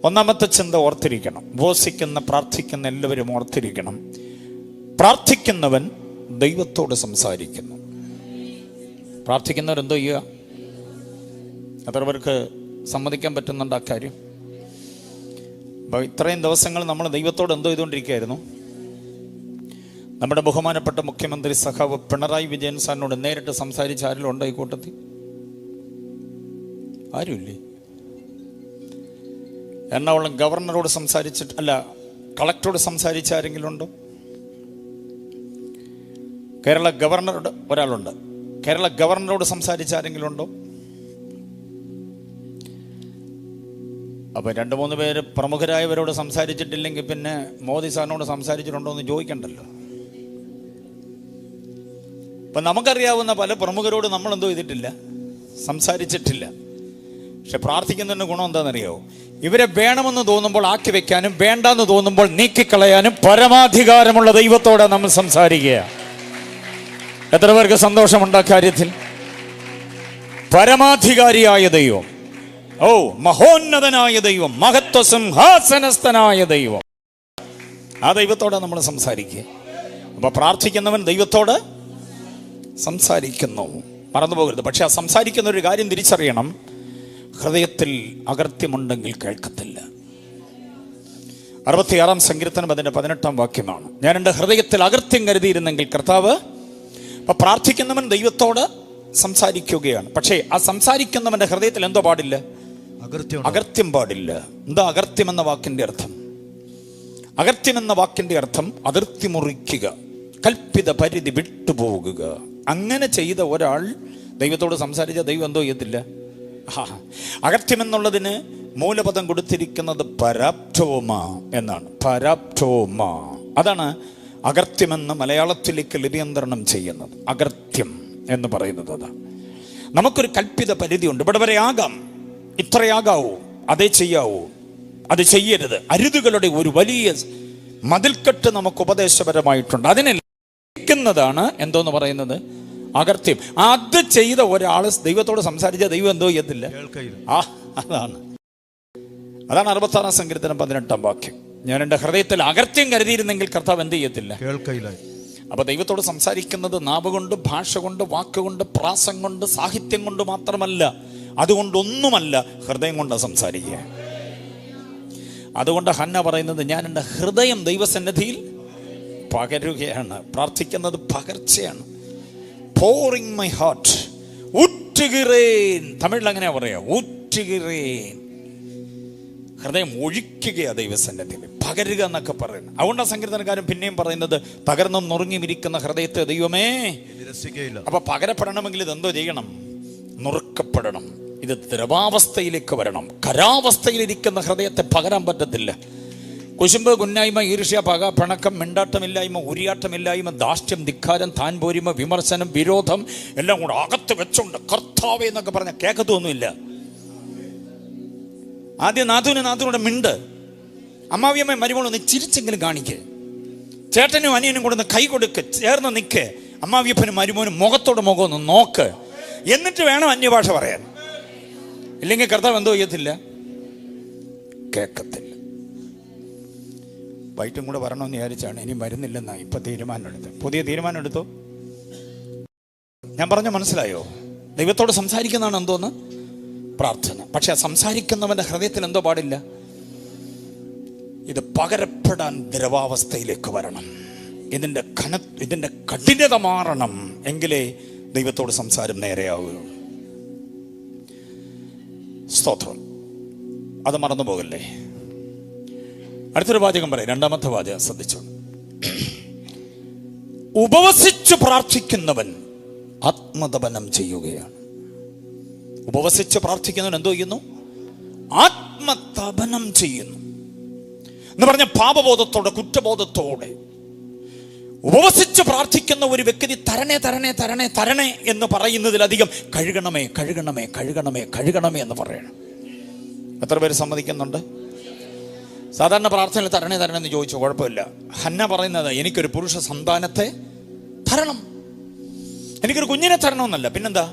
ഒന്നാമത്തെ ചിന്ത ഓർത്തിരിക്കണം. ഉപവസിക്കുന്ന പ്രാർത്ഥിക്കുന്ന എല്ലാവരും ഓർത്തിരിക്കണം, പ്രാർത്ഥിക്കുന്നവൻ ദൈവത്തോട് സംസാരിക്കുന്നു. പ്രാർത്ഥിക്കുന്നവരെന്തോ ചെയ്യുക? എത്ര പേർക്ക് സമ്മതിക്കാൻ പറ്റുന്നുണ്ട് ആ കാര്യം? അപ്പോൾ ഇത്രയും ദിവസങ്ങൾ നമ്മൾ ദൈവത്തോട് എന്തോ ചെയ്തുകൊണ്ടിരിക്കുകയായിരുന്നു. നമ്മുടെ ബഹുമാനപ്പെട്ട മുഖ്യമന്ത്രി സഖാവ് പിണറായി വിജയൻ സാറിനോട് നേരിട്ട് സംസാരിച്ച ആരെങ്കിലും ഉണ്ടോ ഈ കൂട്ടത്തിൽ? ആരുമില്ലേ? എറണാകുളം ഗവർണറോട് സംസാരിച്ചിട്ട് അല്ല, കളക്ടറോട് സംസാരിച്ച ആരെങ്കിലും ഉണ്ടോ? കേരള ഗവർണറോട് ഒരാളുണ്ട്. കേരള ഗവർണറോട് സംസാരിച്ച ആരെങ്കിലും ഉണ്ടോ? അപ്പം 2-3 പേര് പ്രമുഖരായവരോട് സംസാരിച്ചിട്ടില്ലെങ്കിൽ പിന്നെ മോദി സാറിനോട് സംസാരിച്ചിട്ടുണ്ടോ എന്ന് ചോദിക്കണ്ടല്ലോ. അപ്പം നമുക്കറിയാവുന്ന പല പ്രമുഖരോട് നമ്മളെന്തോ ചെയ്തിട്ടില്ല, സംസാരിച്ചിട്ടില്ല. പക്ഷെ പ്രാർത്ഥിക്കുന്നതിന് ഗുണം എന്താണെന്നറിയോ? ഇവരെ വേണമെന്ന് തോന്നുമ്പോൾ ആക്കി വെക്കാനും വേണ്ടാന്ന് തോന്നുമ്പോൾ നീക്കിക്കളയാനും പരമാധികാരമുള്ള ദൈവത്തോടെ നമ്മൾ സംസാരിക്കുക. എത്ര പേർക്ക് സന്തോഷമുണ്ട് ആ കാര്യത്തിൽ? പരമാധികാരിയായ ദൈവം, ഓ മഹോന്നതനായ ദൈവം, മഹത്വ സിംഹാസനസ്ഥനായ ദൈവം, ആ ദൈവത്തോടെ നമ്മൾ സംസാരിക്കുക. അപ്പൊ പ്രാർത്ഥിക്കുന്നവൻ ദൈവത്തോട് സംസാരിക്കുന്നു, മറന്നു പോകരുത്. പക്ഷെ ആ സംസാരിക്കുന്ന ഒരു കാര്യം തിരിച്ചറിയണം, ഹൃദയത്തിൽ അകൃത്യമുണ്ടെങ്കിൽ കേൾക്കത്തില്ല. 66-ാം സങ്കീർത്തനം അതിൻ്റെ 18-ാം വാക്യമാണ്. ഞാൻ എൻ്റെ ഹൃദയത്തിൽ അകൃത്യം കരുതിയിരുന്നെങ്കിൽ കർത്താവ്. അപ്പൊ പ്രാർത്ഥിക്കുന്നവൻ ദൈവത്തോട് സംസാരിക്കുകയാണ്. പക്ഷേ ആ സംസാരിക്കുന്നവന്റെ ഹൃദയത്തിൽ എന്തോ പാടില്ല? അകൃത്യം പാടില്ല. എന്താ അകൃത്യം എന്ന വാക്കിന്റെ അർത്ഥം? അകൃത്യം എന്ന വാക്കിന്റെ അർത്ഥം അതിർത്തി മുറിക്കുക, കൽപ്പിത പരിധി വിട്ടുപോകുക. അങ്ങനെ ചെയ്ത ഒരാൾ ദൈവത്തോട് സംസാരിച്ച ദൈവം എന്തോ ചെയ്യത്തില്ല. അകൃത്യം എന്നുള്ളതിന് മൂലപദം കൊടുത്തിരിക്കുന്നത് പരാപ്റ്റോമ എന്നാണ്. പരാപ്റ്റോമ, അതാണ് അകൃത്യമെന്ന് മലയാളത്തിലേക്ക് ലിപിയന്ത്രണം ചെയ്യുന്നത്. അകൃത്യം എന്ന് പറയുന്നത് അതാണ്. നമുക്കൊരു കൽപ്പിത പരിധി ഉണ്ട്. ഇവിടെ വരെ ആകാം, ഇത്രയാകാവൂ, അതേ ചെയ്യാവൂ, അത് ചെയ്യരുത്. അരുതുകളുടെ ഒരു വലിയ മതിൽക്കെട്ട് നമുക്ക് ഉപദേശപരമായിട്ടുണ്ട്. അതിനെ ലംഘിക്കുന്നതാണ് എന്തോന്ന് പറയുന്നത്? അകൃത്യം. അത് ചെയ്ത ഒരാൾ ദൈവത്തോട് സംസാരിച്ച ദൈവം എന്തോ ചെയ്യത്തില്ല. അതാണ് 66-ാം സങ്കീർത്തനം 18-ാം വാക്യം. ഞാൻ എൻ്റെ ഹൃദയത്തിൽ അകൃത്യം കരുതിയിരുന്നെങ്കിൽ കർത്താവ് എന്ത് ചെയ്യത്തില്ല? അപ്പൊ ദൈവത്തോട് സംസാരിക്കുന്നത് നാവ് കൊണ്ട്, ഭാഷ കൊണ്ട്, വാക്കുകൊണ്ട്, പ്രാസം കൊണ്ട്, സാഹിത്യം കൊണ്ട് മാത്രമല്ല, അതുകൊണ്ടൊന്നുമല്ല, ഹൃദയം കൊണ്ടാണ് സംസാരിക്കുക. അതുകൊണ്ട് ഹന്ന പറയുന്നത്, ഞാൻ എൻ്റെ ഹൃദയം ദൈവസന്നിധിയിൽ പകരുകയാണ്. പ്രാർത്ഥിക്കുന്നത് പകർച്ചയാണ്. പോറിങ് മൈ ഹാർട്ട്, ഊറ്റുകിറേൻ. തമിഴിൽ അങ്ങനെയാ പറയാ, ഊറ്റുകിറേൻ. ഹൃദയം ഒഴിക്കുകയാണ് ദൈവസന്നിധിയിൽ, പകരുക എന്നൊക്കെ പറയുന്നത്. അതുകൊണ്ടാണ് സങ്കീർത്തനക്കാരൻ പിന്നെയും പറയുന്നത്, തകർന്നും നുറുങ്ങിയിരിക്കുന്ന ഹൃദയത്തെ ദൈവമേ നിരസിക്കുകയില്ല. അപ്പൊ പകരപ്പെടണമെങ്കിൽ ഇതെന്തോ ചെയ്യണം? നുറുക്കപ്പെടണം. ഇത് ദ്രവാവസ്ഥയിലേക്ക് വരണം. ഖരാവസ്ഥയിലിരിക്കുന്ന ഹൃദയത്തെ പകരാൻ പറ്റത്തില്ല. കുശുമ്പ്, കുന്നായ്മ, ഈർഷ്യ, പക, പിണക്കം, മിണ്ടാട്ടമില്ലായ്മ, ഉരിയാട്ടമില്ലായ്മ, ധാർഷ്ട്യം, ധിക്കാരം, താൻ പോരിമ, വിമർശനം, വിരോധം എല്ലാം കൂടെ അകത്ത് വെച്ചോണ്ട് കർത്താവേ എന്നൊക്കെ പറഞ്ഞ കേൾക്കത്തൊന്നുമില്ല. ആദ്യം നാഥൂനോടെ മിണ്ട്, അമ്മാവിയമ്മ മരുമോളൊന്ന് ചിരിച്ചെങ്കിലും കാണിക്ക്, ചേട്ടനും അനിയനും കൂടെ ഒന്ന് കൈ കൊടുക്ക്, ചേർന്ന് നിൽക്ക്, അമ്മാവിയപ്പനും മരുമോനും മുഖത്തോട് മുഖം ഒന്ന് നോക്ക്, എന്നിട്ട് വേണം അന്യഭാഷ പറയാൻ. ഇല്ലെങ്കിൽ കർത്താവ് എന്തോ ചെയ്യത്തില്ല? കേൾക്കത്തില്ല. വൈറ്റും കൂടെ വരണമെന്ന് വിചാരിച്ചാണ്, ഇനി വരുന്നില്ലെന്നാ ഇപ്പൊ തീരുമാനം എടുത്ത്. പുതിയ തീരുമാനം എടുത്തു. ഞാൻ പറഞ്ഞ മനസ്സിലായോ? ദൈവത്തോട് സംസാരിക്കുന്നതാണ് എന്തോന്ന്? പ്രാർത്ഥന. പക്ഷെ സംസാരിക്കുന്നവന്റെ ഹൃദയത്തിൽ എന്തോ പാടില്ല? ഇത് പകരപ്പെടാൻ ദ്രവാവസ്ഥയിലേക്ക് വരണം. ഇതിന്റെ കഠിനത മാറണം. എങ്കിലേ ദൈവത്തോട് സംസാരം നേരെയാവുകയുള്ളൂ. സ്തോത്രം. അത് മറന്നു പോകല്ലേ. അടുത്തൊരു വാചകം പറയാം, 2-ാമത്തെ വാചകം ശ്രദ്ധിച്ചോ. ഉപവസിച്ചു പ്രാർത്ഥിക്കുന്നവൻ ആത്മതപനം ചെയ്യുകയാണ്. ഉപവസിച്ച് പ്രാർത്ഥിക്കുന്നവൻ എന്തോ ചെയ്യുന്നു? ആത്മതപനം ചെയ്യുന്നു എന്ന് പറഞ്ഞ പാപബോധത്തോടെ, കുറ്റബോധത്തോടെ ഉപവസിച്ച് പ്രാർത്ഥിക്കുന്ന ഒരു വ്യക്തി തരണേ തരണേ തരണേ തരണേ എന്ന് പറയുന്നതിലധികം കഴുകണമേ കഴുകണമേ കഴുകണമേ കഴുകണമേ എന്ന് പറയണം. എത്ര പേര് സമ്മതിക്കുന്നുണ്ട്? സാധാരണ പ്രാർത്ഥനയിൽ തരണേ തരണേ എന്ന് ചോദിച്ചു, കുഴപ്പമില്ല. ഹന്ന പറയുന്നത്, എനിക്കൊരു പുരുഷ സന്താനത്തെ തരണം, എനിക്കൊരു കുഞ്ഞിനെ തരണമെന്നല്ല, പിന്നെന്താ?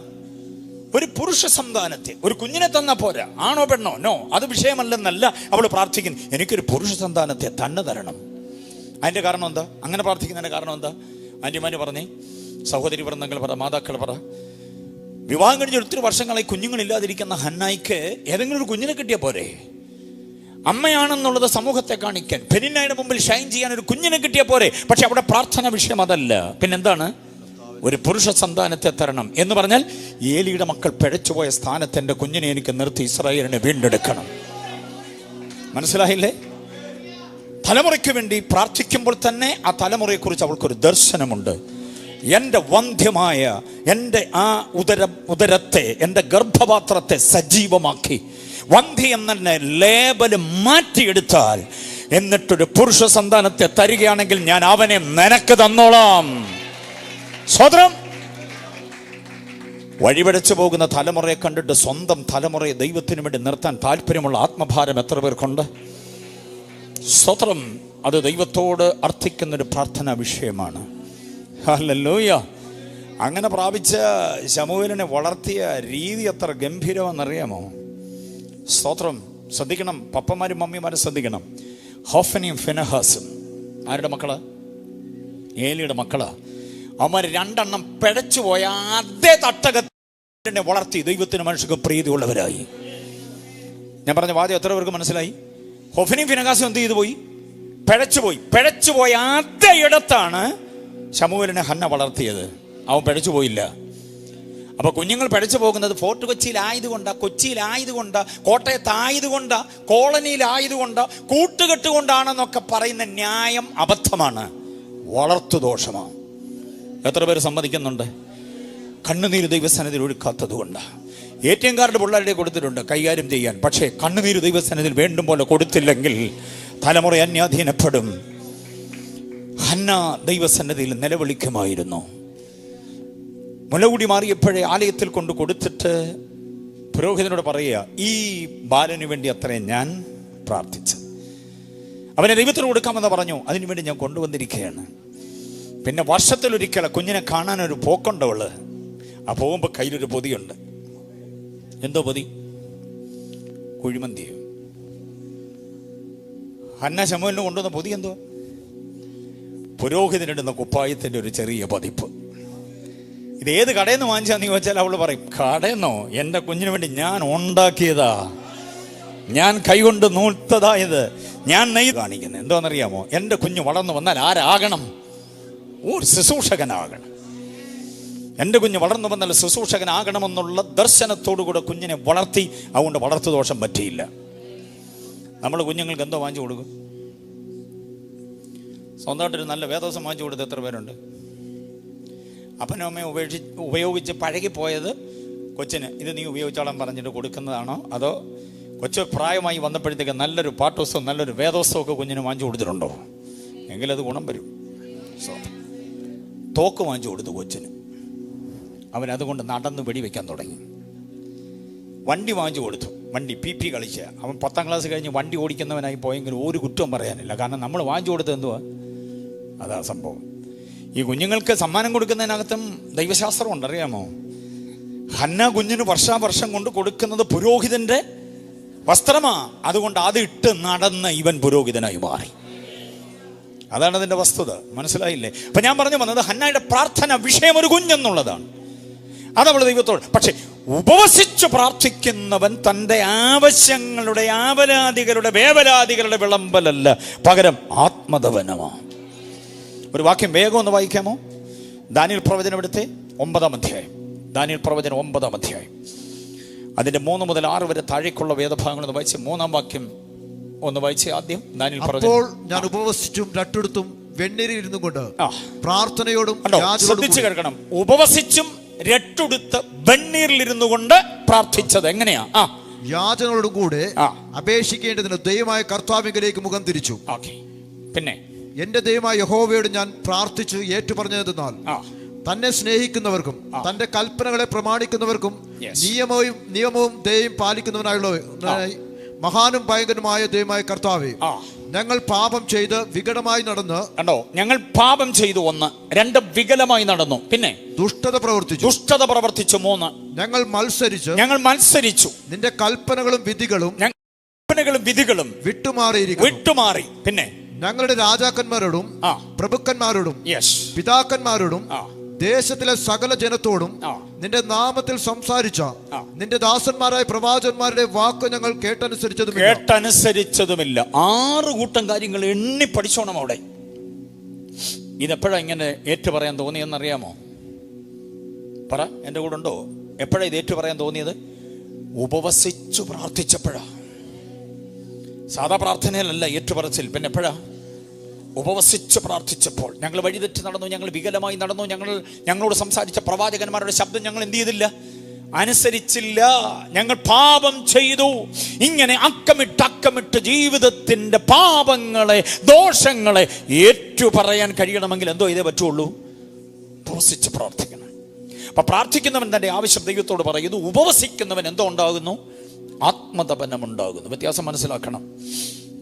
ഒരു പുരുഷ സന്താനത്തെ, ഒരു കുഞ്ഞിനെ തന്നാ പോരാ. ആണോ പെണ്ണോ, നോ, അത് വിഷയമല്ലെന്നല്ല അവൾ പ്രാർത്ഥിക്കുന്നു. എനിക്കൊരു പുരുഷ സന്താനത്തെ തന്നെ തരണം. അതിൻ്റെ കാരണം എന്താ? അങ്ങനെ പ്രാർത്ഥിക്കുന്നതിൻ്റെ കാരണം എന്താ? ആൻറ്റിമാര് പറഞ്ഞേ, സഹോദരി വൃന്ദങ്ങൾ പറ, മാതാക്കൾ പറ. വിവാഹം കഴിഞ്ഞ് ഒത്തിരി വർഷങ്ങളായി കുഞ്ഞുങ്ങളില്ലാതിരിക്കുന്ന ഹന്നായിക്ക് ഏതെങ്കിലും ഒരു കുഞ്ഞിനെ കിട്ടിയാൽ പോരെ? അമ്മയാണെന്നുള്ളത് സമൂഹത്തെ കാണിക്കാൻ, പെനിന്നയുടെ മുമ്പിൽ ഷൈൻ ചെയ്യാൻ ഒരു കുഞ്ഞിനെ കിട്ടിയാൽ പോരെ? പക്ഷെ അവിടെ പ്രാർത്ഥന വിഷയം അതല്ല. പിന്നെന്താണ്? ഒരു പുരുഷ സന്താനത്തെ തരണം എന്ന് പറഞ്ഞാൽ ഏലിയുടെ മക്കൾ പിഴച്ചുപോയ സ്ഥാനത്ത് എൻ്റെ കുഞ്ഞിനെ എനിക്ക് നിർത്തി ഇസ്രായേലിനെ വീണ്ടെടുക്കണം. മനസ്സിലായില്ലേ? തലമുറയ്ക്ക് വേണ്ടി പ്രാർത്ഥിക്കുമ്പോൾ തന്നെ ആ തലമുറയെക്കുറിച്ച് അവൾക്കൊരു ദർശനമുണ്ട്. എൻ്റെ വന്ധ്യമായ എൻ്റെ ആ ഉദരത്തെ, എൻ്റെ ഗർഭപാത്രത്തെ സജീവമാക്കി വന്ധ്യ എന്നെ ലേബല് മാറ്റിയെടുത്താൽ, എന്നിട്ടൊരു പുരുഷ സന്താനത്തെ തരികയാണെങ്കിൽ ഞാൻ അവനെ നിനക്ക് തന്നോളാം. സ്വതന്ത്രം. വഴിപടച്ചു പോകുന്ന തലമുറയെ കണ്ടിട്ട് സ്വന്തം തലമുറയെ ദൈവത്തിന് വേണ്ടി നിർത്താൻ താല്പര്യമുള്ള ആത്മഭാരം എത്ര പേർക്കുണ്ട്? സ്വതന്ത്രം. അത് ദൈവത്തോട് അർത്ഥിക്കുന്നൊരു പ്രാർത്ഥനാ വിഷയമാണ്. ഹല്ലേലൂയ. അങ്ങനെ പ്രാപിച്ച ശമൂവേലിനെ വളർത്തിയ രീതി എത്ര ഗംഭീരമെന്നറിയാമോ? സ്തോത്രം. ശ്രദ്ധിക്കണം, പപ്പമാരും മമ്മിമാരും ശ്രദ്ധിക്കണം. ഹോഫനിയും ഫിനഹാസും ആരുടെ മക്കള്? ഏലിയുടെ മക്കള്. അവന്മാർ രണ്ടെണ്ണം പിഴച്ചു പോയ അതേ തട്ടകത്തിനെ വളർത്തി ദൈവത്തിന് മനുഷ്യർക്ക് പ്രീതിയുള്ളവരായി. ഞാൻ പറഞ്ഞ വാദ്യം എത്ര പേർക്ക് മനസ്സിലായി? ഹോഫനിയും ഫിനഹാസും എന്ത് ചെയ്തു പോയി? പിഴച്ചുപോയി അതേ ഇടത്താണ് ശമൂവേലിനെ ഹന്ന വളർത്തിയത്. അവൻ പിഴച്ചു പോയില്ല. അപ്പൊ കുഞ്ഞുങ്ങൾ പിഴച്ചു പോകുന്നത് ഫോർട്ട് കൊച്ചിയിലായതുകൊണ്ടാ, കൊച്ചിയിലായതുകൊണ്ടാ, കോട്ടയത്തായതുകൊണ്ടാ, കോളനിയിലായതുകൊണ്ടാ, കൂട്ടുകെട്ടുകൊണ്ടാണെന്നൊക്കെ പറയുന്ന ന്യായം അബദ്ധമാണ്, വളർത്തുദോഷമാണ്. എത്ര പേര് സമ്മതിക്കുന്നുണ്ട്? കണ്ണുനീര് ദൈവസന്നിധിയിൽ ഒഴുക്കാത്തത് കൊണ്ടാണ്. ATM കാർഡ് പിള്ളേരുടെ കൊടുത്തിട്ടുണ്ട് കൈകാര്യം ചെയ്യാൻ. പക്ഷേ കണ്ണുനീര് ദൈവസന്നിധിയിൽ വേണ്ടും പോലെ കൊടുത്തില്ലെങ്കിൽ തലമുറ അന്യാധീനപ്പെടും. ഹന്ന ദൈവസന്നിധിയിൽ നിലവിളിക്കുമായിരുന്നു. മുലകൂടി മാറിയപ്പോഴേ ആലയത്തിൽ കൊണ്ട് കൊടുത്തിട്ട് പുരോഹിതനോട് പറയുക, ഈ ബാലന് വേണ്ടി അത്രയും ഞാൻ പ്രാർത്ഥിച്ചു, അവനെ ദൈവത്തിന് കൊടുക്കാമെന്ന് പറഞ്ഞു, അതിനുവേണ്ടി ഞാൻ കൊണ്ടുവന്നിരിക്കുകയാണ്. പിന്നെ വർഷത്തിലൊരിക്കൽ കുഞ്ഞിനെ കാണാനൊരു പോക്കുണ്ടവള്. ആ പോകുമ്പോൾ കയ്യിലൊരു പൊതിയുണ്ട്. എന്തോ പൊതി? കുഴിമന്തി. ഹന്ന ശമൂവേലിന് കൊണ്ടുവന്ന പൊതി എന്തോ? പുരോഹിതനിടുന്ന കുപ്പായത്തിന്റെ ഒരു ചെറിയ പതിപ്പ്. ഇത് ഏത് കടയിൽ നിന്ന് വാങ്ങിച്ചാന്ന് ചോദിച്ചാൽ അവള് പറയും, കടയെന്നോ, എൻ്റെ കുഞ്ഞിന് വേണ്ടി ഞാൻ ഉണ്ടാക്കിയതാ, ഞാൻ കൈകൊണ്ട് നൂൽത്തതായത്, ഞാൻ നെയ്ത് കാണിക്കുന്നത്. എന്തോന്നറിയാമോ? എൻ്റെ കുഞ്ഞ് വളർന്നു വന്നാൽ ആരാകണം? ഒരു ശുശ്രൂഷകനാകണം. എൻ്റെ കുഞ്ഞ് വളർന്നു വന്നാൽ ശുശ്രൂഷകനാകണമെന്നുള്ള ദർശനത്തോടുകൂടെ കുഞ്ഞിനെ വളർത്തി. അതുകൊണ്ട് വളർത്തു ദോഷം പറ്റിയില്ല. നമ്മൾ കുഞ്ഞുങ്ങൾക്ക് എന്തോ വാങ്ങിച്ചു കൊടുക്കും? സ്വന്തമായിട്ടൊരു നല്ല വേദോസം വാങ്ങിച്ചു കൊടുത്ത് എത്ര പേരുണ്ട്? അപ്പനും അമ്മയും ഉപയോഗിച്ച് പഴകിപ്പോയത് കൊച്ചിന് ഇത് നീ ഉപയോഗിച്ചോളാൻ പറഞ്ഞിട്ട് കൊടുക്കുന്നതാണോ? അതോ കൊച്ചു പ്രായമായി വന്നപ്പോഴത്തേക്ക് നല്ലൊരു പാട്ടോസവും നല്ലൊരു വേദോസവും ഒക്കെ കുഞ്ഞിന് വാങ്ങിച്ചു കൊടുത്തിട്ടുണ്ടോ? എങ്കിലത് ഗുണം വരും. തോക്ക് വാങ്ങിച്ചു കൊടുത്തു കൊച്ചിന്. അവനതുകൊണ്ട് നടന്ന് വെടിവെക്കാൻ തുടങ്ങി. വണ്ടി വാങ്ങിച്ചു കൊടുത്തു. വണ്ടി PP കളിച്ച് അവൻ 10ാം ക്ലാസ് കഴിഞ്ഞ് വണ്ടി ഓടിക്കുന്നവനായി പോയെങ്കിലും ഒരു കുറ്റവും പറയാനില്ല. കാരണം നമ്മൾ വാങ്ങിച്ചു കൊടുത്തത് എന്തുവാ? അതാ സംഭവം. ഈ കുഞ്ഞുങ്ങൾക്ക് സമ്മാനം കൊടുക്കുന്നതിനകത്തും ദൈവശാസ്ത്രം ഉണ്ട്, അറിയാമോ? ഹന്ന കുഞ്ഞിന് വർഷാവർഷം കൊണ്ട് കൊടുക്കുന്നത് പുരോഹിതന്റെ വസ്ത്രമാ. അതുകൊണ്ട് അത് ഇട്ട് നടന്ന് ഇവൻ പുരോഹിതനായി മാറി. അതാണ് അതിന്റെ വസ്തുത. മനസ്സിലായില്ലേ? അപ്പൊ ഞാൻ പറഞ്ഞു വന്നത് ഹന്നയുടെ പ്രാർത്ഥന വിഷയം ഒരു കുഞ്ഞെന്നുള്ളതാണ്. അതവൾ ദൈവത്തോട്. പക്ഷെ ഉപവസിച്ച് പ്രാർത്ഥിക്കുന്നവൻ തൻ്റെ ആവശ്യങ്ങളുടെ, ആവലാദികളുടെ, വേവലാദികളുടെ വിളമ്പലല്ല, പകരം ആത്മദവനമാണ്. ഒരു വാക്യം വേഗം ഒന്ന് വായിക്കാമോ? ദാനിയേൽ പ്രവചനം എടുത്തേ, 9ാം അധ്യായം. ദാനിയേൽ പ്രവചനം 9ാം അധ്യായം, അതിന്റെ 3 മുതൽ 6 വരെ താഴേക്കുള്ള വേദഭാഗങ്ങൾ ഒന്ന് വായിച്ച് 3ാം വാക്യം ഒന്ന് വായിച്ച് ആദ്യം. ദാനിയേൽ പ്രവചനം. അപ്പോൾ ഞാൻ ഉപവസിച്ചും രട്ടെടുത്തും വെണ്ണീരിൽ ഇരുന്നു കൊണ്ട് പ്രാർത്ഥനയോടും ശ്രദ്ധിച്ചു കേൾക്കണം. ഉപവസിച്ചും രട്ടെടുത്ത് വെണ്ണീരിലിരുന്നു കൊണ്ട് പ്രാർത്ഥിച്ചത് എങ്ങനെയാ? യാചനയോടും കൂടെ അപേക്ഷിക്കേണ്ടതിന് ദൈവമായ കർത്താവിലേക്ക് മുഖം തിരിച്ചു. പിന്നെ എന്റെ ദൈവമായ യഹോവയോട് ഞാൻ പ്രാർത്ഥിച്ച് ഏറ്റുപറഞ്ഞതെന്നാൽ, തന്നെ സ്നേഹിക്കുന്നവർക്കും തന്റെ കൽപ്പനകളെ പ്രമാണിക്കുന്നവർക്കും നിയമവും ദയയും മഹാനും ഭയങ്കരമായ ദൈവമായ കർത്താവേ, ഞങ്ങൾ പാപം ചെയ്ത് വികടമായി നടന്ന്. കണ്ടോ, ഞങ്ങൾ പാപം ചെയ്തു 1, 2 വികലമായി നടന്നു, പിന്നെ ദുഷ്ടത പ്രവർത്തിച്ചു 3 ഞങ്ങൾ മത്സരിച്ചു നിന്റെ കൽപ്പനകളും വിധികളും വിട്ടുമാറി, പിന്നെ ഞങ്ങളുടെ രാജാക്കന്മാരോടും പ്രഭുക്കന്മാരോടും പിതാക്കന്മാരോടും ദേശത്തിലെ സകല ജനത്തോടും നിന്റെ നാമത്തിൽ സംസാരിച്ച നിന്റെ ദാസന്മാരായ പ്രവാചകന്മാരുടെ വാക്ക് ഞങ്ങൾ കേട്ടനുസരിച്ചതുമില്ല. 6 കൂട്ടം കാര്യങ്ങൾ എണ്ണി പഠിച്ചോണം അവിടെ. ഇതെപ്പോഴാ ഇങ്ങനെ ഏറ്റു പറയാൻ തോന്നിയെന്നറിയാമോ? പറ, എൻ്റെ കൂടെ ഉണ്ടോ? എപ്പോഴാ ഇത് ഏറ്റു പറയാൻ തോന്നിയത്? ഉപവസിച്ചു പ്രാർത്ഥിച്ചപ്പോഴാ. സാധാ പ്രാർത്ഥനയിലല്ല ഏറ്റുപറച്ചിൽ. പിന്നെ എപ്പോഴാ? ഉപവസിച്ച് പ്രാർത്ഥിച്ചപ്പോൾ. ഞങ്ങൾ വഴിതെറ്റി നടന്നു, ഞങ്ങൾ വികലമായി നടന്നു, ഞങ്ങളോട് സംസാരിച്ച പ്രവാചകന്മാരുടെ ശബ്ദം ഞങ്ങൾ എന്ത് ചെയ്തില്ല? അനുസരിച്ചില്ല. ഞങ്ങൾ പാപം ചെയ്തു. ഇങ്ങനെ അക്കമിട്ട് ജീവിതത്തിന്റെ പാപങ്ങളെ, ദോഷങ്ങളെ ഏറ്റുപറയാൻ കഴിയണമെങ്കിൽ എന്തോ ഇതേ പറ്റുള്ളൂ? ഉപവസിച്ച് പ്രാർത്ഥിക്കണം. അപ്പൊ പ്രാർത്ഥിക്കുന്നവൻ തന്റെ ആവശ്യം ദൈവത്തോട് പറയുന്നു. ഉപവസിക്കുന്നവൻ എന്തോ ഉണ്ടാകുന്നു? ആത്മതപനം ഉണ്ടാകുന്നു. വ്യത്യാസം മനസ്സിലാക്കണം.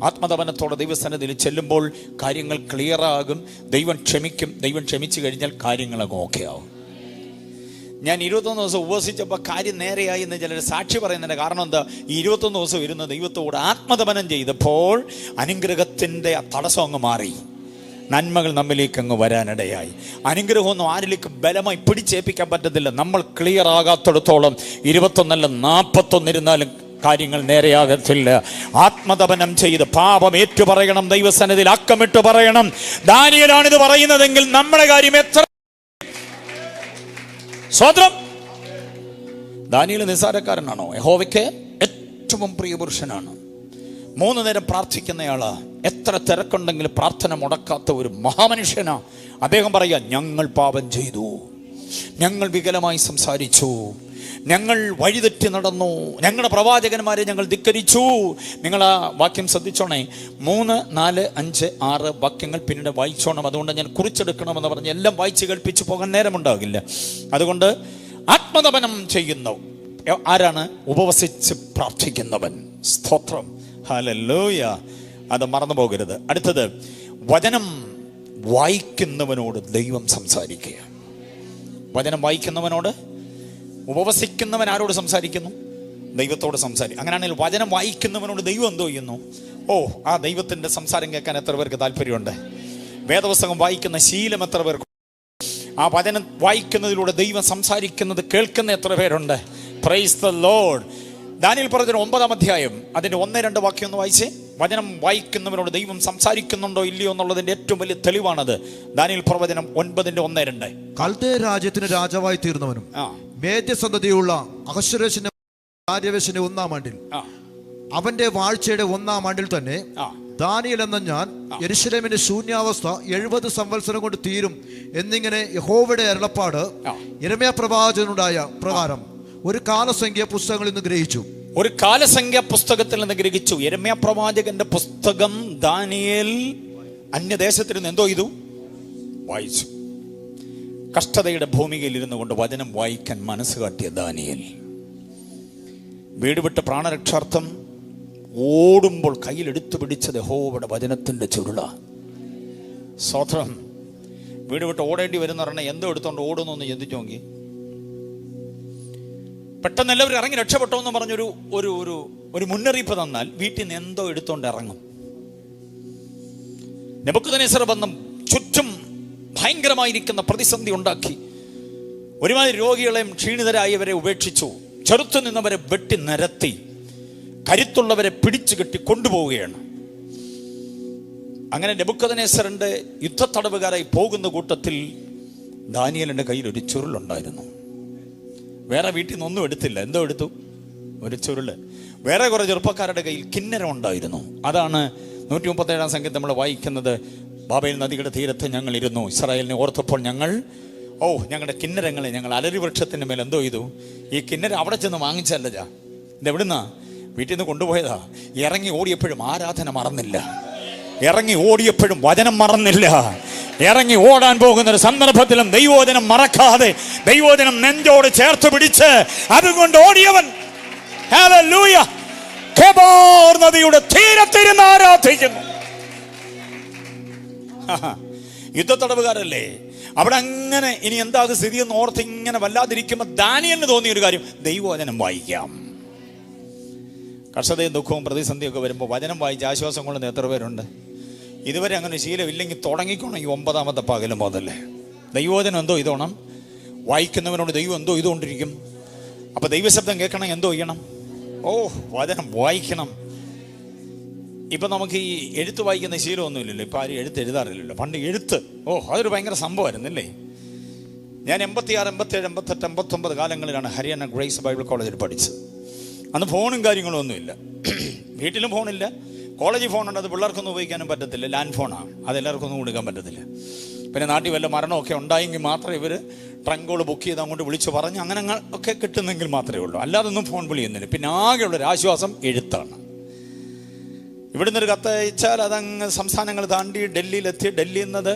ആത്മതപനത്തോടെ ദൈവസന്നിധിയിൽ ചെല്ലുമ്പോൾ കാര്യങ്ങൾ ക്ലിയർ ആകും. ദൈവം ക്ഷമിക്കും. ദൈവം ക്ഷമിച്ചു കഴിഞ്ഞാൽ കാര്യങ്ങളൊക്കെ ഓക്കെ ആവും. ഞാൻ 21 ദിവസം ഉപവസിച്ചപ്പോൾ കാര്യം നേരെയായി എന്ന് ചിലർ സാക്ഷി പറയുന്നതിൻ്റെ കാരണം എന്താ? ഈ 21 ദിവസം ഇരുന്ന് ദൈവത്തോട് ആത്മതപനം ചെയ്തപ്പോൾ അനുഗ്രഹത്തിൻ്റെ തടസ്സം അങ്ങ് മാറി. നന്മകൾ നമ്മിലേക്ക് അങ്ങ് വരാനിടയായി. അനുഗ്രഹമൊന്നും ആരിലേക്ക് ബലമായി പിടിച്ചേൽപ്പിക്കാൻ പറ്റത്തില്ല. നമ്മൾ ക്ലിയർ ആകാത്തിടത്തോളം 21 41 ഇരുന്നാലും കാര്യങ്ങൾ നേരെയാകത്തില്ല. ആത്മതപനം ചെയ്ത് പാപം ഏറ്റുപറയണം. ദൈവസന്നിധിയിൽ അക്കമിട്ട് പറയണം. ദാനിയേലാണിത് പറയുന്നതെങ്കിൽ നമ്മുടെ കാര്യം എത്ര സ്വതന്ത്രം. ദാനിയേൽ നിസ്സാരക്കാരനാണോ? യഹോവയ്ക്ക് ഏറ്റവും പ്രിയ പുരുഷനാണ്. 3 നേരം പ്രാർത്ഥിക്കുന്നയാളാ. എത്ര തിരക്കുണ്ടെങ്കിലും പ്രാർത്ഥന മുടക്കാത്ത ഒരു മഹാമനുഷ്യനാ. അദ്ദേഹം പറയാ, ഞങ്ങൾ പാപം ചെയ്തു, ഞങ്ങൾ വികലമായി സംസാരിച്ചു, ഞങ്ങൾ വഴിതെറ്റി നടന്നു, ഞങ്ങളുടെ പ്രവാചകന്മാരെ ഞങ്ങൾ ധിക്കരിച്ചു. നിങ്ങൾ ആ വാക്യം ശ്രദ്ധിച്ചോണേ. 3, 4, 5, 6 വാക്യങ്ങൾ പിന്നീട് വായിച്ചോണം. അതുകൊണ്ട് ഞാൻ കുറിച്ചെടുക്കണമെന്ന് പറഞ്ഞ് എല്ലാം വായിച്ച് കേൾപ്പിച്ചു പോകാൻ നേരമുണ്ടാകില്ല. അതുകൊണ്ട് ആത്മതപനം ചെയ്യുന്ന ആരാണ്? ഉപവസിച്ച് പ്രാർത്ഥിക്കുന്നവൻ. സ്തോത്രം, ഹല്ലേലൂയ. അത് മറന്നു പോകരുത്. അടുത്തത്, വചനം വായിക്കുന്നവനോട് ദൈവം സംസാരിക്കുക. വചനം വായിക്കുന്നവനോട്, ഉപവസിക്കുന്നവൻ ആരോട് സംസാരിക്കുന്നു? ദൈവത്തോട് സംസാരിക്കും. അങ്ങനെയാണെങ്കിൽ വചനം വായിക്കുന്നവനോട് ദൈവം എന്തോ ചെയ്യുന്നു? ആ ദൈവത്തിന്റെ സംസാരം കേൾക്കാൻ എത്ര പേർക്ക് താല്പര്യമുണ്ട്? വേദപുസ്തകം വായിക്കുന്ന ശീലം എത്ര പേർക്ക്? ആ വചനം വായിക്കുന്നതിലൂടെ ദൈവം സംസാരിക്കുന്നത് കേൾക്കുന്ന എത്ര പേരുണ്ട്? Praise the Lord. ദാനിയേൽ പ്രവചനം 9-ാം അധ്യായം അതിന്റെ 1-2 വാക്യം ഒന്ന് വായിച്ചേ. വചനം വായിക്കുന്നവനോട് ദൈവം സംസാരിക്കുന്നുണ്ടോ ഇല്ലയോ എന്നുള്ളതിന്റെ ഏറ്റവും വലിയ തെളിവാണത്. ദാനിയേൽ പ്രവചനം 9:1-2. കൽദേ രാജ്യത്തിന് രാജാവായി തീർന്നവനും മേദ്യസന്തതിയുള്ള അഹശ്വേരോശിന്റെ ദാര്യാവേശിന്റെ 1-ാം ആണ്ടിൽ, അവന്റെ വാഴ്ചയുടെ 1-ാം ആണ്ടിൽ തന്നെ ദാനിയേൽ എന്ന ഞാൻ യെരൂശലേമിന്റെ ശൂന്യാവസ്ഥ 70 സംവത്സരം കൊണ്ട് തീരും എന്നിങ്ങനെ യഹോവയുടെ അരുളപ്പാട് യിരെമ്യാ പ്രവാചകനുണ്ടായ പ്രകാരം ഒരു കാലസംഖ്യ പുസ്തകങ്ങളിൽ നിന്ന് ഗ്രഹിച്ചു. ഒരു കാലസംഖ്യ പുസ്തകത്തിൽ നിന്ന് ഗ്രഹിച്ചു. യിരെമ്യാ പ്രവാചകന്റെ പുസ്തകം ദാനിയേൽ അന്യദേശത്തിൽ നിന്ന് എന്തോ ചെയ്തു? വായിച്ചു. കഷ്ടതയുടെ ഭൂമികയിൽ ഇരുന്നു കൊണ്ട് വചനം വായിക്കാൻ മനസ്സ് കാട്ടിയ ദാനിയേൽ വീട് വിട്ട് പ്രാണരക്ഷാർത്ഥം ഓടുമ്പോൾ കയ്യിലെടുത്തു പിടിച്ചത് യഹോവയുടെ വചനത്തിന്റെ ചുരുള. സ്വത്രം. വീട് വിട്ട് ഓടേണ്ടി വരുന്ന പറഞ്ഞാൽ എന്തോ എടുത്തോണ്ട് ഓടുന്നു എന്ന് ചിന്തിച്ചു നോക്കി. പെട്ടെന്ന് എല്ലാവരും ഇറങ്ങി രക്ഷപ്പെട്ടോ എന്ന് പറഞ്ഞൊരു ഒരു ഒരു ഒരു മുന്നറിയിപ്പ് തന്നാൽ വീട്ടിൽ നിന്ന് എന്തോ എടുത്തോണ്ട് ഇറങ്ങും. നെബൂഖദ്നേസർ വന്ന് ചുറ്റും ഭയങ്കരമായിരിക്കുന്ന പ്രതിസന്ധി ഉണ്ടാക്കി. ഒരുമാതിരി രോഗികളെയും ക്ഷീണിതരായവരെ ഉപേക്ഷിച്ചു. ചെറുത്തു നിന്നവരെ വെട്ടി നിരത്തി, കരുത്തുള്ളവരെ പിടിച്ചു കെട്ടി കൊണ്ടുപോവുകയാണ്. അങ്ങനെ നെബൂഖദ്നേസറിന്റെ യുദ്ധത്തടവുകാരായി പോകുന്ന കൂട്ടത്തിൽ ദാനിയേലിന്റെ കയ്യിൽ ഒരു ചുരുളുണ്ടായിരുന്നു. വേറെ വീട്ടിൽ നിന്നൊന്നും എടുത്തില്ല. എന്തോ എടുത്തു? ഒരു ചുരുള്. വേറെ കുറെ ചെറുപ്പക്കാരുടെ കയ്യിൽ കിന്നരം ഉണ്ടായിരുന്നു. അതാണ് 137-ാം സംഗീതം നമ്മൾ വായിക്കുന്നത്. ബാബേൽ നദിയുടെ തീരത്ത് ഞങ്ങൾ ഇരുന്നു, ഇസ്രായേലിനെ ഓർത്തപ്പോൾ ഞങ്ങളുടെ കിന്നരങ്ങളെ ഞങ്ങൾ അലരി വൃക്ഷത്തിന്റെ മേൽ എന്തോ ചെയ്തു? ഈ കിന്നരം അവിടെ ചെന്ന് വാങ്ങിച്ചല്ല, ഇതെവിടുന്നാ? വീട്ടിൽ നിന്ന് കൊണ്ടുപോയതാ. ഇറങ്ങി ഓടിയപ്പോഴും ആരാധന മറന്നില്ല, ഇറങ്ങി ഓടിയപ്പോഴും വചനം മറന്നില്ല. ഇറങ്ങി ഓടാൻ പോകുന്ന ഒരു സന്ദർഭത്തിലും ദൈവവചനം മറക്കാതെ, ദൈവവചനം നെഞ്ചോട് ചേർത്ത് പിടിച്ച് അതുകൊണ്ട് ഓടിയവൻ. ഹല്ലേലൂയ. കെബാർ നദിയുടെ തീരത്തിരുന്ന് ആരാധിക്കുന്നു. യുദ്ധത്തടവുകാരല്ലേ അവിടെ. അങ്ങനെ ഇനി എന്താ സ്ഥിതി എന്ന് ഓർത്ത് ഇങ്ങനെ വല്ലാതിരിക്കുമ്പോൾ ദാനിയേലിന് തോന്നിയൊരു കാര്യം, ദൈവവചനം വായിക്കാം. കർഷതയും ദുഃഖവും പ്രതിസന്ധിയൊക്കെ വരുമ്പോൾ വചനം വായിച്ച് ആശ്വാസം കൊള്ളുന്ന എത്ര പേരുണ്ട്? ഇതുവരെ അങ്ങനെ ശീലമില്ലെങ്കിൽ തുടങ്ങിക്കോണം ഈ 9ാമത്തെ പകല് മുതലേ. ദൈവവചനം എന്തോ ഇതോണം, വായിക്കുന്നവനോട് ദൈവം എന്തോ ഇതുകൊണ്ടിരിക്കും. അപ്പൊ ദൈവശബ്ദം കേൾക്കണമെങ്കിൽ എന്തോ ചെയ്യണം? വചനം വായിക്കണം. ഇപ്പൊ നമുക്ക് ഈ എഴുത്ത് വായിക്കുന്ന ശീലമൊന്നുമില്ലല്ലോ. ഇപ്പൊ ആരും എഴുതാറില്ലല്ലോ. പണ്ട് എഴുത്ത് അതൊരു ഭയങ്കര സംഭവമായിരുന്നല്ലേ. ഞാൻ 86, 87, 88, 89 കാലങ്ങളിലാണ് ഹരിയാന ഗ്രേസ് ബൈബിൾ കോളേജിൽ പഠിച്ചത്. അന്ന് ഫോണും കാര്യങ്ങളും ഒന്നുമില്ല. വീട്ടിലും ഫോണില്ല, കോളേജിൽ ഫോണുണ്ട്. അത് പിള്ളേർക്കൊന്നും ഉപയോഗിക്കാനും പറ്റത്തില്ല. ലാൻഡ് ഫോണാണ്, അതെല്ലാവർക്കൊന്നും കൊടുക്കാൻ പറ്റത്തില്ല. പിന്നെ നാട്ടിൽ വല്ല മരണമൊക്കെ ഉണ്ടായെങ്കിൽ മാത്രമേ ഇവർ ട്രങ്കോൾ ബുക്ക് ചെയ്ത് അങ്ങോട്ട് വിളിച്ച് പറഞ്ഞ് അങ്ങനെ ഒക്കെ കിട്ടുന്നെങ്കിൽ മാത്രമേ ഉള്ളൂ. അല്ലാതൊന്നും ഫോൺ വിളിയൊന്നുമില്ല. പിന്നെ ആകെയുള്ളൊരു ആശ്വാസം എഴുത്താണ്. ഇവിടുന്ന് ഒരു കത്തയച്ചാൽ അതങ്ങ് സംസ്ഥാനങ്ങൾ താണ്ടി ഡൽഹിയിലെത്തി, ഡൽഹിയിൽ നിന്ന്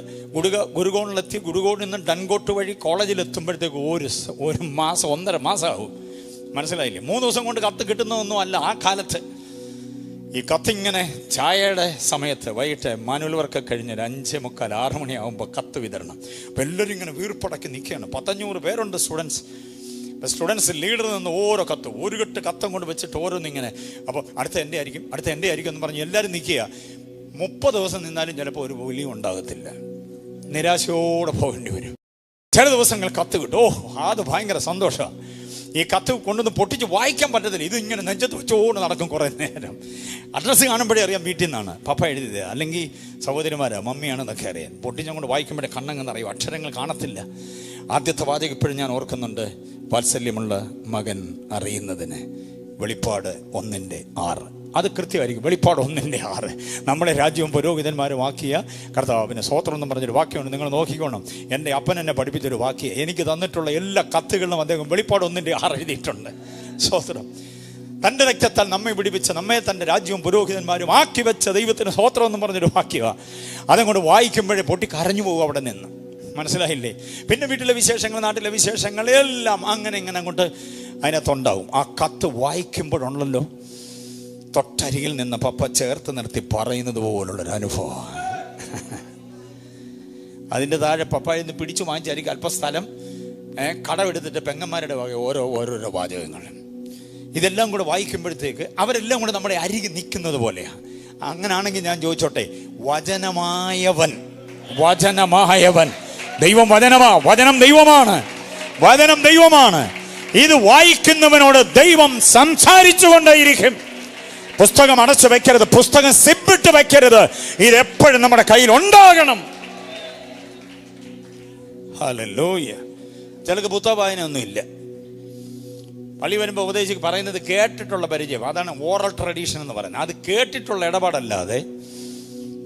ഗുരുഗോണിലെത്തി, ഗുരുഗോണിൽ നിന്ന് ഡൻകോട്ട് വഴി കോളേജിലെത്തുമ്പോഴത്തേക്ക് ഒരു മാസം 1.5 മാസമാവും. മനസ്സിലായില്ലേ? 3 ദിവസം കൊണ്ട് കത്ത് കിട്ടുന്നതൊന്നും അല്ല ആ കാലത്ത്. ഈ കത്തിങ്ങനെ ചായയുടെ സമയത്ത് വൈകിട്ട് മാനുവൽ വർക്ക് കഴിഞ്ഞ് 5:45, 6 മണിയാകുമ്പോൾ കത്ത് വിതരണം. അപ്പം എല്ലാവരും ഇങ്ങനെ വീർപ്പടക്കി നിൽക്കുകയാണ്. 100-500 പേരുണ്ട് സ്റ്റുഡൻസ്. ഇപ്പം സ്റ്റുഡൻസ് ലീഡർ നിന്ന് ഓരോ കത്ത്, ഒരു കെട്ട് കത്തം കൊണ്ട് വെച്ചിട്ട് ഓരോന്നിങ്ങനെ. അപ്പോൾ അടുത്ത എൻ്റെ ആയിരിക്കും എന്ന് പറഞ്ഞ് എല്ലാവരും നിൽക്കുക. 30 ദിവസം നിന്നാലും ചിലപ്പോൾ ഒരു വിളിയും ഉണ്ടാകത്തില്ല. നിരാശയോടെ പോകേണ്ടി വരും. ചില ദിവസങ്ങൾ കത്ത് കിട്ടും. അത് ഭയങ്കര സന്തോഷമാണ്. ഈ കത്ത് കൊണ്ടൊന്ന് പൊട്ടിച്ച് വായിക്കാൻ പറ്റത്തില്ല. ഇത് ഇങ്ങനെ നെഞ്ചത്ത് വെച്ചോണ്ട് നടക്കും കുറേ നേരം. അഡ്രസ്സ് കാണുമ്പോഴേ അറിയാം വീട്ടിൽ നിന്നാണ്, പപ്പ എഴുതിയത്, അല്ലെങ്കിൽ സഹോദരിമാരാ, മമ്മിയാണെന്നൊക്കെ അറിയാൻ. പൊട്ടിച്ചങ്ങോട്ട് വായിക്കുമ്പോഴേ കണ്ണങ്ങ് നിറയും, അക്ഷരങ്ങൾ കാണത്തില്ല. ആദ്യത്തെ വാചകം ഇപ്പോഴും ഞാൻ ഓർക്കുന്നുണ്ട്. വാത്സല്യമുള്ള മകൻ അറിയുന്നതിന് വെളിപ്പാട് 1:6. അത് കൃത്യമായിരിക്കും. വെളിപ്പാട് 1:6. നമ്മളെ രാജ്യവും പുരോഹിതന്മാരും ആക്കിയ കർത്താവിന് സ്വോത്രം എന്ന് പറഞ്ഞൊരു വാക്യമുണ്ട്. നിങ്ങൾ നോക്കിക്കോണം. എൻ്റെ അപ്പൻ എന്നെ പഠിപ്പിച്ചൊരു വാക്യം. എനിക്ക് തന്നിട്ടുള്ള എല്ലാ കത്തുകളിലും അദ്ദേഹം വെളിപ്പാട് 1:6 എഴുതിയിട്ടുണ്ട്. സ്വോത്രം. തൻ്റെ രക്തത്താൽ നമ്മെ പിടിപ്പിച്ച, നമ്മെ തൻ്റെ രാജ്യവും പുരോഹിതന്മാരും ആക്കി വെച്ച ദൈവത്തിന് സ്വോത്രം എന്ന് പറഞ്ഞൊരു വാക്യമാണ്. അതങ്ങോട്ട് വായിക്കുമ്പോഴേ പൊട്ടി കരഞ്ഞു പോകും അവിടെ നിന്ന്. മനസ്സിലായില്ലേ? പിന്നെ വീട്ടിലെ വിശേഷങ്ങൾ, നാട്ടിലെ വിശേഷങ്ങൾ എല്ലാം അങ്ങനെ ഇങ്ങനെ അങ്ങോട്ട് അതിനകത്തുണ്ടാവും. ആ കത്ത് വായിക്കുമ്പോഴുണ്ടല്ലോ, തൊട്ടരികിൽ നിന്ന് പപ്പ ചേർത്ത് നിർത്തി പറയുന്നത് പോലുള്ളൊരു അനുഭവം. അതിൻ്റെ താഴെ പപ്പായിൽ നിന്ന് പിടിച്ചു വാങ്ങിച്ചായിരിക്കും അല്പ സ്ഥലം കടമെടുത്തിട്ട് പെങ്ങന്മാരുടെ വക ഓരോരോ വാചകങ്ങൾ. ഇതെല്ലാം കൂടെ വായിക്കുമ്പോഴത്തേക്ക് അവരെല്ലാം കൂടെ നമ്മുടെ അരികെ നിൽക്കുന്നത് പോലെയാണ്. അങ്ങനാണെങ്കിൽ ഞാൻ ചോദിച്ചോട്ടെ, വചനമായവൻ ദൈവം വചനം ദൈവമാണ്. ഇത് വായിക്കുന്നവനോട് ദൈവം സംസാരിച്ചു കൊണ്ടേയിരിക്കും. പുസ്തകം അടച്ചു വെക്കരുത്, പുസ്തകം സിബിട്ട് വെക്കരുത്. ഇതെപ്പോഴും നമ്മുടെ കയ്യിൽ ഉണ്ടാകണം. ഹല്ലേലൂയ. ചിലക്ക് പുസ്തക വായന ഒന്നുമില്ല. പള്ളി വരുമ്പോൾ ഉപദേശിക്ക് പറയുന്നത് കേട്ടിട്ടുള്ള പരിചയം, അതാണ് ഓറൽ ട്രഡീഷൻ എന്ന് പറയുന്നത്. അത് കേട്ടിട്ടുള്ള ഇടപാടല്ലാതെ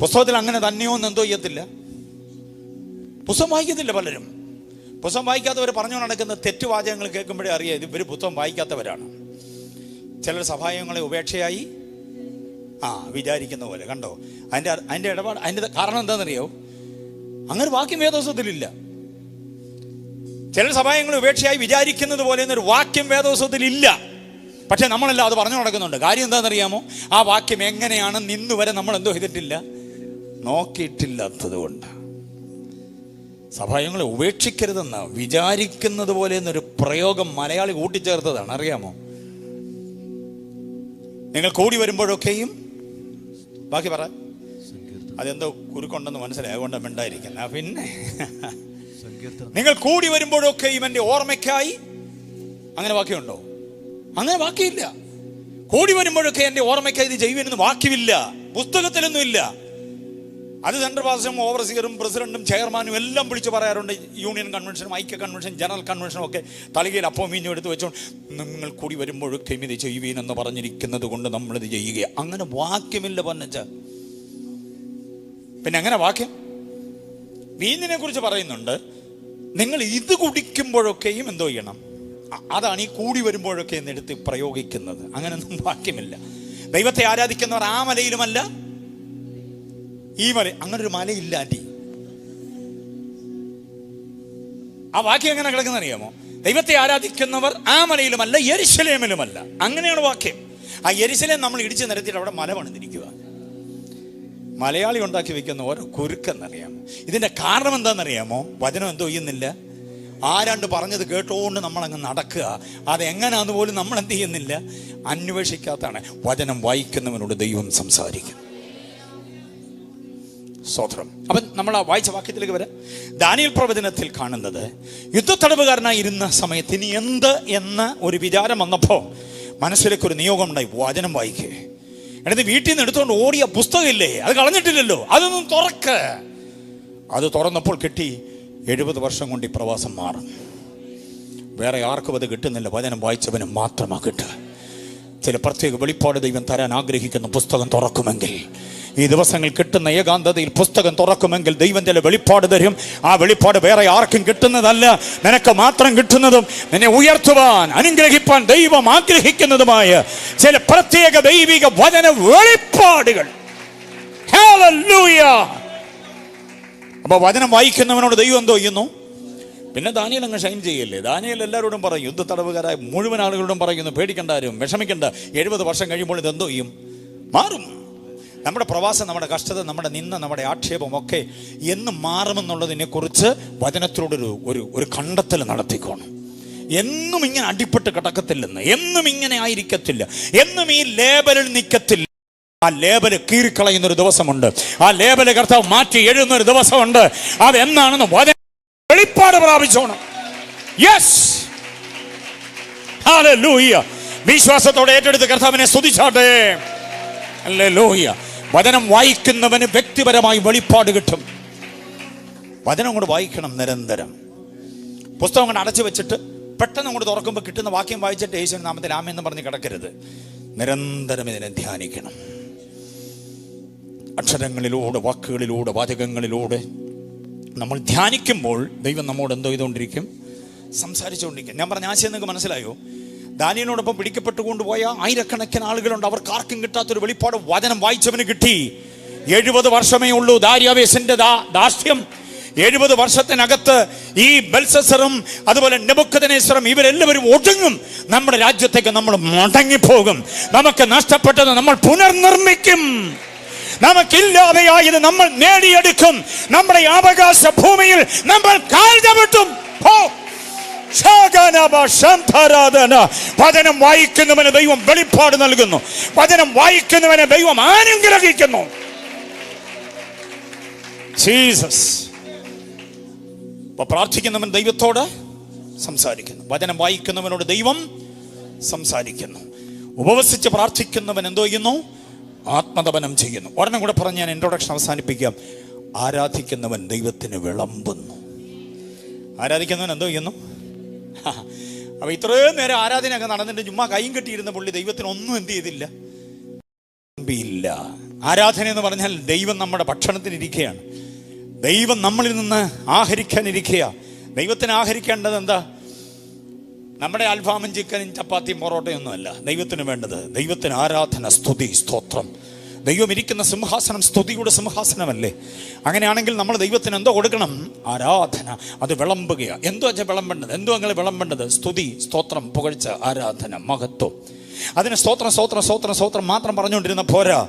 പുസ്തകത്തിൽ അങ്ങനെ തന്നെയോന്ന് എന്തോ ചെയ്യത്തില്ല. പുസ്തകം വായിക്കത്തില്ല പലരും. പുസ്തകം വായിക്കാത്തവർ പറഞ്ഞു നടക്കുന്ന തെറ്റുവാചകങ്ങൾ കേൾക്കുമ്പോഴേ അറിയാം ഇത് ഇവർ പുസ്തകം വായിക്കാത്തവരാണ്. ചിലർ സഭായങ്ങളെ ഉപേക്ഷയായി വിചാരിക്കുന്ന പോലെ. കണ്ടോ അതിൻ്റെ ഇടപാട്? അതിൻ്റെ കാരണം എന്താണെന്നറിയോ? അങ്ങനെ വാക്യം വേദോത്സവത്തിലില്ല. ചിലർ സഭായങ്ങളെ ഉപേക്ഷയായി വിചാരിക്കുന്നത് പോലെ എന്നൊരു വാക്യം വേദോത്സവത്തിലില്ല. പക്ഷെ നമ്മളെല്ലാം അത് പറഞ്ഞു നടക്കുന്നുണ്ട്. കാര്യം എന്താണെന്നറിയാമോ? ആ വാക്യം എങ്ങനെയാണെന്ന് ഇന്ന് വരെ നമ്മൾ എന്തോ ചെയ്തിട്ടില്ല, നോക്കിയിട്ടില്ലാത്തത് കൊണ്ട്. സഭായങ്ങളെ ഉപേക്ഷിക്കരുതെന്ന് വിചാരിക്കുന്നത് പോലെ എന്നൊരു പ്രയോഗം മലയാളി കൂട്ടിച്ചേർത്തതാണ്. അറിയാമോ? നിങ്ങൾ കൂടി വരുമ്പോഴൊക്കെയും, ബാക്കി പറ, അതെന്തോ കുരുക്കൊണ്ടെന്ന് മനസ്സിലായി, അതുകൊണ്ടാണ് മിണ്ടായിരിക്കുന്നത്. പിന്നെ നിങ്ങൾ കൂടി വരുമ്പോഴൊക്കെയും എൻ്റെ ഓർമ്മയ്ക്കായി, അങ്ങനെ വാക്യമുണ്ടോ? അങ്ങനെ വാക്യമില്ല. കൂടി വരുമ്പോഴൊക്കെ എൻ്റെ ഓർമ്മയ്ക്കായി ഇത് ചെയ്യുമെന്ന് വാക്യമില്ല, പുസ്തകത്തിലൊന്നും ഇല്ല. അത് സെൻട്രൽ പാസ്റ്ററും ഓവർസിയറും പ്രസിഡന്റും ചെയർമാനും എല്ലാം വിളിച്ച് പറയാറുണ്ട്. യൂണിയൻ കൺവെൻഷനും ഐക്യ കൺവെൻഷൻ ജനറൽ കൺവെൻഷനും ഒക്കെ തലകയിൽ അപ്പം മീഞ്ഞും എടുത്ത് വെച്ചോണ്ട് നിങ്ങൾ കൂടി വരുമ്പോഴൊക്കെ ഇത് ചെയ്യുവീൻ എന്ന് പറഞ്ഞിരിക്കുന്നത് കൊണ്ട് നമ്മളിത് ചെയ്യുക. അങ്ങനെ വാക്യമില്ല പൊന്നച്ച. പിന്നെ അങ്ങനെ വാക്യം വീഞ്ഞിനെ കുറിച്ച് പറയുന്നുണ്ട്. നിങ്ങൾ ഇത് കുടിക്കുമ്പോഴൊക്കെയും എന്തോ ചെയ്യണം, അതാണ് ഈ കൂടി വരുമ്പോഴൊക്കെ എന്നെടുത്ത് പ്രയോഗിക്കുന്നത്. അങ്ങനെയൊന്നും വാക്യമില്ല. ദൈവത്തെ ആരാധിക്കുന്നവർ ആ മലയിലുമല്ല ഈ മല, അങ്ങനൊരു മലയില്ല ആൻറ്റി. ആ വാക്യം എങ്ങനെ കിടക്കുന്ന അറിയാമോ? ദൈവത്തെ ആരാധിക്കുന്നവർ ആ മലയിലുമല്ല യെരുശലേമിലുമല്ല, അങ്ങനെയാണ് വാക്യം. ആ യെരുശലേം നമ്മൾ ഇടിച്ചു നിരത്തിയിട്ട് അവിടെ മല പണിതിരിക്കുക. മലയാളി ഉണ്ടാക്കി വെക്കുന്ന ഓരോ കുരുക്കെന്നറിയാമോ? ഇതിന്റെ കാരണം എന്താണെന്നറിയാമോ? വചനം എന്തോ ചെയ്യുന്നില്ല, ആരാണ്ട് പറഞ്ഞത് കേട്ടോണ്ട് നമ്മളങ്ങ് നടക്കുക. അതെങ്ങനാന്ന് പോലും നമ്മൾ എന്ത് ചെയ്യുന്നില്ല, അന്വേഷിക്കാത്താണ്. വചനം വായിക്കുന്നവനോട് ദൈവം സംസാരിക്കും. സ്തോത്രം. അപ്പം നമ്മൾ ആ വായിച്ച വാക്യത്തിലേക്ക് വരാം. ദാനിയേൽ പ്രവചനത്തിൽ കാണുന്നത് യുദ്ധത്തടവുകാരനായി ഇരുന്ന സമയത്ത് ഇനി എന്ത് എന്ന ഒരു വിചാരം വന്നപ്പോൾ മനസ്സിലേക്ക് ഒരു നിയോഗം ഉണ്ടായി, വചനം വായിക്കേ. എന്നിട്ട് വീട്ടിൽ നിന്ന് എടുത്തുകൊണ്ട് ഓടിയ പുസ്തകമില്ലേ, അത് കളഞ്ഞിട്ടില്ലല്ലോ, അതൊന്നും തുറക്ക്. അത് തുറന്നപ്പോൾ കിട്ടി, 70 വർഷം കൊണ്ട് ഈ പ്രവാസം മാറും. വേറെ ആർക്കും അത് കിട്ടുന്നില്ല, വചനം വായിച്ചവനും മാത്രമാ കിട്ടുക. ചില പ്രത്യേക വെളിപ്പാട് ദൈവം തരാൻ ആഗ്രഹിക്കുന്ന പുസ്തകം തുറക്കുമെങ്കിൽ, ഈ ദിവസങ്ങൾ കിട്ടുന്ന ഏകാന്തതയിൽ പുസ്തകം തുറക്കുമെങ്കിൽ ദൈവം ചില വെളിപ്പാട് തരും. ആ വെളിപ്പാട് വേറെ ആർക്കും കിട്ടുന്നതല്ല, നിനക്ക് മാത്രം കിട്ടുന്നതും നിന്നെ ഉയർത്തുവാൻ അനുഗ്രഹിപ്പാൻ ദൈവം ആഗ്രഹിക്കുന്നതുമായ ചില പ്രത്യേക ദൈവിക വചന വെളിപ്പാടുകൾ. ഹല്ലേലൂയ. അപ്പൊ വചനം വായിക്കുന്നവനോട് ദൈവം എന്തോ ചെയ്യുന്നു? പിന്നെ ദാനിയേൽ അങ്ങ് ഷൈൻ ചെയ്യല്ലേ. ദാനിയേൽ എല്ലാവരോടും പറയും, യുദ്ധ തടവുകാരായ മുഴുവൻ ആളുകളോടും പറയുന്നു, പേടിക്കണ്ടാരും, വിഷമിക്കണ്ട, 70 വർഷം കഴിയുമ്പോൾ ഇതെന്തോ ചെയ്യും? മാറും. നമ്മുടെ പ്രവാസം, നമ്മുടെ കഷ്ടത, നമ്മുടെ നിന്ന, നമ്മുടെ ആക്ഷേപം ഒക്കെ എന്ന് മാറുമെന്നുള്ളതിനെ കുറിച്ച് വചനത്തിലൂടെ ഒരു കണ്ടെത്തൽ നടത്തിക്കോണം. എന്നും ഇങ്ങനെ അടിപ്പെട്ട് കിടക്കത്തില്ലെന്ന്, എന്നും ഇങ്ങനെ ആയിരിക്കത്തില്ല, എന്നും ഈ ലേബലിൽ നിൽക്കത്തില്ല. ആ ലേബല് കീറിക്കളയുന്നൊരു ദിവസമുണ്ട്, ആ ലേബല് കർത്താവ് മാറ്റി എഴുതുന്നൊരു ദിവസമുണ്ട്. അതെന്നാണെന്ന് വചന വെളിപ്പാട് പ്രാപിച്ചോണം. Yes, hallelujah. വിശ്വാസത്തോടെ ഏറ്റെടുത്ത് കർത്താവിനെ സ്തുതിച്ചാട്ടെ. ഹല്ലേലൂയ. വചനം വായിക്കുന്നവന് വ്യക്തിപരമായി വെളിപ്പാട് കിട്ടും. വചനം കൊണ്ട് വായിക്കണം നിരന്തരം. പുസ്തകം കൊണ്ട് അടച്ചു വെച്ചിട്ട് പെട്ടെന്ന് അങ്ങോട്ട് തുറക്കുമ്പോൾ കിട്ടുന്ന വാക്യം വായിച്ചിട്ട് യേശുവിന്റെ നാമത്തിൽ ആമേൻ എന്ന് പറഞ്ഞ് കിടക്കരുത്. നിരന്തരം ഇതിനെ ധ്യാനിക്കണം. അക്ഷരങ്ങളിലൂടെ, വാക്കുകളിലൂടെ, വാചകങ്ങളിലൂടെ നമ്മൾ ധ്യാനിക്കുമ്പോൾ ദൈവം നമ്മോട് എന്തോ ചെയ്തുകൊണ്ടിരിക്കും? സംസാരിച്ചുകൊണ്ടിരിക്കും. ഞാൻ പറഞ്ഞ ആശയം നിങ്ങൾക്ക് മനസ്സിലായോ? ദാനിയേലിനോടൊപ്പം പിടിക്കപ്പെട്ടുകൊണ്ടുപോയ ആയിരക്കണക്കിന് ആളുകളുണ്ട്. അവർക്ക് ആർക്കും കിട്ടാത്തൊരു വെളിപ്പാട് വചനം വായിച്ചവന് കിട്ടി. 70 വർഷമേ ഉള്ളൂ ദാര്യാവേശിന്റെ ദാസ്യം. 70 വർഷത്തിനകത്ത് ഈ ബെൽസസറും അതുപോലെ നെബൂഖദ്നേസറും ഇവരെല്ലാവരും ഒടുങ്ങും. നമ്മുടെ രാജ്യത്തേക്ക് നമ്മൾ മടങ്ങിപ്പോകും. നമുക്ക് നഷ്ടപ്പെട്ടത് നമ്മൾ പുനർനിർമ്മിക്കും. നമുക്കില്ലാതെയായത് നമ്മൾ നേടിയെടുക്കും. നമ്മുടെ അവകാശ ഭൂമിയിൽ നമ്മൾ കാൽ ചവിട്ടും. വചനം വായിക്കുന്നവന് ദൈവം വെളിപ്പാട് നൽകുന്നു. വചനം വായിക്കുന്നവനെ ദൈവം അനുഗ്രഹിക്കുന്നു. ജീസസ്. പ്രാർത്ഥിക്കുന്നവൻ ദൈവത്തോട് സംസാരിക്കുന്നു. വചനം വായിക്കുന്നവനോട് ദൈവം സംസാരിക്കുന്നു. ഉപവസിച്ച് പ്രാർത്ഥിക്കുന്നവൻ എന്തോ ചെയ്യുന്നു? ആത്മതപനം ചെയ്യുന്നു. ഒരെണ്ണം കൂടെ പറഞ്ഞ് ഞാൻ ഇൻട്രൊഡക്ഷൻ അവസാനിപ്പിക്കാം. ആരാധിക്കുന്നവൻ ദൈവത്തിന് വിളമ്പുന്നു. ആരാധിക്കുന്നവൻ എന്തോ ചെയ്യുന്നു? അപ്പൊ ഇത്രയും നേരം ആരാധനയൊക്കെ നടന്നിട്ട് ചുമ്മാ കൈയും കെട്ടിയിരുന്ന പുള്ളി ദൈവത്തിന് ഒന്നും എന്ത് ചെയ്തില്ല? ആരാധന എന്ന് പറഞ്ഞാൽ ദൈവം നമ്മുടെ ഭക്ഷണത്തിനിരിക്കുകയാണ്. ദൈവം നമ്മളിൽ നിന്ന് ആഹരിക്കാനിരിക്കുക. ദൈവത്തിന് ആഹരിക്കേണ്ടത് എന്താ? നമ്മുടെ അൽഫാമും ചിക്കനും ചപ്പാത്തിയും പൊറോട്ടയും ഒന്നുമല്ല ദൈവത്തിന് വേണ്ടത്. ദൈവത്തിന് ആരാധന, സ്തുതി, സ്തോത്രം. ദൈവം ഇരിക്കുന്ന സിംഹാസനം സ്തുതിയുടെ സിംഹാസനമല്ലേ? അങ്ങനെയാണെങ്കിൽ നമ്മൾ ദൈവത്തിന് എന്തോ കൊടുക്കണം? ആരാധന. അത് വിളമ്പുകയാണ്. എന്തോ വെച്ചാൽ വിളമ്പേണ്ടത്? എന്തോ നിങ്ങൾ വിളമ്പേണ്ടത്? സ്തുതി, സ്തോത്രം, പുകഴ്ച, ആരാധന, മഹത്വം. അതിന് സ്തോത്രം സ്തോത്രം സ്തോത്രം സ്തോത്രം മാത്രം പറഞ്ഞുകൊണ്ടിരുന്ന പോരാ.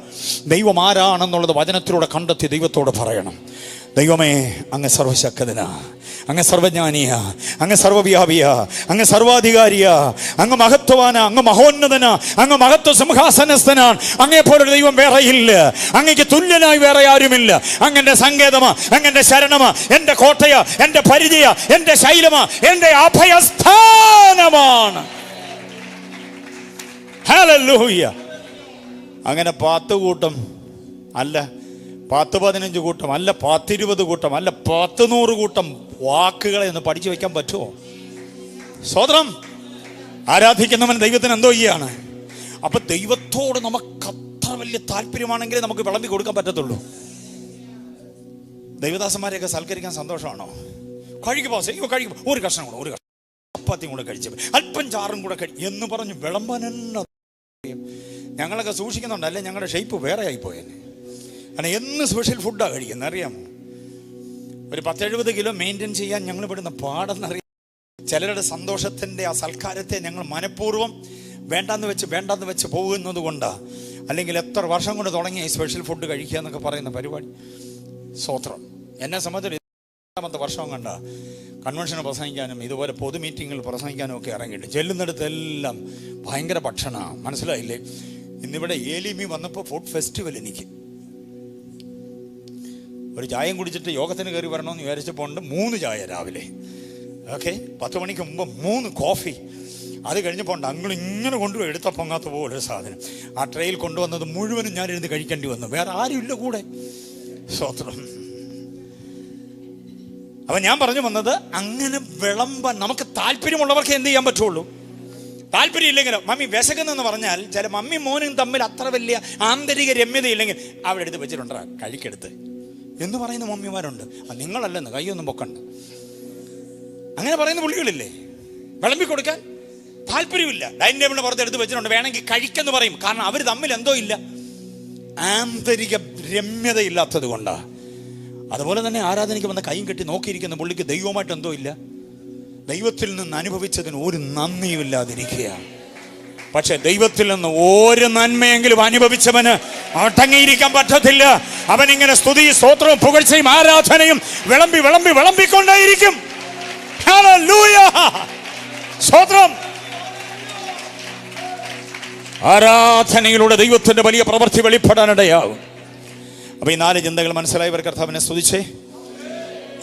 ദൈവം ആരാണെന്നുള്ളത് വചനത്തിലൂടെ കണ്ടെത്തി ദൈവത്തോട് പറയണം. ദൈവമേ, അങ്ങ് സർവശക്തനാ, അങ്ങ് സർവജ്ഞാനിയാ, അങ്ങ് സർവവ്യാപിയാ, അങ്ങ് സർവാധികാരിയാ, അങ്ങ് മഹത്വവാനാ, അങ്ങ് മഹോന്നതനാ, അങ്ങ് മഹത്വ സിംഹാസനസ്ഥനാണ്. അങ്ങേപ്പോലൊരു ദൈവം വേറെയില്ല. അങ്ങേക്ക് തുല്യനായി വേറെ ആരുമില്ല. അങ്ങന്റെ സങ്കേതമാ, അങ്ങന്റെ ശരണമാ, എന്റെ കോട്ടയാ, എന്റെ പരിചയ, എന്റെ ശൈലമാ, എന്റെ അഭയസ്ഥാനമാണ്. ഹല്ലേലൂയ. അങ്ങനെ 10 കൂട്ടം അല്ല, 10-15 കൂട്ടം അല്ല, 10-20 കൂട്ടം അല്ല, 100 കൂട്ടം വാക്കുകളെ ഒന്ന് പഠിച്ചു വെക്കാൻ പറ്റുമോ? സ്തോത്രം. ആരാധിക്കുന്നവൻ ദൈവത്തിന് എന്തോ ചെയ്യാണ്? അപ്പൊ ദൈവത്തോട് നമുക്ക് അത്ര വലിയ താല്പര്യമാണെങ്കിലേ നമുക്ക് വിളമ്പി കൊടുക്കാൻ പറ്റത്തുള്ളൂ. ദൈവദാസന്മാരെയൊക്കെ സൽക്കരിക്കാൻ സന്തോഷമാണോ? കഴിക്കുമ്പോ കഴിക്കുമ്പോ ഒരു കഷ്ണം കൂടെ, ഒരു കഷ്ണം ചപ്പാത്തിയും കൂടെ കഴിച്ചു, അല്പം ചാറും കൂടെ എന്ന് പറഞ്ഞ് വിളമ്പാൻ. ഞങ്ങളൊക്കെ സൂക്ഷിക്കുന്നുണ്ട്, അല്ലെ ഞങ്ങളുടെ ഷേപ്പ് വേറെ ആയിപ്പോയെന്നെ. കാരണം എന്ന് സ്പെഷ്യൽ ഫുഡാണ് കഴിക്കുന്നത് അറിയാമോ? ഒരു 10-70 കിലോ മെയിൻറ്റെയിൻ ചെയ്യാൻ ഞങ്ങൾ പെടുന്ന പാടെന്നറിയാം. ചിലരുടെ സന്തോഷത്തിൻ്റെ ആ സൽക്കാരത്തെ ഞങ്ങൾ മനഃപൂർവ്വം വേണ്ടാന്ന് വെച്ച് പോകുന്നത് കൊണ്ടാണ്. അല്ലെങ്കിൽ എത്ര വർഷം കൊണ്ട് തുടങ്ങിയ ഈ സ്പെഷ്യൽ ഫുഡ് കഴിക്കുക എന്നൊക്കെ പറയുന്ന പരിപാടി. സ്തോത്രം. എന്നെ സംബന്ധിച്ച് 7ാമത്തെ വർഷം കണ്ട കൺവെൻഷന് പ്രസംഗിക്കാനും ഇതുപോലെ പൊതു മീറ്റിങ്ങിൽ പ്രസംഗിക്കാനും ഒക്കെ ഇറങ്ങിയിട്ട് ചെല്ലുന്നിടത്തെല്ലാം ഭയങ്കര ഭക്ഷണമാണ്. മനസ്സിലായില്ലേ? ഇന്നിവിടെ ഏലിമി വന്നപ്പോൾ ഫുഡ് ഫെസ്റ്റിവൽ. എനിക്ക് ഒരു ചായയും കുടിച്ചിട്ട് യോഗത്തിന് കയറി വരണമെന്ന് വിചാരിച്ചപ്പോൾ ഉണ്ട് 3 ചായ രാവിലെ. ഓക്കെ, 10 മണിക്ക് മുമ്പ് 3 കോഫി. അത് കഴിഞ്ഞപ്പോൾ ഉണ്ട് ഇങ്ങനെ കൊണ്ടുപോയി എടുത്ത പൊങ്ങാത്ത പോലൊരു സാധനം. ആ ട്രെയിൽ കൊണ്ടുവന്നത് മുഴുവനും ഞാൻ ഇരുന്ന് കഴിക്കേണ്ടി വന്നു. വേറെ ആരും ഇല്ല കൂടെ. സ്തോത്രം. അപ്പം ഞാൻ പറഞ്ഞു വന്നത്, അങ്ങനെ വിളമ്പാൻ നമുക്ക് താല്പര്യമുള്ളവർക്ക് എന്ത് ചെയ്യാൻ പറ്റുള്ളൂ. താല്പര്യം ഇല്ലെങ്കിലോ, മമ്മി വിശക്കുന്നെന്ന് പറഞ്ഞാൽ ചില മമ്മി മോനും തമ്മിൽ അത്ര വലിയ ആന്തരിക രമ്യതയില്ലെങ്കിൽ അവിടെ എടുത്ത് വെച്ചിട്ടുണ്ടാ കഴിക്കെടുത്ത് എന്ന് പറയുന്ന മമ്മിമാരുണ്ട്. നിങ്ങളല്ലെന്ന് കൈയൊന്നും പൊക്കണ്ട, അങ്ങനെ പറയുന്ന പുള്ളികളില്ലേ. വിളമ്പി കൊടുക്കാൻ താല്പര്യമില്ല. ഡൈനിങ് ടേബിളിന് പുറത്ത് എടുത്ത് വെച്ചിട്ടുണ്ട്, വേണമെങ്കിൽ കഴിക്കെന്ന് പറയും. കാരണം അവർ തമ്മിൽ എന്തോ ഇല്ല, ആന്തരിക രമ്യതയില്ലാത്തത് കൊണ്ടാണ്. അതുപോലെ തന്നെ ആരാധനയ്ക്ക് വന്ന കൈയും കെട്ടി നോക്കിയിരിക്കുന്ന പുള്ളിക്ക് ദൈവമായിട്ട് എന്തോ ഇല്ല. ദൈവത്തിൽ നിന്ന് അനുഭവിച്ചതിന് ഒരു നന്ദിയുമില്ലാതിരിക്കുക. പക്ഷെ ദൈവത്തിൽ നിന്ന് ഒരു നന്മയെങ്കിലും അനുഭവിച്ചവന് അടങ്ങിയിരിക്കാൻ പറ്റത്തില്ല. അവനിങ്ങനെ സ്തുതി, സ്തോത്രവും, പുകഴ്ചയും, ആരാധനയും വിളമ്പിക്കൊണ്ടേയിരിക്കും. ഹല്ലേലൂയ, സ്തോത്രം. ആരാധനയിലൂടെ ദൈവത്തിന്റെ വലിയ പ്രവൃത്തി വെളിപ്പെടാനിടയാകും. അപ്പൊ ഈ 4 ചിന്തകൾ മനസ്സിലായവർ കർത്താവിനെ സ്തുതിച്ചേ.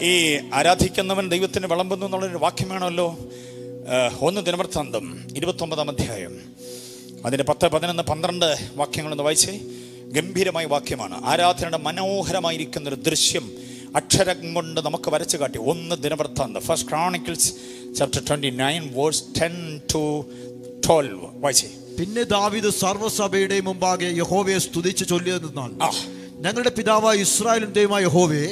ഈ ആരാധിക്കുന്നവൻ ദൈവത്തിന് വിളമ്പുന്നു എന്നുള്ളൊരു വാക്യമാണല്ലോ 1 ദിനവൃത്താന്തം 29-ാം അധ്യായം അതിന്റെ 10, 11, 12 വാക്യങ്ങളൊന്ന് വായിച്ചേ. ഗംഭീരമായ വാക്യമാണ്. ആരാധനയുടെ മനോഹരമായിരിക്കുന്ന ഒരു ദൃശ്യം അക്ഷരം കൊണ്ട് നമുക്ക് വരച്ചു കാട്ടി. 1 ദിനവൃത്താന്തം, 1 Chronicles chapter 29 verse 10 to 12 വായിച്ചേ. പിന്നെ ദാവീദ് സർവ്വസഭയുടെ മുമ്പാകെ യഹോവയെ സ്തുതിച്ച് ചൊല്ലിയതെന്നാൽ, ഞങ്ങളുടെ പിതാവായ ഇസ്രായേലിന്റെ ദൈവമായ യഹോവേ,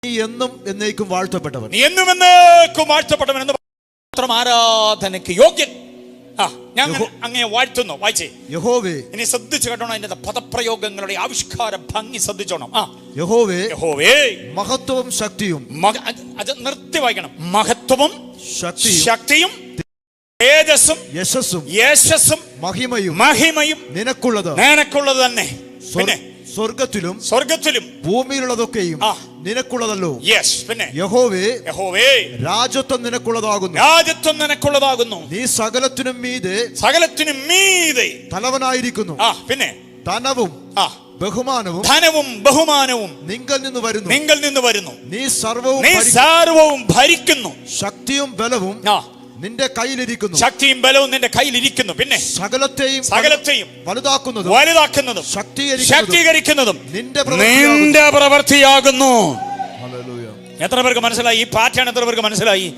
നീ എന്നും എന്നേക്കും വാഴ്ത്തപ്പെട്ടവൻ, നീ എന്നും എന്നേക്കും വാഴ്ത്തപ്പെട്ടവൻ എന്ന് മാത്രം ആരാധനയ്ക്ക് യോഗ്യൻ. ഞാൻ അങ്ങയെ വാഴ്ത്തുന്നു. വായിച്ചേ. യഹോവേ. ഇനി ശ്രദ്ധിച്ചു കേട്ടോണം, അതിന്റെ പദപ്രയോഗങ്ങളുടെ ആവിഷ്കാര ഭംഗി ശ്രദ്ധിച്ചോണം. യഹോവേ, യഹോവേ, മഹത്വവും ശക്തിയും. അത് നിർത്തി വായിക്കണം. മഹത്വവും ശക്തിയും തേജസ്സും യശസ്സും മഹിമയും നിനക്കുള്ളത് തന്നെ. പിന്നെ സ്വർഗത്തിലും ഭൂമിയിലുള്ളതൊക്കെയും നിനക്കുള്ളതല്ലോ. പിന്നെ യഹോവേ, രാജത്വം നിനക്കുള്ളതാകുന്നു. നീ സകലത്തിനും മീതെ തലവനായിരിക്കുന്നു. പിന്നെ ധനവും ബഹുമാനവും നിങ്കൽ നിന്ന് വരുന്നു. നീ സർവവും ഭരിക്കുന്നു. ശക്തിയും ബലവും നിന്റെ കയ്യിലിരിക്കുന്നു. നിന്റെ കയ്യിലിരിക്കുന്നു. പിന്നെ സകലത്തെയും വലുതാക്കുന്നതും ശക്തീകരിക്കുന്നതും നിന്റെ പ്രവൃത്തിയാകുന്നു. എത്ര പേർക്ക് മനസ്സിലായി ഈ പാറ്റേൺ? എത്ര പേർക്ക് മനസ്സിലായി?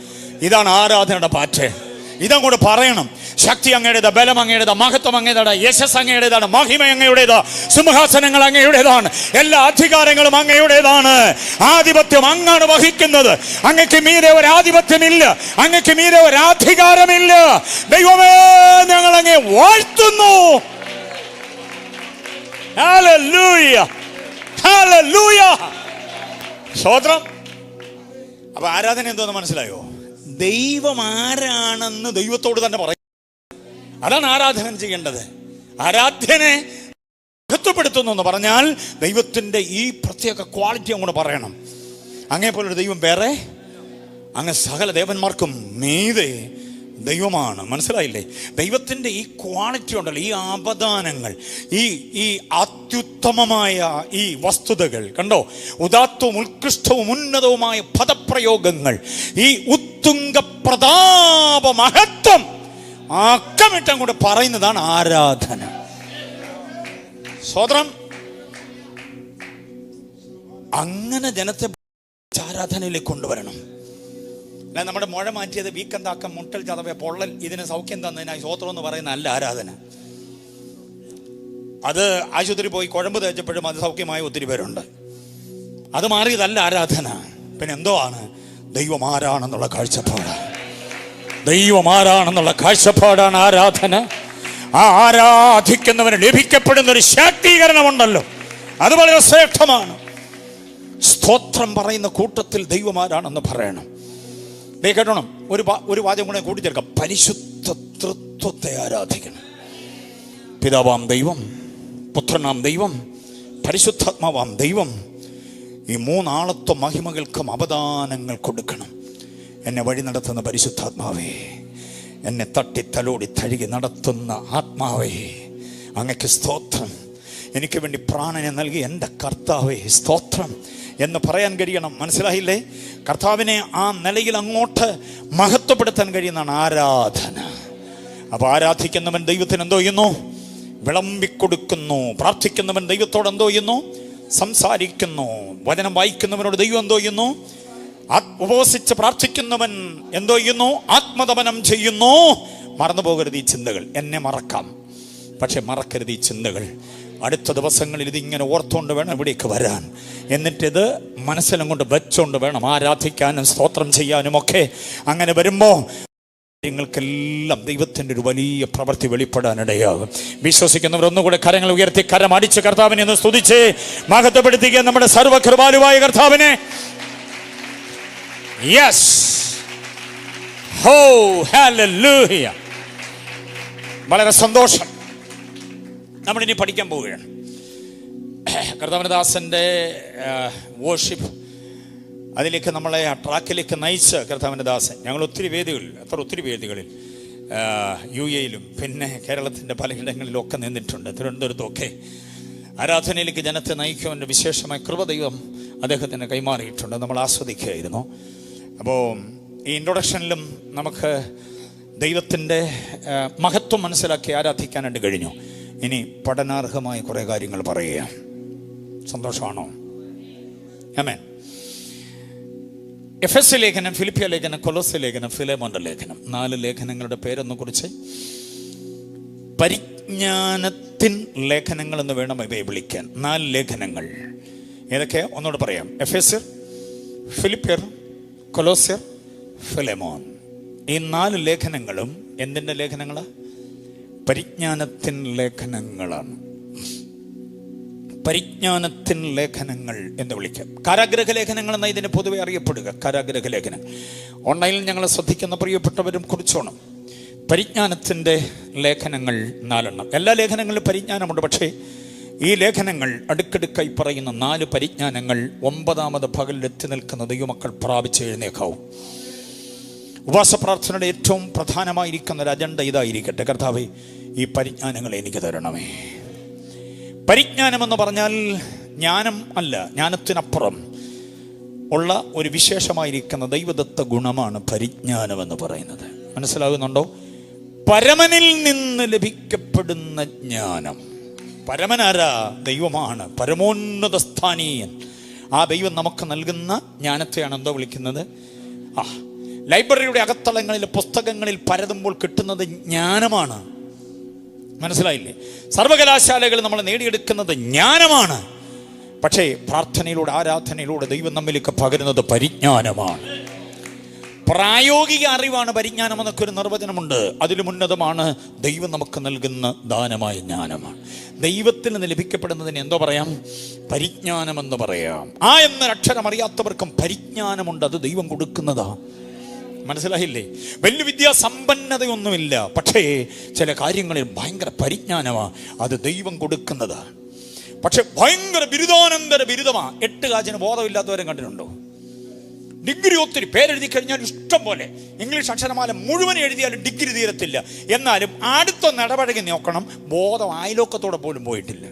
ഇതാണ് ആരാധനയുടെ പാറ്റേൺ. ഇതങ്ങോട്ട് പറയണം. ശക്തി അങ്ങയുടേതാ, ബലം അങ്ങയുടേതാ, മഹത്വം അങ്ങയുടേതാണ്, യശസ് അങ്ങയുടേതാണ്, മഹിമ അങ്ങയുടേതാ, സിംഹാസനങ്ങൾ അങ്ങയുടേതാണ്, എല്ലാ അധികാരങ്ങളും അങ്ങയുടേതാണ്. ആധിപത്യം അങ്ങാണ് വഹിക്കുന്നത്. അങ്ങക്ക് മീതെ ഒരു ആധിപത്യമില്ല, അങ്ങക്ക് മീതെ ഒരു അധികാരമില്ല. ദൈവമേ, ഞങ്ങൾ അങ്ങയെ വാഴ്ത്തുന്നു. ഹല്ലേലൂയ, ഹല്ലേലൂയ, സ്തോത്രം. അപ്പൊ ആരാധന എന്തോന്ന് മനസ്സിലായോ? ദൈവം ആരാണെന്ന് ദൈവത്തോട് തന്നെ പറയും. അതാണ് ആരാധന ചെയ്യേണ്ടത്. ആരാധനെ മഹത്വപ്പെടുത്തുന്നു എന്ന് പറഞ്ഞാൽ ദൈവത്തിന്റെ ഈ പ്രത്യേക ക്വാളിറ്റി അങ്ങോട്ട് പറയണം. അങ്ങേപ്പോലൊരു ദൈവം വേറെ, അങ്ങ് സകല ദേവന്മാർക്കും മീതെ ദൈവമാണ്. മനസ്സിലായില്ലേ? ദൈവത്തിന്റെ ഈ ക്വാളിറ്റി ഉണ്ടല്ലോ, ഈ അവദാനങ്ങൾ, ഈ അത്യുത്തമമായ ഈ വസ്തുതകൾ കണ്ടോ, ഉദാത്തവും ഉത്കൃഷ്ടവും ഉന്നതവുമായ പദപ്രയോഗങ്ങൾ, ഈ ഉത്തുംഗ പ്രതാപ മഹത്വം അക്കമിട്ടം കൂടെ പറയുന്നതാണ് ആരാധന. സ്വതന്ത്രം. അങ്ങനെ ജനത്തെ ആരാധനയിലേക്ക് കൊണ്ടുവരണം. അല്ല നമ്മുടെ മുഴ മാറ്റിയത് വീക്കെന്താക്കം, മുട്ടൽ, ചതവ, പൊള്ളൽ, ഇതിന് സൗഖ്യം തന്നതിനായി സ്വോത്രം എന്ന് പറയുന്ന അല്ല ആരാധന. അത് ആശുപത്രി പോയി കുഴമ്പ് തേച്ചപ്പോഴും അത് സൗഖ്യമായ ഒത്തിരി പേരുണ്ട്. അത് മാറിയതല്ല ആരാധന. പിന്നെ എന്തോ ആണ്? ദൈവം ആരാണെന്നുള്ള കാഴ്ചപ്പാടാണ് ആരാധന. ആ ആരാധിക്കുന്നവന് ലഭിക്കപ്പെടുന്ന ഒരു ശാക്തീകരണമുണ്ടല്ലോ, അത് വളരെ ശ്രേഷ്ഠമാണ്. സ്തോത്രം പറയുന്ന കൂട്ടത്തിൽ ദൈവം ആരാണെന്ന് പറയണം. കേട്ടോണം, ഒരു വാചകം കൂടെ കൂട്ടിച്ചേർക്കാം. പരിശുദ്ധ തൃത്വത്തെ ആരാധിക്കണം. പിതാവാം ദൈവം, പുത്രനാം ദൈവം, പരിശുദ്ധാത്മാവാം ദൈവം, ഈ മൂന്നാളത്വ മഹിമകൾക്കും അവദാനങ്ങൾ കൊടുക്കണം. എന്നെ വഴി നടത്തുന്ന പരിശുദ്ധാത്മാവേ, എന്നെ തട്ടിത്തലോടി തഴുകി നടത്തുന്ന ആത്മാവേ, അങ്ങക്ക് സ്തോത്രം. എനിക്ക് വേണ്ടി പ്രാണനെ നൽകി എൻ്റെ കർത്താവേ സ്തോത്രം എന്ന് പറയാൻ കഴിയണം. മനസ്സിലായില്ലേ? കർത്താവിനെ ആ നിലയിൽ അങ്ങോട്ട് മഹത്വപ്പെടുത്താൻ കഴിയുന്നതാണ് ആരാധന. അപ്പോൾ ആരാധിക്കുന്നവൻ ദൈവത്തിന് എന്തോ ചെയ്യുന്നു? വിളമ്പിക്കൊടുക്കുന്നു. പ്രാർത്ഥിക്കുന്നവൻ ദൈവത്തോട് എന്തോ ചെയ്യുന്നു? സംസാരിക്കുന്നു. വചനം വായിക്കുന്നവനോട് ദൈവം എന്തോ ചെയ്യുന്നു? ഉപവസിച്ച് പ്രാർത്ഥിക്കുന്നവൻ എന്തോ ചെയ്യുന്നു? ആത്മതപനം ചെയ്യുന്നു. മറന്നു പോകരുത് ഈ ചിന്തകൾ. എന്നെ മറക്കാം, പക്ഷെ മറക്കരുത് ഈ ചിന്തകൾ. അടുത്ത ദിവസങ്ങളിൽ ഇതിങ്ങനെ ഓർത്തുകൊണ്ട് വേണം ഇവിടേക്ക് വരാൻ. എന്നിട്ടിത് മനസ്സിലും കൊണ്ട് വെച്ചുകൊണ്ട് വേണം ആരാധിക്കാനും സ്തോത്രം ചെയ്യാനും ഒക്കെ. അങ്ങനെ വരുമ്പോൾ നിങ്ങൾക്കെല്ലാം ദൈവത്തിൻ്റെ ഒരു വലിയ പ്രവൃത്തി വെളിപ്പെടാനിടയാകും. വിശ്വസിക്കുന്നവർ ഒന്നുകൂടെ കരങ്ങൾ ഉയർത്തി കരമടിച്ച് കർത്താവിനെ ഒന്ന് സ്തുതിച്ച് മഹത്വപ്പെടുത്തിക്കുക നമ്മുടെ സർവകൃപാലുവായ കർത്താവിനെ. യെസ്, ഹോ ഹല്ലേലൂയ. വളരെ സന്തോഷം. നമ്മളിനി പഠിക്കാൻ പോവുകയാണ്. കർത്താവിന്റെ ദാസന്റെ വോർഷിപ്പ്, അതിലേക്ക് നമ്മളെ ആ ട്രാക്കിലേക്ക് നയിച്ച് കർത്താവിന്റെ ദാസൻ. ഞങ്ങൾ ഒത്തിരി വേദികളിൽ UAയിലും പിന്നെ കേരളത്തിൻ്റെ പലയിടങ്ങളിലൊക്കെ നിന്നിട്ടുണ്ട്, തിരുവനന്തപുരത്തുമൊക്കെ. ആരാധനയിലേക്ക് ജനത്തെ നയിക്കുവാൻ്റെ വിശേഷമായ കൃപ ദൈവം അദ്ദേഹത്തിന് കൈമാറിയിട്ടുണ്ട്. നമ്മൾ ആസ്വദിക്കുകയായിരുന്നു. അപ്പോൾ ഈ ഇൻട്രൊഡക്ഷനിലും നമുക്ക് ദൈവത്തിൻ്റെ മഹത്വം മനസ്സിലാക്കി ആരാധിക്കാനായിട്ട് കഴിഞ്ഞു. ഇനി പഠനാർഹമായ കുറേ കാര്യങ്ങൾ പറയുക. സന്തോഷമാണോ? ആമേൻ. എഫെസ്യ ലേഖനം, ഫിലിപ്പിയ ലേഖനം, കൊലോസ്യ ലേഖനം, ഫിലേമോന്റെ ലേഖനം, 4 ലേഖനങ്ങളുടെ പേരൊന്ന് കുറിച്ച്. പരിജ്ഞാനത്തിൻ ലേഖനങ്ങൾ എന്ന് വേണം ഇവയെ വിളിക്കാൻ. 4 ലേഖനങ്ങൾ ഏതൊക്കെയാ? ഒന്നുകൂടെ പറയാം. എഫെസ്യർ, ഫിലിപ്പിയർ, കൊലോസ്യർ, ഫിലേമോൻ. ഈ 4 ലേഖനങ്ങളും എന്തിൻ്റെ ലേഖനങ്ങളാണ്? പരിജ്ഞാനത്തിൻ ലേഖനങ്ങളാണ്. പരിജ്ഞാനത്തിൻ ലേഖനങ്ങൾ എന്ന് വിളിക്കാം. കാരാഗ്രഹ ലേഖനങ്ങൾ എന്ന ഇതിന് പൊതുവെ അറിയപ്പെടുക. കാരാഗ്രഹ ലേഖനം ഓൺലൈനിൽ ഞങ്ങളെ ശ്രദ്ധിക്കുന്ന പ്രിയപ്പെട്ടവരും കുറിച്ചോണം. പരിജ്ഞാനത്തിൻ്റെ ലേഖനങ്ങൾ 4 എല്ലാ ലേഖനങ്ങളിലും പരിജ്ഞാനമുണ്ട്. പക്ഷേ ഈ ലേഖനങ്ങൾ അടുക്കടുക്കായി പറയുന്ന 4 പരിജ്ഞാനങ്ങൾ 9ാമത് പകലിലെത്തി നിൽക്കുന്ന ദൈവമക്കൾ പ്രാപിച്ച് എഴുന്നേക്കാവും. ഉപവാസ പ്രാർത്ഥനയുടെ ഏറ്റവും പ്രധാനമായിരിക്കുന്ന ഒരു അജണ്ട ഇതായിരിക്കട്ടെ: കർത്താവേ, ഈ പരിജ്ഞാനങ്ങൾ എനിക്ക് തരണമേ. പരിജ്ഞാനമെന്ന് പറഞ്ഞാൽ ജ്ഞാനം അല്ല, ജ്ഞാനത്തിനപ്പുറം ഉള്ള ഒരു വിശേഷമായിരിക്കുന്ന ദൈവദത്ത ഗുണമാണ് പരിജ്ഞാനമെന്ന് പറയുന്നത്. മനസ്സിലാകുന്നുണ്ടോ? പരമനിൽ നിന്ന് ലഭിക്കപ്പെടുന്ന ജ്ഞാനം. പരമനാരാ? ദൈവമാണ്, പരമോന്നത സ്ഥാനീയൻ. ആ ദൈവം നമുക്ക് നൽകുന്ന ജ്ഞാനത്തെയാണ് എന്തോ വിളിക്കുന്നത്? ലൈബ്രറിയുടെ അകത്തളങ്ങളിൽ പുസ്തകങ്ങളിൽ പരതുമ്പോൾ കിട്ടുന്നത് ജ്ഞാനമാണ്. മനസ്സിലായില്ലേ? സർവകലാശാലകൾ നമ്മൾ നേടിയെടുക്കുന്നത് ജ്ഞാനമാണ്. പക്ഷേ പ്രാർത്ഥനയിലൂടെ, ആരാധനയിലൂടെ ദൈവം നമ്മിലേക്ക് പകരുന്നത് പരിജ്ഞാനമാണ്. പ്രായോഗിക അറിവാണ് പരിജ്ഞാനം എന്നൊക്കെ ഒരു നിർവചനമുണ്ട്. അതിലും ഉന്നതമാണ് ദൈവം നമുക്ക് നൽകുന്ന ദാനമായ ജ്ഞാനമാണ്. ദൈവത്തിൽ നിന്ന് ലഭിക്കപ്പെടുന്നതിന് എന്തോ പറയാം? പരിജ്ഞാനമെന്ന് പറയാം. എന്നൊരു അക്ഷരം അറിയാത്തവർക്കും പരിജ്ഞാനമുണ്ട്. അത് ദൈവം കൊടുക്കുന്നതാ. മനസ്സിലായില്ലേ? വലിയ വിദ്യാസമ്പന്നതയൊന്നുമില്ല, പക്ഷേ ചില കാര്യങ്ങളിൽ ഭയങ്കര പരിജ്ഞാനമാണ്. അത് ദൈവം കൊടുക്കുന്നതാ. പക്ഷെ ഭയങ്കര ബിരുദാനന്തര ബിരുദമാ. 8 കാജിന് ബോധമില്ലാത്തവരും കണ്ടിട്ടുണ്ടോ? ഡിഗ്രി ഒത്തിരി പേരെഴുതി കഴിഞ്ഞാൽ ഇഷ്ടം പോലെ ഇംഗ്ലീഷ് അക്ഷരമാല മുഴുവൻ എഴുതിയാലും ഡിഗ്രി തീരത്തില്ല. എന്നാലും അടുത്തൊന്ന് ഇടപഴകി നോക്കണം, ബോധം അയലോക്കത്തോടെ പോലും പോയിട്ടില്ല.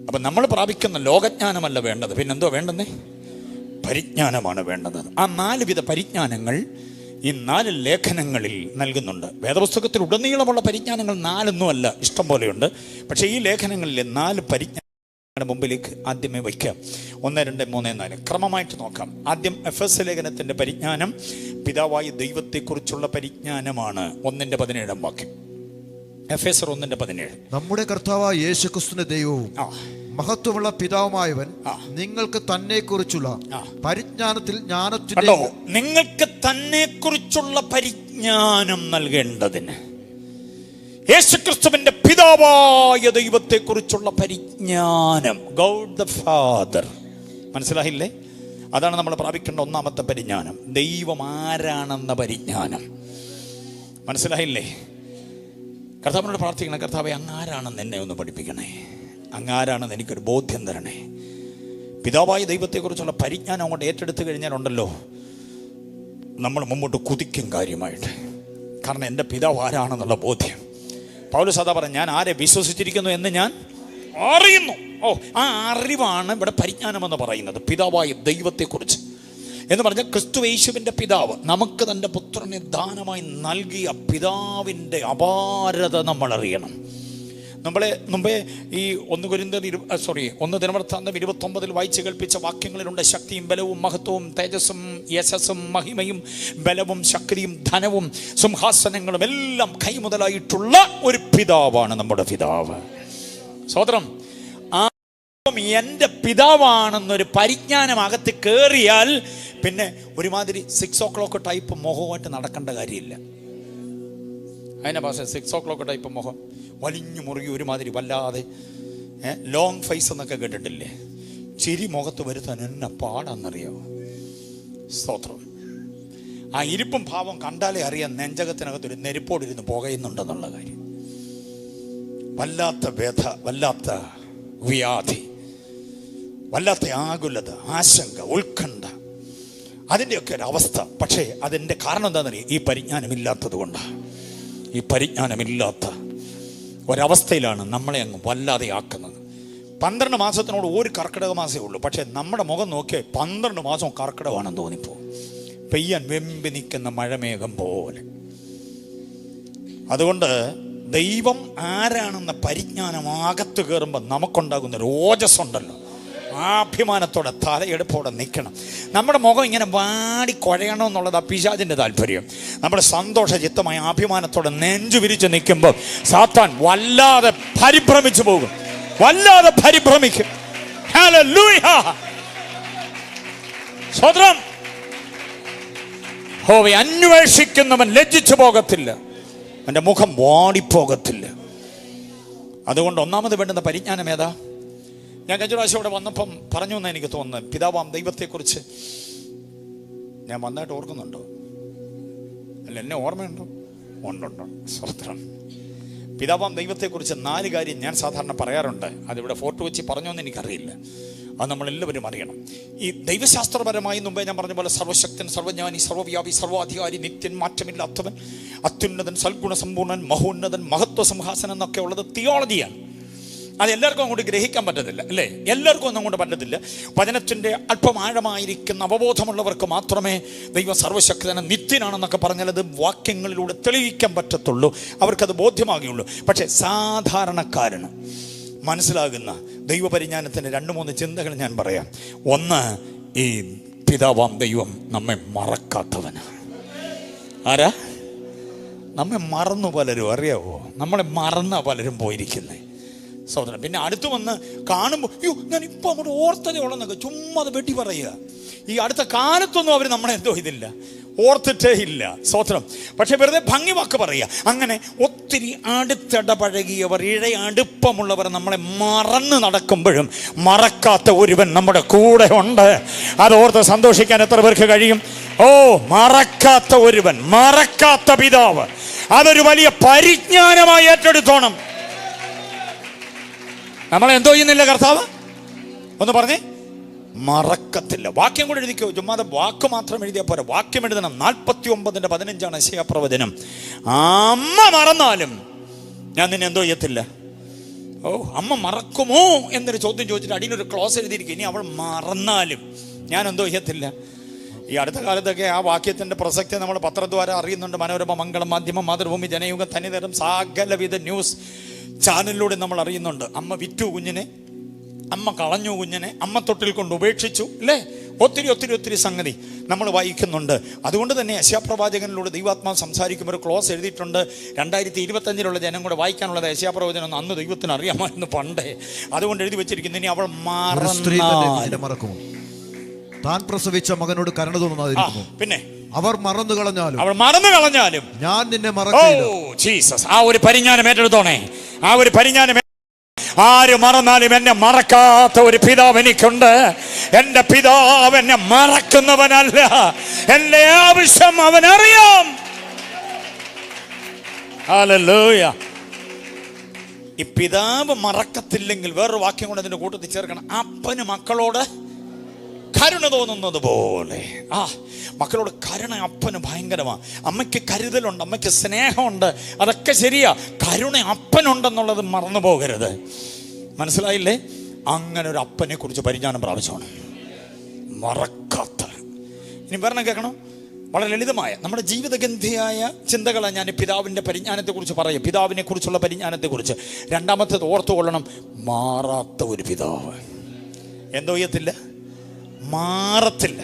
അപ്പം നമ്മൾ പ്രാപിക്കുന്ന ലോകജ്ഞാനമല്ല വേണ്ടത്, പിന്നെന്തോ വേണ്ടെന്നേ? പരിജ്ഞാനമാണ് വേണ്ടത്. ആ 4 വിധ പരിജ്ഞാനങ്ങൾ ഈ 4 ലേഖനങ്ങളിൽ നൽകുന്നുണ്ട്. വേദപുസ്തകത്തിൽ ഉടനീളമുള്ള പരിജ്ഞാനങ്ങൾ 4 ഇഷ്ടം പോലെയുണ്ട്. പക്ഷേ ഈ ലേഖനങ്ങളിലെ 4 പരിജ്ഞാനങ്ങളുടെ മുമ്പിലേക്ക് ആദ്യമേ വയ്ക്കാം. 1, 2, 3, 4 ക്രമമായിട്ട് നോക്കാം. ആദ്യം എഫെസ്യ ലേഖനത്തിൻ്റെ പരിജ്ഞാനം പിതാവായ ദൈവത്തെക്കുറിച്ചുള്ള പരിജ്ഞാനമാണ്. 1:17 എഫെസ്യർ 1:17. നമ്മുടെ കർത്താവായ യേശുക്രിസ്തുവിന്റെ ദൈവവും മഹത്വമുള്ള പിതാവുമായവൻ നിങ്ങൾക്ക് തന്നെ കുറിച്ചുള്ള പരിജ്ഞാനത്തിൽ ജ്ഞാനത്തിന്റെ നിങ്ങൾക്ക് തന്നെ കുറിച്ചുള്ള പരിജ്ഞാനം നൽകേണ്ടതിന് യേശുക്രിസ്തുവിന്റെ പിതാവായ ദൈവത്തെ കുറിച്ചുള്ള പരിജ്ഞാനം, ഗോഡ് ദ ഫാദർ. മനസ്സിലായില്ലേ? അതാണ് നമ്മൾ പ്രാപിക്കേണ്ട 1ാമത്തെ പരിജ്ഞാനം. ദൈവം ആരാണെന്ന പരിജ്ഞാനം. മനസ്സിലായില്ലേ? കർത്താവിനോട് പ്രാർത്ഥിക്കണം, കർത്താവെ അങ്ങാരാണെന്ന് എന്നെ ഒന്ന് പഠിപ്പിക്കണേ, അങ്ങാരാണെന്ന് എനിക്കൊരു ബോധ്യം തരണേ. പിതാവായ ദൈവത്തെക്കുറിച്ചുള്ള പരിജ്ഞാനം അങ്ങോട്ട് ഏറ്റെടുത്ത് കഴിഞ്ഞാലുണ്ടല്ലോ, നമ്മൾ മുമ്പോട്ട് കുതിക്കും കാര്യമായിട്ട്. കാരണം എൻ്റെ പിതാവ് ആരാണെന്നുള്ള ബോധ്യം. പൗലോസ് അതാ പറഞ്ഞു, ഞാൻ ആരെ വിശ്വസിച്ചിരിക്കുന്നു എന്ന് ഞാൻ അറിയുന്നു. ആ അറിവാണ് ഇവിടെ പരിജ്ഞാനമെന്ന് പറയുന്നത്, പിതാവായ ദൈവത്തെക്കുറിച്ച് എന്ന് പറഞ്ഞാൽ ക്രിസ്തു യേശുവിൻ്റെ പിതാവ് നമുക്ക് തൻ്റെ പുത്രനെ ദാനമായി നൽകിയ പിതാവിൻ്റെ അപാരത നമ്മൾ അറിയണം. മുമ്പേ ഈ 1 ദിനവൃത്താന്തം 29 വായിച്ച് കേൾപ്പിച്ച വാക്യങ്ങളിലുണ്ട് ശക്തിയും ബലവും മഹത്വവും തേജസ്സും യശസ്സും മഹിമയും ബലവും ശക്തിയും ധനവും സിംഹാസനങ്ങളും എല്ലാം കൈമുതലായിട്ടുള്ള ഒരു പിതാവാണ് നമ്മുടെ പിതാവ്. സ്വതന്ത്രം എൻ്റെ പിതാവാണെന്നൊരു പരിജ്ഞാനം അകത്ത് കയറിയാൽ പിന്നെ ഒരുമാതിരി 6 o'clock ടൈപ്പ് മുഖമായിട്ട് നടക്കേണ്ട കാര്യമില്ല. അതിനെ ഭാഷ 6 o'clock ടൈപ്പ് മുഖം, വലിഞ്ഞു മുറുകി ഒരുമാതിരി വല്ലാതെ ലോങ് ഫേസ് എന്നൊക്കെ കേട്ടിട്ടില്ലേ? ചിരി മുഖത്ത് വരുത്താൻ എന്നെ പാടാന്നറിയാമോ? സ്തോത്രം. ആ ഇരിപ്പും ഭാവം കണ്ടാലേ അറിയാം നെഞ്ചകത്തിനകത്തൊരു നെരുപ്പോടിരുന്ന് പുകയുന്നുണ്ടെന്നുള്ള കാര്യം. വല്ലാത്ത വ്യഥ, വല്ലാത്ത വ്യാധി, വല്ലാത്ത ആകുലത, ആശങ്ക, ഉത്കണ്ഠ, അതിൻ്റെയൊക്കെ ഒരു അവസ്ഥ. പക്ഷേ അതിൻ്റെ കാരണം എന്താണെന്നറിയാം? ഈ പരിജ്ഞാനമില്ലാത്തത് കൊണ്ടാണ്. ഈ പരിജ്ഞാനമില്ലാത്ത ഒരവസ്ഥയിലാണ് നമ്മളെ അങ്ങ് വല്ലാതെ ആക്കുന്നത്. 12 മാസത്തിനോട് ഒരു കർക്കിടക മാസമേ ഉള്ളൂ, പക്ഷേ നമ്മുടെ മുഖം നോക്കിയാൽ 12 മാസവും കർക്കിടകമാണെന്ന് തോന്നിപ്പോ. പെയ്യാൻ വെമ്പി നിൽക്കുന്ന മഴമേഘം പോലെ. അതുകൊണ്ട് ദൈവം ആരാണെന്ന പരിജ്ഞാനം അകത്ത് കയറുമ്പോൾ നമുക്കുണ്ടാകുന്ന ഒരു ഓജസ്സുണ്ടല്ലോ, ആ അഭിമാനത്തോടെ തലയെടുപ്പോടെ നിൽക്കണം. നമ്മുടെ മുഖം ഇങ്ങനെ വാടി കുഴയണമെന്നുള്ളത് ആ പിശാചിൻ്റെ താല്പര്യം. നമ്മുടെ സന്തോഷചിത്തമായ അഭിമാനത്തോടെ നെഞ്ചു വിരിച്ച് നിൽക്കുമ്പോൾ സാത്താൻ വല്ലാതെ പരിഭ്രമിച്ചു പോകും, വല്ലാതെ പരിഭ്രമിക്കും. ഹല്ലേലൂയ. സ്വതന്ത്രം. യഹോവയെ അന്വേഷിക്കുന്നവൻ ലജ്ജിച്ചു പോകത്തില്ല, അവൻ്റെ മുഖം വാടിപ്പോകത്തില്ല. അതുകൊണ്ട് ഒന്നാമത് വേണ്ടുന്ന പരിജ്ഞാനം ഏതാ? ഞാൻ കഴിഞ്ഞ പ്രാവശ്യം ഇവിടെ വന്നപ്പം പറഞ്ഞു എന്ന് എനിക്ക് തോന്നുന്നത്, പിതാവാം ദൈവത്തെക്കുറിച്ച് ഞാൻ വന്നായിട്ട് ഓർക്കുന്നുണ്ടോ? അല്ല, എന്നെ ഓർമ്മയുണ്ടോ? ഉണ്ടുണ്ടോ? സ്വതന്ത്രം. പിതാവാം ദൈവത്തെക്കുറിച്ച് 4 കാര്യം ഞാൻ സാധാരണ പറയാറുണ്ട്. അതിവിടെ ഫോട്ടോ വെച്ച് പറഞ്ഞോന്ന് എനിക്കറിയില്ല, അത് നമ്മളെല്ലാവരും അറിയണം. ഈ ദൈവശാസ്ത്രപരമായി മുമ്പേ ഞാൻ പറഞ്ഞ പോലെ സർവശക്തൻ, സർവജ്ഞാനി, സർവ്വവ്യാപി, സർവാധികാരി, നിത്യൻ, മാറ്റമില്ലാത്തവൻ, അത്യുന്നതൻ, സൽഗുണ സമ്പൂർണ്ണൻ, മഹോന്നതൻ, മഹത്വ സിംഹാസനം എന്നൊക്കെ ഉള്ളത് തിയോളജിയാണ്. അത് എല്ലാവർക്കും അങ്ങോട്ട് ഗ്രഹിക്കാൻ പറ്റത്തില്ല, അല്ലേ? എല്ലാവർക്കും ഒന്നും അങ്ങോട്ട് പറ്റത്തില്ല. വചനത്തിൻ്റെ അല്പം ആഴമായിരിക്കുന്ന അവബോധമുള്ളവർക്ക് മാത്രമേ ദൈവം സർവശക്തനും നിത്യനാണെന്നൊക്കെ പറഞ്ഞാൽ അത് വാക്യങ്ങളിലൂടെ തെളിയിക്കാൻ പറ്റത്തുള്ളൂ, അവർക്കത് ബോധ്യമാകുകയുള്ളൂ. പക്ഷേ സാധാരണക്കാരന് മനസ്സിലാകുന്ന ദൈവപരിജ്ഞാനത്തിൻ്റെ 2-3 ചിന്തകൾ ഞാൻ പറയാം. ഒന്ന്, ഈ പിതാവാം ദൈവം നമ്മെ മറക്കാത്തവനാണ്. ആരാ? നമ്മെ മറന്നു പലരും, അറിയാവോ? നമ്മളെ മറന്ന പലരും പോയിരിക്കുന്നേ സഹോദരൻ. പിന്നെ അടുത്ത് വന്ന് കാണുമ്പോൾ അയ്യോ ഞാൻ ഇപ്പം അങ്ങോട്ട് ഓർത്തതേ ഉള്ളെന്നൊക്കെ ചുമ്മാ അത് വെട്ടി പറയുക. ഈ അടുത്ത കാലത്തൊന്നും അവർ നമ്മളെ എന്തോ ഇതില്ല, ഓർത്തിട്ടേ ഇല്ല. സ്തോത്രം. പക്ഷെ വെറുതെ ഭംഗി വാക്ക് പറയുക. അങ്ങനെ ഒത്തിരി അടുത്തിടപഴകിയവർ, അടുപ്പമുള്ളവർ നമ്മളെ മറന്ന് നടക്കുമ്പോഴും മറക്കാത്ത ഒരുവൻ നമ്മുടെ കൂടെ ഉണ്ട്. അതോർത്ത് സന്തോഷിക്കാൻ എത്ര പേർക്ക് കഴിയും? മറക്കാത്ത ഒരുവൻ, മറക്കാത്ത പിതാവ്, അതൊരു വലിയ പരിജ്ഞാനമായി ഏറ്റെടുത്തോണം. നമ്മളെന്തോ ചെയ്യുന്നില്ല കർത്താവ്? ഒന്ന് പറഞ്ഞേ. മറക്കത്തില്ല. വാക്യം കൂടെ എഴുതിക്കോ, ചുമ്മാതെ വാക്ക് മാത്രം എഴുതിയാൽ പോരാ, വാക്യം എഴുതണം. 49:15 യെശയ്യാ പ്രവചനം. അമ്മ മറന്നാലും ഞാൻ നിന്നെ എന്തോ ചെയ്യത്തില്ല. അമ്മ മറക്കുമോ എന്നൊരു ചോദ്യം ചോദിച്ചിട്ട് അടിയിലൊരു ക്ലോസ് എഴുതിയിരിക്കും. ഇനി അവൾ മറന്നാലും ഞാൻ എന്തോ ചെയ്യത്തില്ല. ഈ അടുത്ത കാലത്തൊക്കെ ആ വാക്യത്തിൻ്റെ പ്രസക്തി നമ്മൾ പത്രദ്വാര അറിയുന്നുണ്ട്. മനോരമ, മംഗളം, മാധ്യമം, മാതൃഭൂമി, ജനയുഗം, തനിതരം സകലവിധ ന്യൂസ് ചാനലിലൂടെ നമ്മൾ അറിയുന്നുണ്ട്. അമ്മ വിറ്റു കുഞ്ഞിനെ, അമ്മ കളഞ്ഞു കുഞ്ഞിനെ, അമ്മ തൊട്ടിൽ കൊണ്ട് ഉപേക്ഷിച്ചു, അല്ലേ? ഒത്തിരി സംഗതി നമ്മൾ വായിക്കുന്നുണ്ട്. അതുകൊണ്ട് തന്നെ യെശയ്യാ പ്രവാചകനിലൂടെ ദൈവാത്മാവ് സംസാരിക്കുമ്പോൾ ഒരു ക്ലോസ് എഴുതിയിട്ടുണ്ട്. 2025 ജനം കൂടെ വായിക്കാനുള്ളത് യെശയ്യാ പ്രവചനം. അന്ന് ദൈവത്തിന് അറിയാമായിരുന്നു പണ്ടേ, അതുകൊണ്ട് എഴുതി വെച്ചിരിക്കുന്നു. ഇനി അവൾ മറക്കും, താൻ പ്രസവിച്ച മകനോട് കരുണ തോന്നുന്നതായിരിക്കുന്നു. പിന്നെ അവർ മറന്നു കളഞ്ഞാലും, അവൾ മറന്നു കളഞ്ഞാലും ഞാൻ നിന്നെ മറക്കില്ല. ജീസസ്. ആ ഒരു പരിജ്ഞാനം ഏറ്റെടുത്തോണേ. ആ ഒരു പരിജ്ഞാനം. ആര് മറന്നാലും എന്നെ മറക്കാത്ത ഒരു പിതാവ് എനിക്കുണ്ട്. എന്റെ പിതാവ് എന്നെ മറക്കുന്നവനല്ല, എന്റെ ആവശ്യം അവനറിയാം. ഹല്ലേലൂയ. ഈ പിതാവ് മറക്കത്തില്ലെങ്കിൽ വേറൊരു വാക്യം കൊണ്ട് അതിന്റെ കൂട്ടത്തിൽ ചേർക്കണം. അപ്പന് മക്കളോട് കരുണ തോന്നുന്നത് പോലെ. മക്കളോട് കരുണ അപ്പന് ഭയങ്കരമാണ്. അമ്മയ്ക്ക് കരുതലുണ്ട്, അമ്മയ്ക്ക് സ്നേഹമുണ്ട്, അതൊക്കെ ശരിയാ. കരുണ അപ്പനുണ്ടെന്നുള്ളത് മറന്നു പോകരുത്. മനസ്സിലായില്ലേ? അങ്ങനെ ഒരു അപ്പനെ കുറിച്ച് പരിജ്ഞാനം പ്രാപിച്ചോണം, മറക്കാത്ത. ഇനി പറഞ്ഞ കേൾക്കണം. വളരെ ലളിതമായ നമ്മുടെ ജീവിതഗന്ധിയായ ചിന്തകളാണ് ഞാൻ പിതാവിൻ്റെ പരിജ്ഞാനത്തെക്കുറിച്ച് പറയും. പിതാവിനെ കുറിച്ചുള്ള പരിജ്ഞാനത്തെക്കുറിച്ച്. രണ്ടാമത്തേത് ഓർത്തുകൊള്ളണം, മാറാത്ത ഒരു പിതാവ്. എന്തോ ചെയ്യത്തില്ല, മാറത്തില്ല.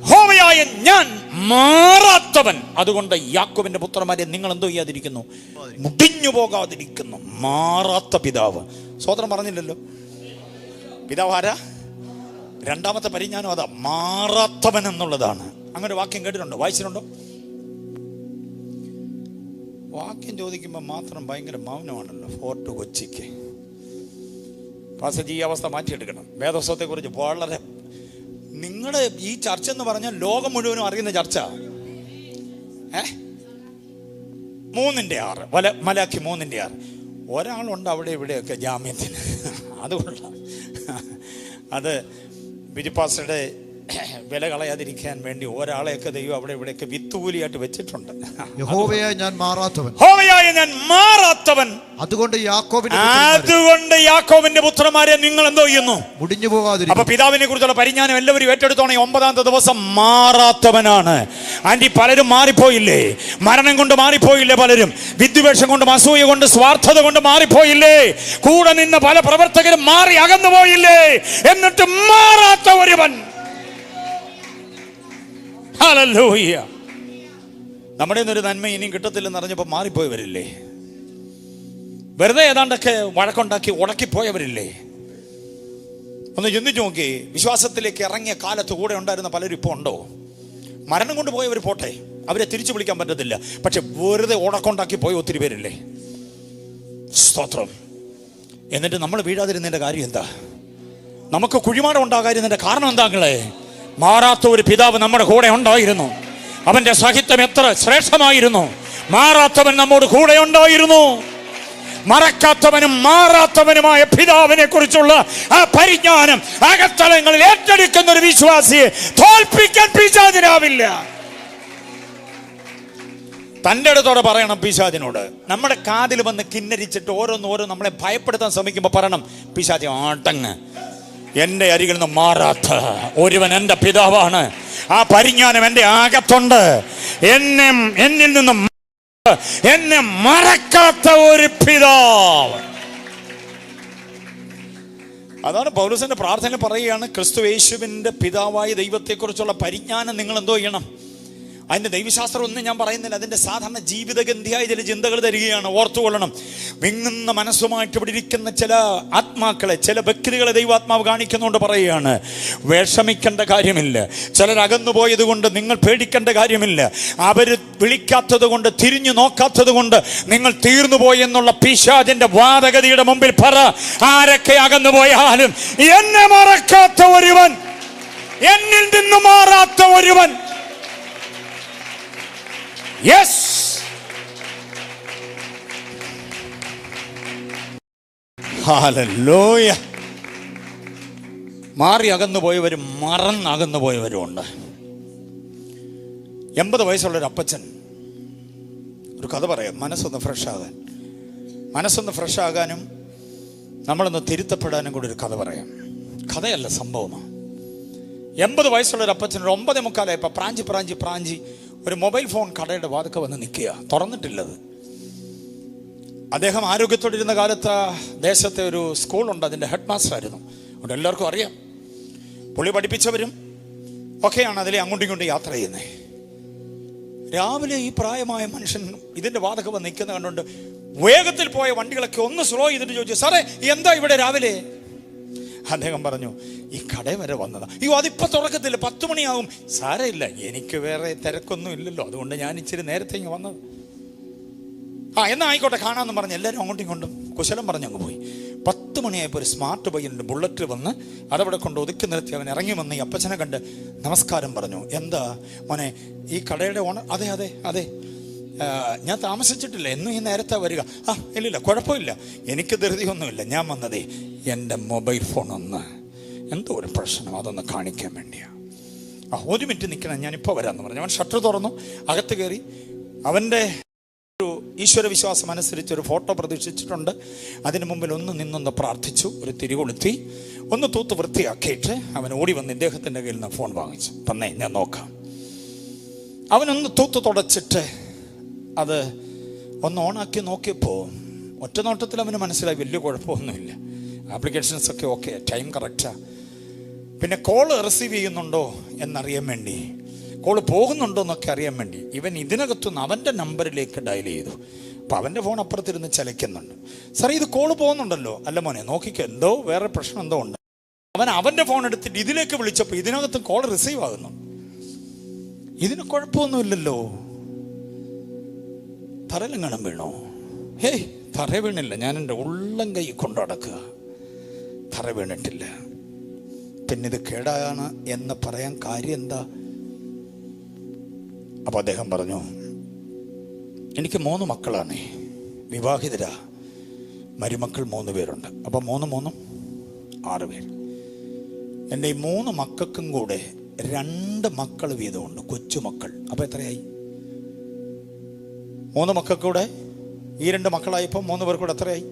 യഹോവയായ ഞാൻ മാറാത്തവൻ. അതുകൊണ്ട് യാക്കോബിന്റെ പുത്രന്മാരെ നിങ്ങൾ എന്തോ ചെയ്യാതിരിക്കുന്നു, മുടിഞ്ഞു പോകാതിരിക്കുന്നു. മാറാത്ത പിതാവ്. സ്വതന്ത്രം പറഞ്ഞില്ലല്ലോ. പിതാവ് ആരാ? രണ്ടാമത്തെ പരിജ്ഞാനം അതാ, മാറാത്തവൻ എന്നുള്ളതാണ്. അങ്ങനെ വാക്യം കേട്ടിട്ടുണ്ടോ, വായിച്ചിട്ടുണ്ടോ? വാക്യം ചോദിക്കുമ്പോൾ മാത്രം ഭയങ്കര മൗനമാണല്ലോ. ഫോർട്ട് കൊച്ചിക്ക് പാസേജ് ഈ അവസ്ഥ മാറ്റിയെടുക്കണം. വേദോത്സവത്തെക്കുറിച്ച് വളരെ, നിങ്ങളുടെ ഈ ചർച്ച എന്ന് പറഞ്ഞാൽ ലോകം മുഴുവനും അറിയുന്ന ചർച്ച. 3:6 മലാക്കി 3:6. ഒരാളുണ്ട് അവിടെ ഇവിടെയൊക്കെ ജാമ്യത്തിന്. അതുകൊള്ള അത് ബിജിപ്പാസ്റ്ററുടെ വില കളയാതിരിക്കാൻ വേണ്ടി ഒരാളെയൊക്കെ ദൈവം അവിടെ ഇവിടെയൊക്കെ വിത്തുകൂലിയായിട്ട് വെച്ചിട്ടുണ്ട്. യഹോവയായ ഞാൻ മാറാത്തവൻ, യഹോവയായ ഞാൻ മാറാത്തവൻ. അതുകൊണ്ട് യാക്കോബിന്റെ പുത്രന്മാരെ നിങ്ങൾ എന്തോ ചെയ്യുന്നു, മുടിഞ്ഞു പോകാതിരിക്കുന്നു. അപ്പൊ പിതാവിനെ കുറിച്ചുള്ള പരിജ്ഞാനം എല്ലാവരും ഏറ്റെടുത്തോണേ. 9ാമത്തെ ദിവസം മാറാത്തവനാണ്. ആന്റി, പലരും മാറിപ്പോയില്ലേ? മരണം കൊണ്ട് മാറിപ്പോയില്ലേ? പലരും വിദ്വേഷം കൊണ്ട്, അസൂയ കൊണ്ട്, സ്വാർത്ഥത കൊണ്ട് മാറിപ്പോയില്ലേ? കൂടെ നിന്ന പല പ്രവർത്തകരും മാറി അകന്നു പോയില്ലേ? എന്നിട്ട് മാറാത്ത ഒരുവൻ. ഹല്ലേലൂയ. നമ്മുടെ ഒരു നന്മ ഇനിയും കിട്ടത്തില്ലെന്ന് അറിഞ്ഞപ്പോൾ മാറിപ്പോയവരില്ലേ? വെറുതെ ഏതാണ്ടൊക്കെ വഴക്കുണ്ടാക്കി ഉടക്കിപ്പോയവരില്ലേ? ഒന്ന് ചിന്തിച്ചു നോക്കി. വിശ്വാസത്തിലേക്ക് ഇറങ്ങിയ കാലത്ത് കൂടെ ഉണ്ടായിരുന്ന പലരും ഇപ്പോൾ ഉണ്ടോ? മരണം കൊണ്ട് പോയവർ പോട്ടെ, അവരെ തിരിച്ചു വിളിക്കാൻ പറ്റത്തില്ല. പക്ഷെ വെറുതെ ഉടക്കുണ്ടാക്കി പോയ ഒത്തിരി പേരില്ലേ? സ്തോത്രം. എന്നിട്ട് നമ്മൾ വീഴാതിരുന്നതിന്റെ കാര്യം എന്താ? നമുക്ക് കുഴിമാടം ഉണ്ടാകാതിരുന്നതിന്റെ കാരണം എന്താങ്ങളെ? മാറാത്ത ഒരു പിതാവ് നമ്മുടെ കൂടെ ഉണ്ടായിരുന്നു. അവന്റെ സാഹിത്യം എത്ര ശ്രേഷ്ഠമായിരുന്നു. മാറാത്തവൻ നമ്മോട് കൂടെ ഉണ്ടായിരുന്നു. മറക്കാത്തവനും മാറാത്തവനുമായ പിതാവിനെ കുറിച്ചുള്ള ആ പരിജ്ഞാനം അകത്തളങ്ങളിൽ ഏറ്റെടുക്കുന്ന ഒരു വിശ്വാസിയെ തോൽപ്പിക്കാൻ പിശാചിനാവില്ല. തൻ്റെ അടുത്തോടെ പറയണം പിശാചിനോട്. നമ്മുടെ കാതിൽ വന്ന് കിന്നരിച്ചിട്ട് ഓരോന്ന് നമ്മളെ ഭയപ്പെടുത്താൻ ശ്രമിക്കുമ്പോൾ പറയണം, പിശാചി ആട്ടങ്ങ്, എൻ്റെ അരികിൽ നിന്ന് മാറാത്ത ഒരുവൻ എൻ്റെ പിതാവാണ്. ആ പരിജ്ഞാനം എൻ്റെ അകത്തുണ്ട്. എന്നിൽ നിന്നും എന്നെ മറക്കാത്ത ഒരു പിതാവ്. അതാണ് പൗലോസിന്റെ പ്രാർത്ഥന പറയുകയാണ്, ക്രിസ്തു യേശുവിൻ്റെ പിതാവായ ദൈവത്തെക്കുറിച്ചുള്ള പരിജ്ഞാനം നിങ്ങൾ എന്തോ ചെയ്യണം. അതിൻ്റെ ദൈവശാസ്ത്രം ഒന്നും ഞാൻ പറയുന്നില്ല. അതിൻ്റെ സാധാരണ ജീവിതഗന്ധിയായ ചില ചിന്തകൾ തരികയാണ്. ഓർത്തുകൊള്ളണം. വിങ്ങുന്ന മനസ്സുമായിട്ട് ഇവിടെ ഇരിക്കുന്ന ചില ആത്മാക്കളെ, ചില വ്യക്തികളെ ദൈവാത്മാവ് കാണിക്കുന്നുകൊണ്ട് പറയുകയാണ്, വിഷമിക്കേണ്ട കാര്യമില്ല. ചിലർ അകന്നു പോയത് കൊണ്ട് നിങ്ങൾ പേടിക്കേണ്ട കാര്യമില്ല. അവർ വിളിക്കാത്തത് കൊണ്ട്, തിരിഞ്ഞു നോക്കാത്തത് കൊണ്ട് നിങ്ങൾ തീർന്നു പോയി എന്നുള്ള പിശാചിന്റെ വാദഗതിയുടെ മുമ്പിൽ പറ, ആരൊക്കെ അകന്നു പോയാലും എന്നെ മറക്കാത്ത ഒരുവൻ, എന്നിൽ നിന്ന് മാറാത്ത ഒരുവൻ. Yes, hallelujah. മാറി അകന്നു പോയവരും മറന്നകന്നു പോയവരും ഉണ്ട്. 80 വയസ്സുള്ളൊരു അപ്പച്ചൻ ഒരു കഥ പറയാം. മനസ്സൊന്ന് ഫ്രഷ് ആകാനും നമ്മളൊന്ന് തിരുത്തപ്പെടാനും കൂടി ഒരു കഥ പറയാം. കഥയല്ല, സംഭവമാണ്. 80 വയസ്സുള്ളൊരു അപ്പച്ചൻ ഒരു 9:45 പ്രാഞ്ചി ഒരു മൊബൈൽ ഫോൺ കടയുടെ വാതിൽക്ക വന്ന് നിൽക്കുക. തുറന്നിട്ടില്ലത്. അദ്ദേഹം ആരോഗ്യത്തോടിരുന്ന കാലത്ത് ദേശത്തെ ഒരു സ്കൂളുണ്ട്, അതിൻ്റെ ഹെഡ് മാസ്റ്റർ ആയിരുന്നു. അതുകൊണ്ട് എല്ലാവർക്കും അറിയാം. പുള്ളി പഠിപ്പിച്ചവരും ഒക്കെയാണ് അതിലെ അങ്ങോട്ടും ഇങ്ങോട്ടും യാത്ര ചെയ്യുന്നത്. രാവിലെ ഈ പ്രായമായ മനുഷ്യൻ ഇതിൻ്റെ വാതിൽക്ക വന്ന് നിൽക്കുന്ന കണ്ടുകൊണ്ട് വേഗത്തിൽ പോയ വണ്ടികളൊക്കെ ഒന്ന് സ്ലോ ചെയ്തിട്ട് ചോദിച്ചു, സാറേ എന്താ ഇവിടെ രാവിലെ? അദ്ദേഹം പറഞ്ഞു, ഈ കട വരെ വന്നതാ. അയ്യോ, അതിപ്പോൾ തുറക്കത്തില്ല, 10 മണിയാകും. സാരമില്ല, എനിക്ക് വേറെ തിരക്കൊന്നും ഇല്ലല്ലോ, അതുകൊണ്ട് ഞാൻ ഇച്ചിരി നേരത്തെ ഇങ്ങ് വന്നത്. എന്നാ ആയിക്കോട്ടെ, കാണാമെന്ന് പറഞ്ഞ് എല്ലാവരും അങ്ങോട്ടും ഇങ്ങോട്ടും കുശലം പറഞ്ഞ് അങ്ങ് പോയി. 10 മണിയായപ്പോൾ ഒരു സ്മാർട്ട് പയ്യൻ്റെ ബുള്ളറ്റ് വന്ന് അതവിടെ കൊണ്ട് ഒതുക്കി നിർത്തി. അവൻ ഇറങ്ങി വന്ന് ഈ അപ്പച്ചനെ കണ്ട് നമസ്കാരം പറഞ്ഞു. എന്താ മോനെ, ഈ കടയുടെ ഓണർ? അതെ, ഞാൻ താമസിച്ചിട്ടില്ല, എന്നും ഈ നേരത്തെ വരിക. ഇല്ലില്ല, കുഴപ്പമില്ല, എനിക്ക് ധൃതിയൊന്നുമില്ല. ഞാൻ വന്നതേ എൻ്റെ മൊബൈൽ ഫോൺ എന്തോ ഒരു പ്രശ്നം, അതൊന്ന് കാണിക്കാൻ വേണ്ടിയാണ്. 1 മിനിറ്റ് നിൽക്കണം, ഞാനിപ്പോൾ വരാമെന്ന് പറഞ്ഞു. അവൻ ഷട്ടർ തുറന്നു, അകത്ത് കയറി. അവൻ്റെ ഒരു ഈശ്വര വിശ്വാസം അനുസരിച്ച് ഒരു ഫോട്ടോ പ്രതീക്ഷിച്ചിട്ടുണ്ട്. അതിന് മുമ്പിൽ നിന്നൊന്ന് പ്രാർത്ഥിച്ചു, ഒരു തിരികൊളുത്തി, ഒന്ന് തൂത്ത് വൃത്തിയാക്കിയിട്ട് അവൻ ഓടി വന്ന് ഇദ്ദേഹത്തിൻ്റെ കയ്യിൽ നിന്ന് ഫോൺ വാങ്ങിച്ചു. തന്നേ, ഞാൻ നോക്കാം. അവനൊന്ന് തൂത്ത് തുടച്ചിട്ട് അത് ഒന്ന് ഓണാക്കി നോക്കിയപ്പോൾ ഒറ്റ നോട്ടത്തിൽ അവന് മനസ്സിലായി വലിയ കുഴപ്പമൊന്നുമില്ല, ആപ്ലിക്കേഷൻസൊക്കെ ഓക്കെ, ടൈം കറക്റ്റാ. പിന്നെ കോള് റിസീവ് ചെയ്യുന്നുണ്ടോ എന്നറിയാൻ വേണ്ടി, കോള് പോകുന്നുണ്ടോ എന്നൊക്കെ അറിയാൻ വേണ്ടി ഇവൻ ഇതിനകത്തുനിന്ന് അവൻ്റെ നമ്പറിലേക്ക് ഡയൽ ചെയ്തു. അപ്പോൾ അവൻ്റെ ഫോൺ അപ്പുറത്തിരുന്ന് ചലിക്കുന്നുണ്ട്. സാറേ, ഇത് കോള് പോകുന്നുണ്ടല്ലോ. അല്ല മോനെ, നോക്കിക്കോ, എന്തോ വേറെ പ്രശ്നം എന്തോ ഉണ്ട്. അവൻ്റെ ഫോൺ എടുത്തിട്ട് ഇതിലേക്ക് വിളിച്ചപ്പോൾ ഇതിനകത്ത് കോൾ റിസീവ് ആകുന്നു. ഇതിന് കുഴപ്പമൊന്നുമില്ലല്ലോ. തറയിലെങ്ങാനും വീണോ? ഹേയ്, തറ വീണില്ല, ഞാൻ എൻ്റെ ഉള്ളം കൈ കൊണ്ടു നടക്കുക, തറ വീണിട്ടില്ല. പിന്നെ ഇത് കേടാണ് എന്ന് പറയാൻ കാര്യം എന്താ? അപ്പോൾ അദ്ദേഹം പറഞ്ഞു, എനിക്ക് 3 മക്കളാണ്, വിവാഹിതരാ, മരുമക്കൾ 3 പേരുണ്ട്. അപ്പം 3 6 പേര്. എൻ്റെ ഈ 3 മക്കൾക്കും കൂടെ 2 മക്കൾ വീതമുണ്ട്, കൊച്ചുമക്കൾ. അപ്പം എത്രയായി? 3 മക്കൾക്കൂടെ ഈ 2 മക്കളായപ്പോൾ 3 പേർക്കൂടെ എത്രയായി?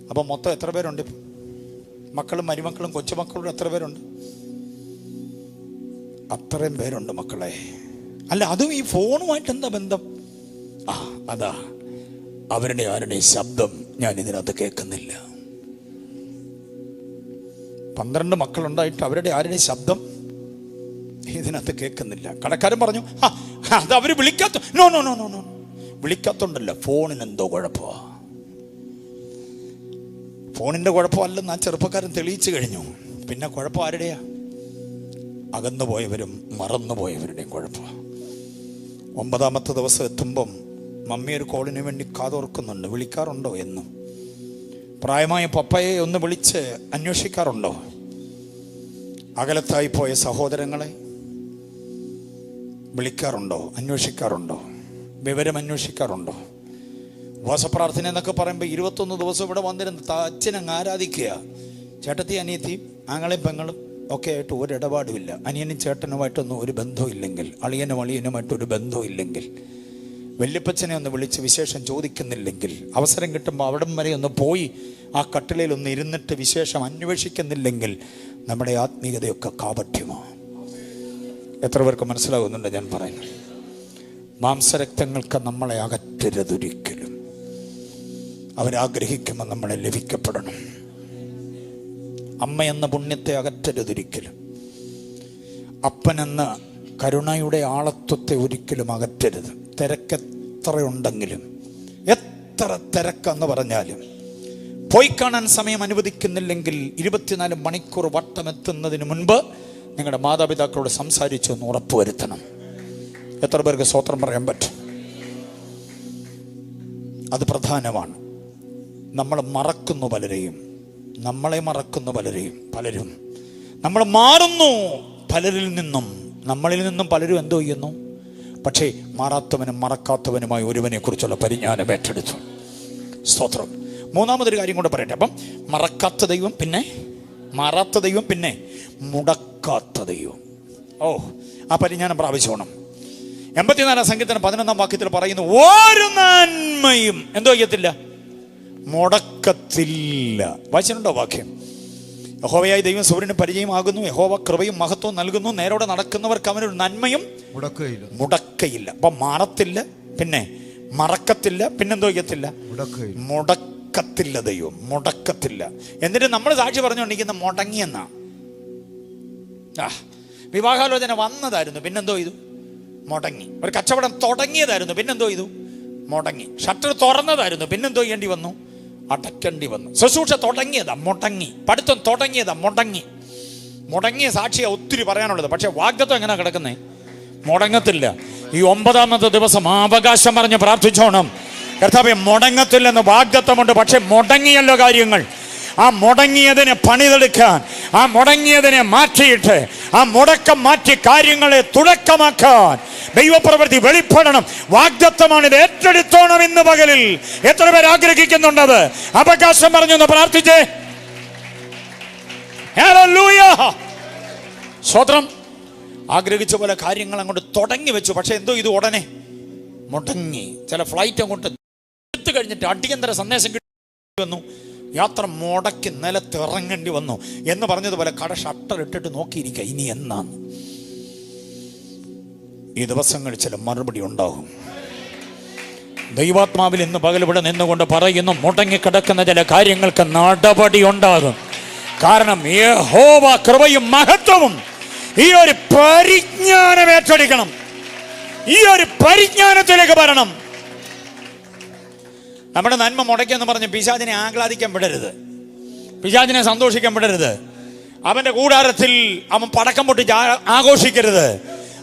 അപ്പം മൊത്തം എത്ര പേരുണ്ട് ഇപ്പം? മക്കളും മരുമക്കളും കൊച്ചുമക്കളും എത്ര പേരുണ്ട്? അത്രയും പേരുണ്ട് മക്കളെ. അല്ല, അതും ഈ ഫോണുമായിട്ട് എന്താ ബന്ധം? അതാ, അവരുടെ ആരുടെയും ശബ്ദം ഞാൻ ഇതിനകത്ത് കേൾക്കുന്നില്ല. 12 മക്കളുണ്ടായിട്ട് അവരുടെ ആരുടെയും ശബ്ദം ഇതിനകത്ത് കേൾക്കുന്നില്ല. കടക്കാരൻ പറഞ്ഞു, അത് അവര് വിളിക്കാത്ത no no no no no വിളിക്കാത്തോണ്ടല്ല, ഫോണിനെന്തോ കുഴപ്പമാണ്. ഫോണിൻ്റെ കുഴപ്പമല്ലെന്ന് ആ ചെറുപ്പക്കാരൻ തെളിയിച്ചു കഴിഞ്ഞു. പിന്നെ കുഴപ്പം ആരുടെയാ? അകന്നുപോയവരും മറന്നുപോയവരുടെയും കുഴപ്പമാണ്. 9ാമത്തെ ദിവസം എത്തുമ്പം മമ്മി ഒരു കോളിന് വേണ്ടി കാതോർക്കുന്നുണ്ട്. വിളിക്കാറുണ്ടോ എന്നും? പ്രായമായ പപ്പയെ ഒന്ന് വിളിച്ച് അന്വേഷിക്കാറുണ്ടോ? അകലത്തായി പോയ സഹോദരങ്ങളെ വിളിക്കാറുണ്ടോ? അന്വേഷിക്കാറുണ്ടോ? വിവരം അന്വേഷിക്കാറുണ്ടോ? ഉപവാസപ്രാർത്ഥന എന്നൊക്കെ പറയുമ്പോൾ 21 ദിവസം ഇവിടെ വന്നിരുന്ന് അച്ഛനങ്ങ് ആരാധിക്കുക. ചേട്ടത്തി അനിയത്തിയും ആങ്ങളെയും പെങ്ങളും ഒക്കെ ആയിട്ട് ഒരു ഇടപാടുമില്ല. അനിയനും ചേട്ടനുമായിട്ടൊന്നും ഒരു ബന്ധമില്ലെങ്കിൽ, അളിയനും അളിയനുമായിട്ടൊരു ബന്ധമില്ലെങ്കിൽ, വല്യപ്പച്ചനെ ഒന്ന് വിളിച്ച് വിശേഷം ചോദിക്കുന്നില്ലെങ്കിൽ, അവസരം കിട്ടുമ്പോൾ അവിടം വരെ ഒന്ന് പോയി ആ കട്ടിലയിൽ ഒന്ന് ഇരുന്നിട്ട് വിശേഷം അന്വേഷിക്കുന്നില്ലെങ്കിൽ നമ്മുടെ ആത്മീയതയൊക്കെ കാപട്യമാണ്. എത്ര പേർക്ക് മനസ്സിലാകുന്നുണ്ട് ഞാൻ പറയുന്നത്? മാംസരക്തങ്ങൾക്ക് നമ്മളെ അകറ്റരുതൊരിക്കലും. അവരാഗ്രഹിക്കുമ്പോൾ നമ്മളെ ലഭിക്കപ്പെടണം. അമ്മ എന്ന പുണ്യത്തെ അകറ്റരുതൊരിക്കലും. അപ്പനെന്ന കരുണയുടെ ആളത്വത്തെ ഒരിക്കലും അകറ്റരുത്. തിരക്കെത്രയുണ്ടെങ്കിലും, എത്ര തിരക്കെന്ന് പറഞ്ഞാലും, പോയി കാണാൻ സമയം അനുവദിക്കുന്നില്ലെങ്കിൽ 24 മണിക്കൂർ വട്ടമെത്തുന്നതിന് മുൻപ് നിങ്ങളുടെ മാതാപിതാക്കളോട് സംസാരിച്ചൊന്ന് ഉറപ്പുവരുത്തണം. എത്ര പേർക്ക് സ്തോത്രം പറയാൻ പറ്റും? അത് പ്രധാനമാണ്. നമ്മൾ മറക്കുന്നു പലരെയും, നമ്മളെ മറക്കുന്നു പലരും നമ്മൾ മാറുന്നു പലരിൽ നിന്നും, നമ്മളിൽ നിന്നും പലരും എന്തോ ചെയ്യുന്നു. പക്ഷേ മാറാത്തവനും മറക്കാത്തവനുമായി ഒരുവനെ കുറിച്ചുള്ള പരിജ്ഞാനം ഏറ്റെടുത്തു. സ്തോത്രം. 3ാമതൊരു കാര്യം കൂടെ പറയട്ടെ. അപ്പം മറക്കാത്ത ദൈവം, പിന്നെ മാറാത്ത ദൈവം, പിന്നെ മുടക്കാത്ത ദൈവം. ആ പരിജ്ഞാനം പ്രാപിച്ചോണം. 84 സങ്കീർത്തനം 11ാം വാക്യത്തിൽ പറയുന്നു, ഒരു നന്മയും എന്തോ ചെയ്യത്തില്ല, മുടക്കത്തില്ല. വായിച്ചിട്ടുണ്ടോ വാക്യം? യഹോവയായ ദൈവം സൂര്യന് പരിചയമാകുന്നു, യഹോവ കൃപയും മഹത്വവും നൽകുന്നു, നേരോടെ നടക്കുന്നവർക്ക് അവനൊരു നന്മയും മുടക്കയില്ല. അപ്പൊ മാറത്തില്ല, പിന്നെ മറക്കത്തില്ല, പിന്നെന്തോ ചെയ്യത്തില്ല, മുടക്കത്തില്ല. ദൈവം മുടക്കത്തില്ല. എന്നിട്ട് നമ്മൾ സാക്ഷി പറഞ്ഞുകൊണ്ടിരിക്കുന്ന മുടങ്ങിയെന്നാ. വിവാഹാലോചന വന്നതായിരുന്നു, പിന്നെന്തോ ചെയ്തു, മുടങ്ങി. ഒരു കച്ചവടം തുടങ്ങിയതായിരുന്നു, പിന്നെന്തോ ചെയ്തു, മുടങ്ങി. ഷട്ടർ തുറന്നതായിരുന്നു, പിന്നെന്തോ ചെയ്യേണ്ടി വന്നു, അടയ്ക്കേണ്ടി വന്നു. ശുശ്രൂഷ തുടങ്ങിയതാ, മുടങ്ങി. പഠിത്തം തുടങ്ങിയതാ, മുടങ്ങിയ സാക്ഷിയാ ഒത്തിരി പറയാനുള്ളത്. പക്ഷെ വാഗ്ദത്തം എങ്ങനെ കിടക്കുന്നേ? മുടങ്ങത്തില്ല. ഈ 9ാമത്തെ ദിവസം അവകാശം പറഞ്ഞ് പ്രാർത്ഥിച്ചോണം. കർത്താവേ, മുടങ്ങത്തില്ലെന്ന് വാഗ്ദത്തമുണ്ട്. പക്ഷെ മുടങ്ങിയല്ലോ കാര്യങ്ങൾ. ആ മുടങ്ങിയതിനെ പണിതെടുക്കാൻ, ആ മുടങ്ങിയതിനെ മാറ്റിയിട്ട് ആ മുടക്കം മാറ്റി കാര്യങ്ങളെ തുടക്കമാക്കാൻ ദൈവപ്രവൃത്തി വെളിപ്പെടണം. വാഗ്ദത്തമാണ്, ഇത് ഏറ്റെടുത്തോണം ഇന്ന് പകലിൽ. എത്ര പേർ ആഗ്രഹിക്കുന്നുണ്ടത്? അവകാശം പറഞ്ഞൊന്ന് പ്രാർത്ഥിച്ചേ. ഹല്ലേലൂയ, സ്തോത്രം. ആഗ്രഹിച്ച പോലെ കാര്യങ്ങൾ അങ്ങോട്ട് തുടങ്ങി വെച്ചു. പക്ഷെ എന്തോ ഇത് ഉടനെ മുടങ്ങി. ചില ഫ്ലൈറ്റ് അങ്ങോട്ട് എടുത്തു കഴിഞ്ഞിട്ട് അടിയന്തര സന്ദേശം കിട്ടി വന്നു, യാത്ര മുടക്കി നിലത്തിറങ്ങേണ്ടി വന്നു എന്ന് പറഞ്ഞതുപോലെ കട ഷട്ടർ ഇട്ടിട്ട് നോക്കിയിരിക്കുക, ഇനി എന്നാന്ന്. ഈ ദിവസങ്ങളിൽ ചില മറുപടി ഉണ്ടാകും. ദൈവാത്മാവിൽ ഇന്ന് പകൽ ഇവിടെ നിന്നുകൊണ്ട് പറയുന്നു, മുടങ്ങിക്കിടക്കുന്ന ചില കാര്യങ്ങൾക്ക് നടപടി ഉണ്ടാകും. കാരണം യഹോവ കൃപയും മഹത്വവും ഈ ഒരു പരിജ്ഞാനം ഏറ്റെടുക്കണം. ഈ ഒരു പരിജ്ഞാനത്തിലേക്ക് വരണം. നമ്മുടെ നന്മ മുടക്കിയെന്ന് പറഞ്ഞ് പിശാചിനെ ആഹ്ലാദിക്കാൻ വിടരുത്, പിശാചിനെ സന്തോഷിക്കാൻ വിടരുത്. അവന്റെ കൂടാരത്തിൽ അവൻ പടക്കം പൊട്ടിച്ച് ആഘോഷിക്കരുത്.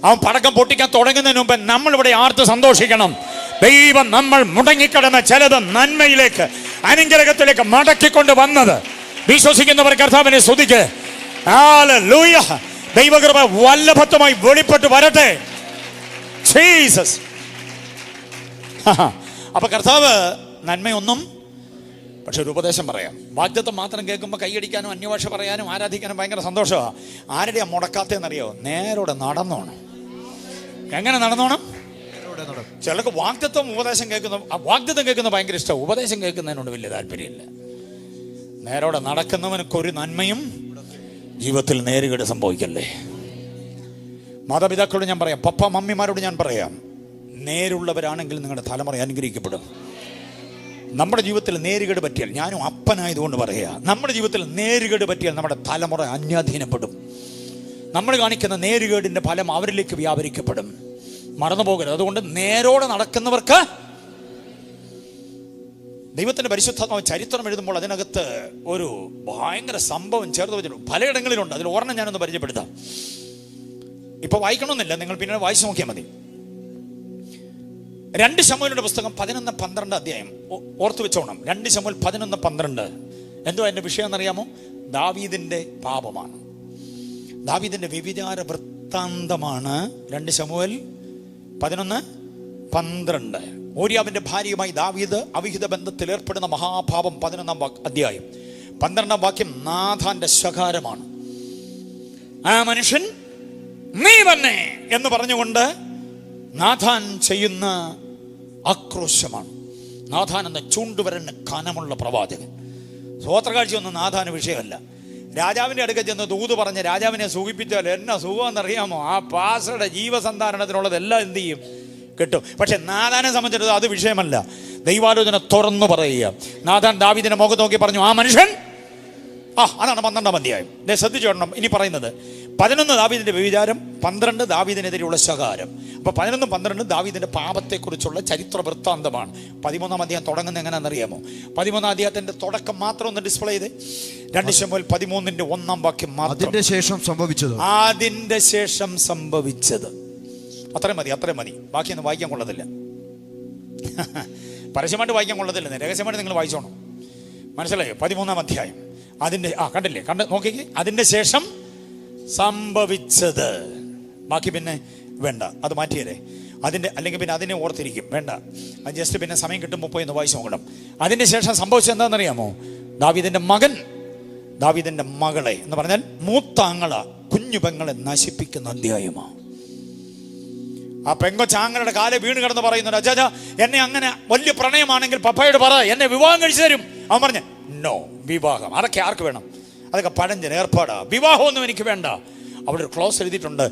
അവൻ പടക്കം പൊട്ടിക്കാൻ തുടങ്ങുന്നതിന് മുമ്പ് നമ്മളിവിടെ ആർത്ത് സന്തോഷിക്കണം. ദൈവം നമ്മൾ മുടങ്ങിക്കിടന്ന ചിലത് നന്മയിലേക്ക്, അനുഗ്രഹത്തിലേക്ക് മടക്കിക്കൊണ്ട് വന്നത് വിശ്വസിക്കുന്നവർ കർത്താവിനെ സ്തുതിക്ക്. ഹല്ലേലൂയ. ദൈവകൃപ വല്ലഭത്വമായി വെളിപ്പെട്ട് വരട്ടെ. ജീസസ്. അപ്പൊ കർത്താവ് നന്മയൊന്നും, പക്ഷെ ഒരു ഉപദേശം പറയാം. വാഗ്ദത്തം മാത്രം കേൾക്കുമ്പോൾ കൈയടിക്കാനും അന്യഭാഷ പറയാനും ആരാധിക്കാനും ഭയങ്കര സന്തോഷമാണ്. ആരുടെയാ മുടക്കാത്തതെന്നറിയോ? നേരോടെ നടന്നോണം. എങ്ങനെ നടന്നോണം? ചിലർക്ക് വാഗ്ദത്തം ഉപദേശം വാഗ്ദത്തം കേൾക്കുന്നത് ഭയങ്കര ഇഷ്ടമാണ്, ഉപദേശം കേൾക്കുന്നതിനോട് വലിയ താല്പര്യമില്ല. നേരോടെ നടക്കുന്നവനൊരു നന്മയും ജീവിതത്തിൽ നേരുകേട് സംഭവിക്കല്ലേ. മാതാപിതാക്കളോട് ഞാൻ പറയാം, പപ്പ മമ്മിമാരോട് ഞാൻ പറയാം, നേരുള്ളവരാണെങ്കിൽ നിങ്ങളുടെ തലമുറ അനുഗ്രഹിക്കപ്പെടും. നമ്മുടെ ജീവിതത്തിൽ നേരുകേട് പറ്റിയാൽ, ഞാനും അപ്പനായതുകൊണ്ട് പറയുക, നമ്മുടെ ജീവിതത്തിൽ നേരുകേട് പറ്റിയാൽ നമ്മുടെ തലമുറ അന്യാധീനപ്പെടും. നമ്മൾ കാണിക്കുന്ന നേരുകേടിന്റെ ഫലം അവരിലേക്ക് വ്യാപരിക്കപ്പെടും. മറന്നു പോകരുത്. അതുകൊണ്ട് നേരോടെ നടക്കുന്നവർക്ക് ദൈവത്തിന്റെ പരിശുദ്ധാത്മാവ് ചരിത്രം എഴുതുമ്പോൾ അതിനകത്ത് ഒരു ഭയങ്കര സംഭവം ചേർത്ത് വെച്ചിട്ടുണ്ട്. പലയിടങ്ങളിലുണ്ട്. അതിൽ ഒരെണ്ണം ഞാനൊന്ന് പരിചയപ്പെടുത്താം. ഇപ്പൊ വായിക്കണമെന്നില്ല, നിങ്ങൾ പിന്നീട് വായിച്ചു നോക്കിയാൽ മതി. 2 ശമൂവേലിന്റെ പുസ്തകം 11-12 അധ്യായം ഓർത്തു വെച്ചോണം. 2 ശമൂവേൽ 11-12. എന്തോ അതിന്റെ വിഷയം എന്നറിയാമോ? ദാവീദിന്റെ പാപമാണ്, ദാവീദിന്റെ വ്യഭിചാര വൃത്താന്തമാണ്. 2 ശമൂവേൽ 11-12. ഓര്യാവിന്റെ ഭാര്യയുമായി ദാവീദ് അവിഹിത ബന്ധത്തിൽ ഏർപ്പെടുന്ന മഹാപാപം. 11-ാം അധ്യായം 12-ാം വാക്യം നാഥാന്റെ ശകാരമാണ്. ആ മനുഷ്യൻ നീ തന്നെ എന്ന് പറഞ്ഞുകൊണ്ട് നാഥാൻ ചെയ്യുന്ന ആക്രോശമാണ്. നാഥാൻ എന്ന ചൂണ്ടുവരന് കനമുള്ള പ്രവാചകൻ. സ്വോത്രകാഴ്ചയൊന്നും നാഥാന് വിഷയമല്ല. രാജാവിന്റെ അടുക്കൽ ചെന്ന് ദൂത് പറഞ്ഞ് രാജാവിനെ സൂഹിപ്പിച്ചാൽ എന്നാ സുഖമെന്നറിയാമോ? ആ പാസയുടെ ജീവസന്ധാരണത്തിനുള്ളതെല്ലാം എന്ത് ചെയ്യും? കിട്ടും. പക്ഷെ നാഥാനെ സംബന്ധിച്ചിടത്തോളം അത് വിഷയമല്ല. ദൈവാലോചന തുറന്നു പറയുക. നാഥാൻ ദാവീദിനെ മുഖത്ത് നോക്കി പറഞ്ഞു, ആ മനുഷ്യൻ. അതാണ് 12-ാം അധ്യായം. ശ്രദ്ധിച്ചോണം. ഇനി പറയുന്നത് 11 ദാവീദിന്റെ വ്യഭിചാരം, 12 ദാവീദിനെതിരെയുള്ള ശകാരം. അപ്പൊ 11-12 ദാവീദിന്റെ പാപത്തെക്കുറിച്ചുള്ള ചരിത്ര വൃത്താന്തമാണ്. 13-ാം അധ്യായം തുടങ്ങുന്നത് എങ്ങനെയാണെന്നറിയാമോ? 13-ാം അധ്യായത്തിന്റെ തുടക്കം മാത്രം ഒന്ന് ഡിസ്പ്ലേ ചെയ്ത്. 2 ശമൂവേൽ 13-ന്റെ 1-ാം വാക്യം മാത്രം. അതിന്റെ ശേഷം സംഭവിച്ചത്. അത്രയും മതി. ബാക്കിയൊന്നും വായിക്കാൻ കൊള്ളത്തില്ല. പരസ്യമായിട്ട് വായിക്കാൻ കൊള്ളത്തില്ല, രഹസ്യമായിട്ട് നിങ്ങൾ വായിച്ചോണം. മനസ്സിലായോ? 13-ാം അധ്യായം അതിന്റെ കണ്ടില്ലേ? നോക്കിക്കേ. അതിന്റെ ശേഷം സംഭവിച്ചത്. ബാക്കി പിന്നെ വേണ്ട, അത് മാറ്റിയല്ലേ. അല്ലെങ്കിൽ പിന്നെ അതിനെ ഓർത്തിരിക്കും, വേണ്ട. അത് ജസ്റ്റ് പിന്നെ സമയം കിട്ടുമ്പോൾ പോയി ഒന്ന് വായിച്ചു നോക്കണം. അതിന്റെ ശേഷം സംഭവിച്ചത് എന്താണെന്നറിയാമോ? ദാവീദിന്റെ മകൻ ദാവീദിന്റെ മകളെ എന്ന് പറഞ്ഞാൽ മൂത്താങ്ങള കുഞ്ഞു പെങ്ങളെ നശിപ്പിക്കുന്ന അധ്യായമാണ്. ആ പെങ്കൊച്ചാങ്ങളുടെ കാലെ വീണ് കിടന്ന് പറയുന്നുണ്ട്, അച്ഛാ എന്നെ അങ്ങനെ വലിയ പ്രണയമാണെങ്കിൽ പപ്പയോട് പറ, എന്നെ വിവാഹം കഴിച്ചു തരും. അവൻ പറഞ്ഞ നോ, വിവാഹം അതൊക്കെ ആർക്ക് വേണം? അതൊക്കെ പഴഞ്ചൻ ഏർപ്പാടാ, വിവാഹമൊന്നും എനിക്ക് വേണ്ട. അവിടെ ഒരു ക്ലോസ് എഴുതിയിട്ടുണ്ട്,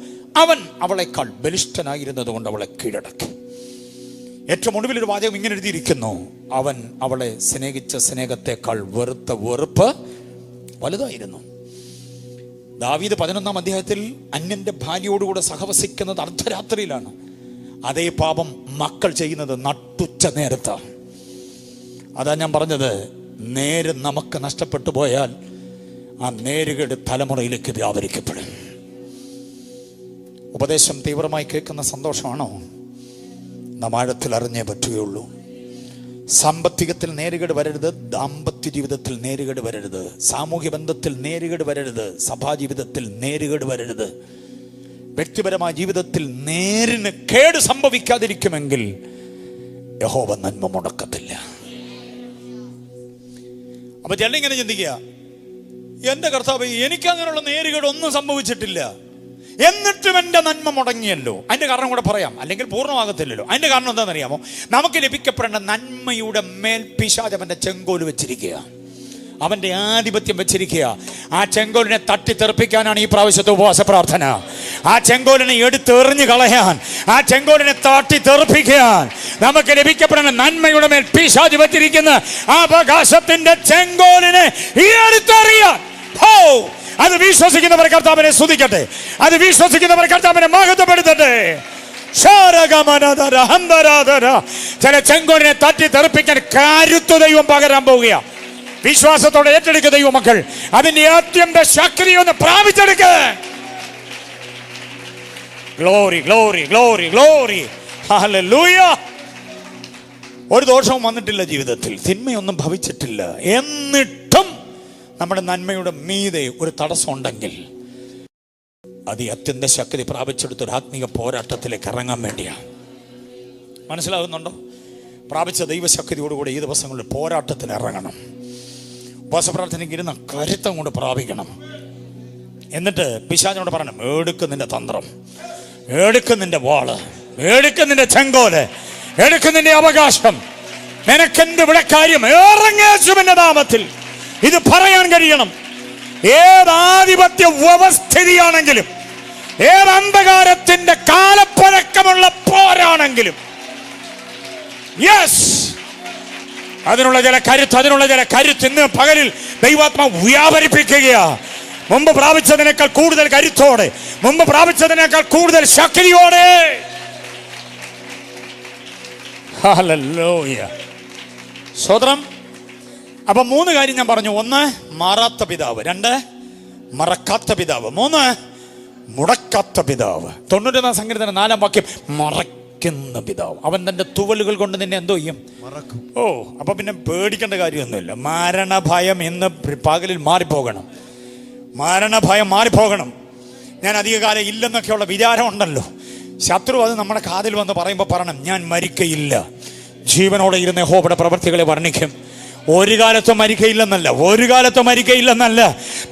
അവൻ അവളെക്കാൾ ബലിഷ്ഠനായിരുന്നത് കൊണ്ട് അവളെ കീഴടക്കി. ഏറ്റവും ഒടുവിലൊരു വാചകം ഇങ്ങനെ എഴുതിയിരിക്കുന്നു, അവൻ അവളെ സ്നേഹിച്ച സ്നേഹത്തെക്കാൾ വെറുത്ത വെറുപ്പ് വലുതായിരുന്നു. ദാവീദ് 11-ാം അധ്യായത്തിൽ അന്യന്റെ ഭാര്യയോടുകൂടെ സഹവസിക്കുന്നത് അർദ്ധരാത്രിയിലാണ്. അതേ പാപം മക്കൾ ചെയ്യുന്നത് നട്ടുച്ച നേരത്താണ്. അതാ ഞാൻ പറഞ്ഞത്, നേര് നമുക്ക് നഷ്ടപ്പെട്ടു പോയാൽ ആ നേരുകേട് തലമുറയിലേക്ക് വ്യാപരിക്കപ്പെടും. ഉപദേശം തീവ്രമായി കേൾക്കുന്ന സന്തോഷമാണോ? നാം ആഴത്തിൽ അറിഞ്ഞേ പറ്റുകയുള്ളൂ. സാമ്പത്തികത്തിൽ നേരുകേട് വരരുത്, ദാമ്പത്യ ജീവിതത്തിൽ നേരുകേട് വരരുത്, സാമൂഹ്യ ബന്ധത്തിൽ നേരുകേട് വരരുത്, സഭാജീവിതത്തിൽ നേരുകേട് വരരുത്. വ്യക്തിപരമായ ജീവിതത്തിൽ നേരിന് കേട് സംഭവിക്കാതിരിക്കുമെങ്കിൽ യഹോവ നന്മ മുടക്കത്തില്ല. അപ്പൊ ചില ഇങ്ങനെ ചിന്തിക്കുക, എന്റെ കർത്താവ് എനിക്ക് അങ്ങനെയുള്ള നേരുകേട് ഒന്നും സംഭവിച്ചിട്ടില്ല, എന്നിട്ടും എൻ്റെ നന്മ മുടങ്ങിയല്ലോ. അതിന്റെ കാരണം കൂടെ പറയാം, അല്ലെങ്കിൽ പൂർണ്ണമാകത്തില്ലല്ലോ. അതിന്റെ കാരണം എന്താണെന്നറിയാമോ? നമുക്ക് ലഭിക്കപ്പെടേണ്ട നന്മയുടെ മേൽ പിശാച് അവന്റെ ചെങ്കോല് വെച്ചിരിക്കുക, അവന്റെ ആധിപത്യം വെച്ചിരിക്കുക. ആ ചെങ്കോലിനെ തട്ടിത്തെറിപ്പിക്കാനാണ് ഈ പ്രാവശ്യത്തെ ഉപവാസ പ്രാർത്ഥന. ആ ചെങ്കോലിനെ എടുത്തെറിഞ്ഞു കളയാൻ, ആ ചെങ്കോലിനെ തട്ടിത്തെറിപ്പിക്കാൻ നമുക്ക് ലഭിക്കപ്പെടുന്ന നന്മയുടെ മേൽ പിശാച് വെച്ചിരിക്കുന്ന ആ അവകാശത്തിന്റെ ചെങ്കോലിനെ എടുത്തെറിയാൻ. അത് വിശ്വസിക്കുന്നവർ കർത്താവിനെ സ്തുതിക്കട്ടെ, അത് വിശ്വസിക്കുന്നവർ കർത്താവിനെ മഹത്വപ്പെടുത്തട്ടെ. ചില ചെങ്കോലിനെ തട്ടിത്തെറിപ്പിക്കാൻ കരുത്ത് ദൈവം പകരാൻ പോവുക. വിശ്വാസത്തോടെ ഏറ്റെടുക്കുക ദൈവ മക്കൾ, അതിന്റെ അത്യന്ത ശക്തി ഒന്ന് പ്രാപിച്ചെടുക്കുക. Glory glory glory glory, hallelujah. ഒരു ദോഷവും വന്നിട്ടില്ല ജീവിതത്തിൽ, തിന്മയൊന്നും ഭവിച്ചിട്ടില്ല. എന്നിട്ടും നമ്മുടെ നന്മയുടെ മീതെ ഒരു തടസ്സം ഉണ്ടെങ്കിൽ അത് ഈ അത്യന്ത ശക്തി പ്രാപിച്ചെടുത്തൊരു ആത്മീയ പോരാട്ടത്തിലേക്ക് ഇറങ്ങാൻ വേണ്ടിയാണ്. മനസ്സിലാകുന്നുണ്ടോ? പ്രാപിച്ച ദൈവശക്തിയോടുകൂടി ഈ ദിവസങ്ങളിൽ പോരാട്ടത്തിന് ഇറങ്ങണം. ഉപവാസപ്രാർത്ഥനയ്ക്ക് ഇരുന്ന കരുത്തം കൊണ്ട് പ്രാപിക്കണം. എന്നിട്ട് പിശാചിനോട് പറയണം, എടുക്കുന്നിന്റെ തന്ത്രം, എടുക്കുന്നിന്റെ വാള്, എടുക്കുന്നിന്റെ ചെങ്കോല്, എടുക്കുന്നിന്റെ അവകാശം, നിനക്കെന്ത് ഇവിടെ കാര്യം, ഇറങ്ങേശുവിന്റെ നാമത്തിൽ ഇത് പറയാൻ കഴിയണം. ഏതാധിപത്യ വ്യവസ്ഥിതിയാണെങ്കിലും, ഏത് അന്ധകാരത്തിന്റെ കാലപ്പഴക്കമുള്ള പോരാണെങ്കിലും, യെസ്, അതിനുള്ള ചില കരുത്ത് ഇന്ന് പകലിൽ ദൈവാത്മാവ് വ്യാപരിപ്പിക്കുകയാ. മുമ്പ് പ്രാപിച്ചതിനേക്കാൾ കൂടുതൽ കരുത്തോടെ, മുമ്പ് പ്രാപിച്ചതിനേക്കാൾ കൂടുതൽ ശക്തിയോടെ. ഹല്ലേലൂയ, സ്തോത്രം. അപ്പൊ 3 കാര്യം ഞാൻ പറഞ്ഞു. 1, മാറാത്ത പിതാവ്. 2, മറക്കാത്ത പിതാവ്. 3, മുടക്കാത്ത പിതാവ്. 91 സങ്കീർത്തനം 4-ാം വാക്യം, മറക്കുന്ന പിതാവ്. അവൻ തന്റെ തുവലുകൾ കൊണ്ട് നിന്നെ എന്തോ ചെയ്യും? മറക്കും. ഓ, അപ്പൊ പിന്നെ പേടിക്കേണ്ട കാര്യമൊന്നുമില്ല. മരണഭയം ഇന്ന് പകലിൽ മാറിപ്പോകണം. മരണഭയം മാറിപ്പോകണം. ഞാൻ അധികകാലം ഇല്ലെന്നൊക്കെയുള്ള വിചാരം ഉണ്ടല്ലോ, ശത്രു അത് നമ്മുടെ കാതിൽ വന്ന് പറയുമ്പോൾ പറയണം, ഞാൻ മരിക്കയില്ല, ജീവനോടെ ഇരുന്ന് യഹോവയുടെ പ്രവൃത്തികളെ വർണ്ണിക്കും. ഒരു കാലത്തും മരിക്കയില്ലെന്നല്ല,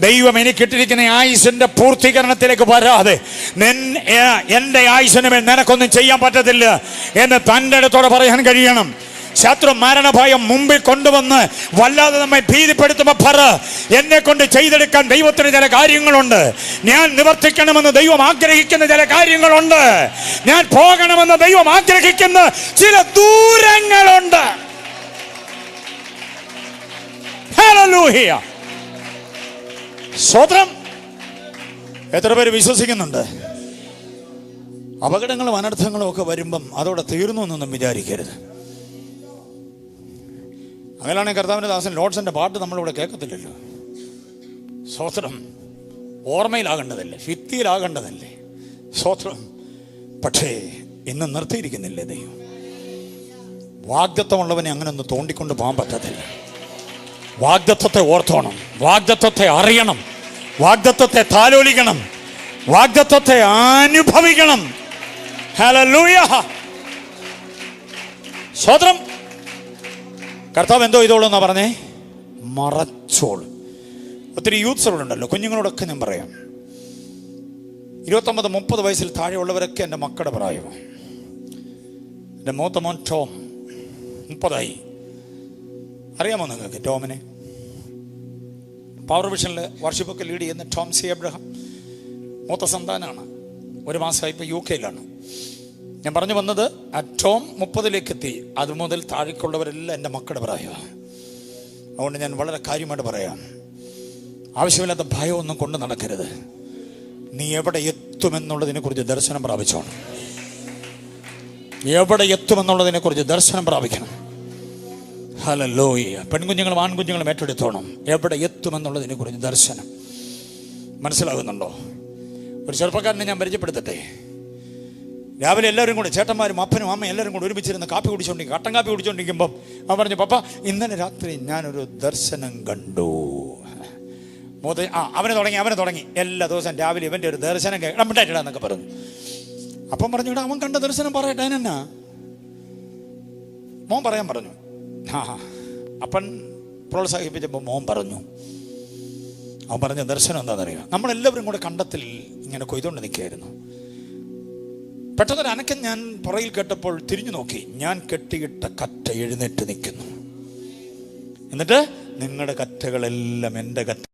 ദൈവം എനിക്കിട്ടിരിക്കുന്ന ആയുസിന്റെ പൂർത്തീകരണത്തിലേക്ക് വരാതെ എന്റെ ആയുസിന് മേൽ നിനക്കൊന്നും ചെയ്യാൻ പറ്റത്തില്ല എന്ന് തൻ്റെ അടുത്തോടെ പറയാൻ കഴിയണം. ശത്രു മരണഭയം മുമ്പിൽ കൊണ്ടുവന്ന് വല്ലാതെ നമ്മെ ഭീതിപ്പെടുത്തുമ്പോൾ പറ, എന്നെ കൊണ്ട് ചെയ്തെടുക്കാൻ ദൈവത്തിന് ചില കാര്യങ്ങളുണ്ട്, ഞാൻ നിവർത്തിക്കണമെന്ന് ദൈവം ആഗ്രഹിക്കുന്ന ചില കാര്യങ്ങളുണ്ട്, ഞാൻ പോകണമെന്ന് ദൈവം ആഗ്രഹിക്കുന്ന ചില ദൂരങ്ങളുണ്ട്. ഹല്ലേലൂയ, സ്തോത്രം. എത്ര പേര് വിശ്വസിക്കുന്നുണ്ട്? അപകടങ്ങളും അനർത്ഥങ്ങളും ഒക്കെ വരുമ്പം അതോടെ തീർന്നു എന്നൊന്നും വിചാരിക്കരുത്. അങ്ങനെയാണെങ്കിൽ കർത്താവിൻ്റെ ദാസൻ ലോഡ്സിന്റെ പാട്ട് നമ്മളിവിടെ കേൾക്കത്തില്ലല്ലോ. സ്തോത്രം. ഓർമ്മയിലാകേണ്ടതല്ലേ, ഭിത്തിയിലാകേണ്ടതല്ലേ, സ്തോത്രം. പക്ഷേ ഇന്ന് നിർത്തിയിരിക്കുന്നില്ലേ ദൈവം? വാഗ്ദത്തമുള്ളവനെ അങ്ങനെ ഒന്ന് തോണ്ടിക്കൊണ്ട് പോകാൻ പറ്റത്തില്ല. വാഗ്ദത്തത്തെ ഓർത്തോണം, വാഗ്ദത്തത്തെ അറിയണം, വാഗ്ദത്തത്തെ താലോലിക്കണം, വാഗ്ദത്തത്തെ അനുഭവിക്കണം. ഹല്ലേലൂയ, സ്തോത്രം. കർത്താവ് എന്തോ ചെയ്തോളൂ എന്നാ പറഞ്ഞേ? മറച്ചോളൂ. ഒത്തിരി യൂത്ത്സുകളുണ്ടല്ലോ, കുഞ്ഞുങ്ങളോടൊക്കെ ഞാൻ പറയാം, 29-30 വയസ്സിൽ താഴെയുള്ളവരൊക്കെ എൻ്റെ മക്കളുടെ പ്രായമാണ്. എൻ്റെ മൂത്ത മോൻ ടോം 30 അറിയാമോ നിങ്ങൾക്ക് ടോമിനെ? പവർ വിഷനിൽ വർഷിപ്പൊക്കെ ലീഡ് ചെയ്യുന്ന ടോം സി എബ്രഹാം മൂത്ത സന്താനാണ്. 1 മാസമായി ഇപ്പോൾ UK ഞാൻ പറഞ്ഞു വന്നത്, ആ ടോം 30ലേക്ക് എത്തി. അതുമുതൽ താഴേക്കുള്ളവരെല്ലാം എൻ്റെ മക്കളുടെ പ്രായമാണ്. അതുകൊണ്ട് ഞാൻ വളരെ കാര്യമായിട്ട് പറയാം, ആവശ്യമില്ലാത്ത ഭയമൊന്നും കൊണ്ട് നടക്കരുത്. നീ എവിടെ എത്തുമെന്നുള്ളതിനെ കുറിച്ച് ദർശനം പ്രാപിച്ചോണം. എവിടെ എത്തുമെന്നുള്ളതിനെ കുറിച്ച് ദർശനം പ്രാപിക്കണം. ഹല്ലേലൂയ. പെൺകുഞ്ഞുങ്ങളും ആൺകുഞ്ഞുങ്ങളും ഏറ്റെടുത്തോണം. എവിടെ എത്തുമെന്നുള്ളതിനെ കുറിച്ച് ദർശനം. മനസ്സിലാകുന്നുണ്ടോ? ഒരു ചെറുപ്പക്കാരനെ ഞാൻ പരിചയപ്പെടുത്തട്ടെ. രാവിലെ എല്ലാവരും കൂടെ, ചേട്ടന്മാരും അപ്പനും അമ്മയും എല്ലാവരും കൂടെ ഒരുമിച്ചിരുന്ന് കാപ്പി കുടിച്ചോണ്ടിരിക്കും, കട്ടൻ കാപ്പി കുടിച്ചോണ്ടിരിക്കുമ്പം അവൻ പറഞ്ഞു, പപ്പ ഇന്നലെ രാത്രി ഞാനൊരു ദർശനം കണ്ടു. അവന് തുടങ്ങി എല്ലാ ദിവസവും രാവിലെ ഇവൻ്റെ ഒരു ദർശനം കേട്ടാന്നൊക്കെ പറഞ്ഞു. അപ്പം പറഞ്ഞു, ഇവിടെ അവൻ കണ്ട ദർശനം പറയട്ടെ, അതിനെന്നാ മോൻ പറയാൻ പറഞ്ഞു. അപ്പൻ പ്രോത്സാഹിപ്പിച്ചപ്പോൾ മോൻ പറഞ്ഞു. അവൻ പറഞ്ഞ ദർശനം എന്താണെന്നറിയാം, നമ്മളെല്ലാവരും കൂടെ കണ്ടത്തിൽ ഇങ്ങനെ കൊയ്തുകൊണ്ട് നിൽക്കുകയായിരുന്നു. പെട്ടെന്നൊരു അനക്കം ഞാൻ പുറകിൽ കേട്ടപ്പോൾ തിരിഞ്ഞു നോക്കി, ഞാൻ കെട്ടിയിട്ട കറ്റ എഴുന്നേറ്റ് നിൽക്കുന്നു. എന്നിട്ട് നിങ്ങളുടെ കറ്റകളെല്ലാം എൻ്റെ കറ്റ.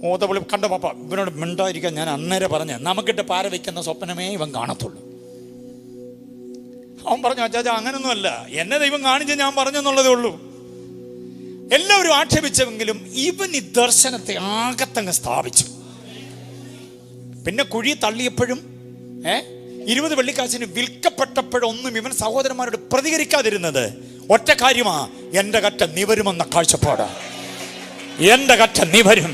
ഓതപൊളി കണ്ട പാപ്പ, ഇവനോട് മിണ്ടായിരിക്കാൻ ഞാൻ അന്നേരം പറഞ്ഞ, നമുക്കിട്ട് പാര വയ്ക്കുന്ന സ്വപ്നമേ ഇവൻ കാണത്തുള്ളൂ. അവൻ പറഞ്ഞു, അച്ചാച്ചാ അങ്ങനൊന്നുമല്ല, എന്നെ ദൈവം കാണിച്ച് ഞാൻ പറഞ്ഞെന്നുള്ളതേ ഉള്ളൂ. എല്ലാവരും ആക്ഷേപിച്ചെങ്കിലും ഇവൻ ഈ ദർശനത്തെ ആകത്തങ്ങ് സ്ഥാപിച്ചു. പിന്നെ കുഴി തള്ളിയപ്പോഴും 20 വെള്ളിക്കാശിന് വിൽക്കപ്പെട്ടപ്പോഴൊന്നും ഇവൻ സഹോദരന്മാരോട് പ്രതികരിക്കാതിരുന്നത് ഒറ്റ കാര്യമാ, എൻ്റെ കറ്റ നിവരുമെന്ന കാഴ്ചപ്പാട്. എൻ്റെ കറ്റ നിവരും,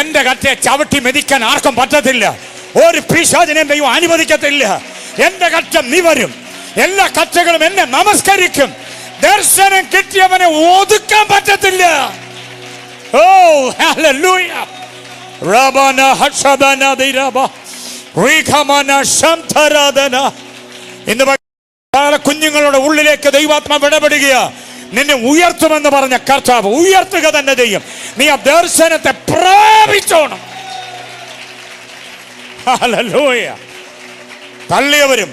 എൻ്റെ കറ്റയെ ചവിട്ടി മെതിക്കാൻ ആർക്കും പറ്റത്തില്ല, ഒരു പിശാചിനെയും ദൈവം അനുവദിക്കത്തില്ല. എൻ്റെ കറ്റ നിവരും, എല്ലാ കറ്റകളും എന്നെ നമസ്കരിക്കും. ദർശനം കിട്ടിയവനെ ഒതുക്കാൻ പറ്റത്തില്ല. ഓ ഹല്ലേലൂയ. റബന ഹഷബന ദിരബ റീഖമന ശംതരദന. ഇന്ന് പല കുഞ്ഞുങ്ങളുടെ ഉള്ളിലേക്ക് ദൈവാത്മാവ് ഇടപെടുകയാ. നിന്നെ ഉയർത്തുമെന്ന് പറഞ്ഞ കർത്താവ് ഉയർത്തുക തന്നെ ചെയ്യും. നീ ആ ദർശനത്തെ പ്രാപിച്ചോണം. ഹല്ലേലൂയ. തള്ളിയവരും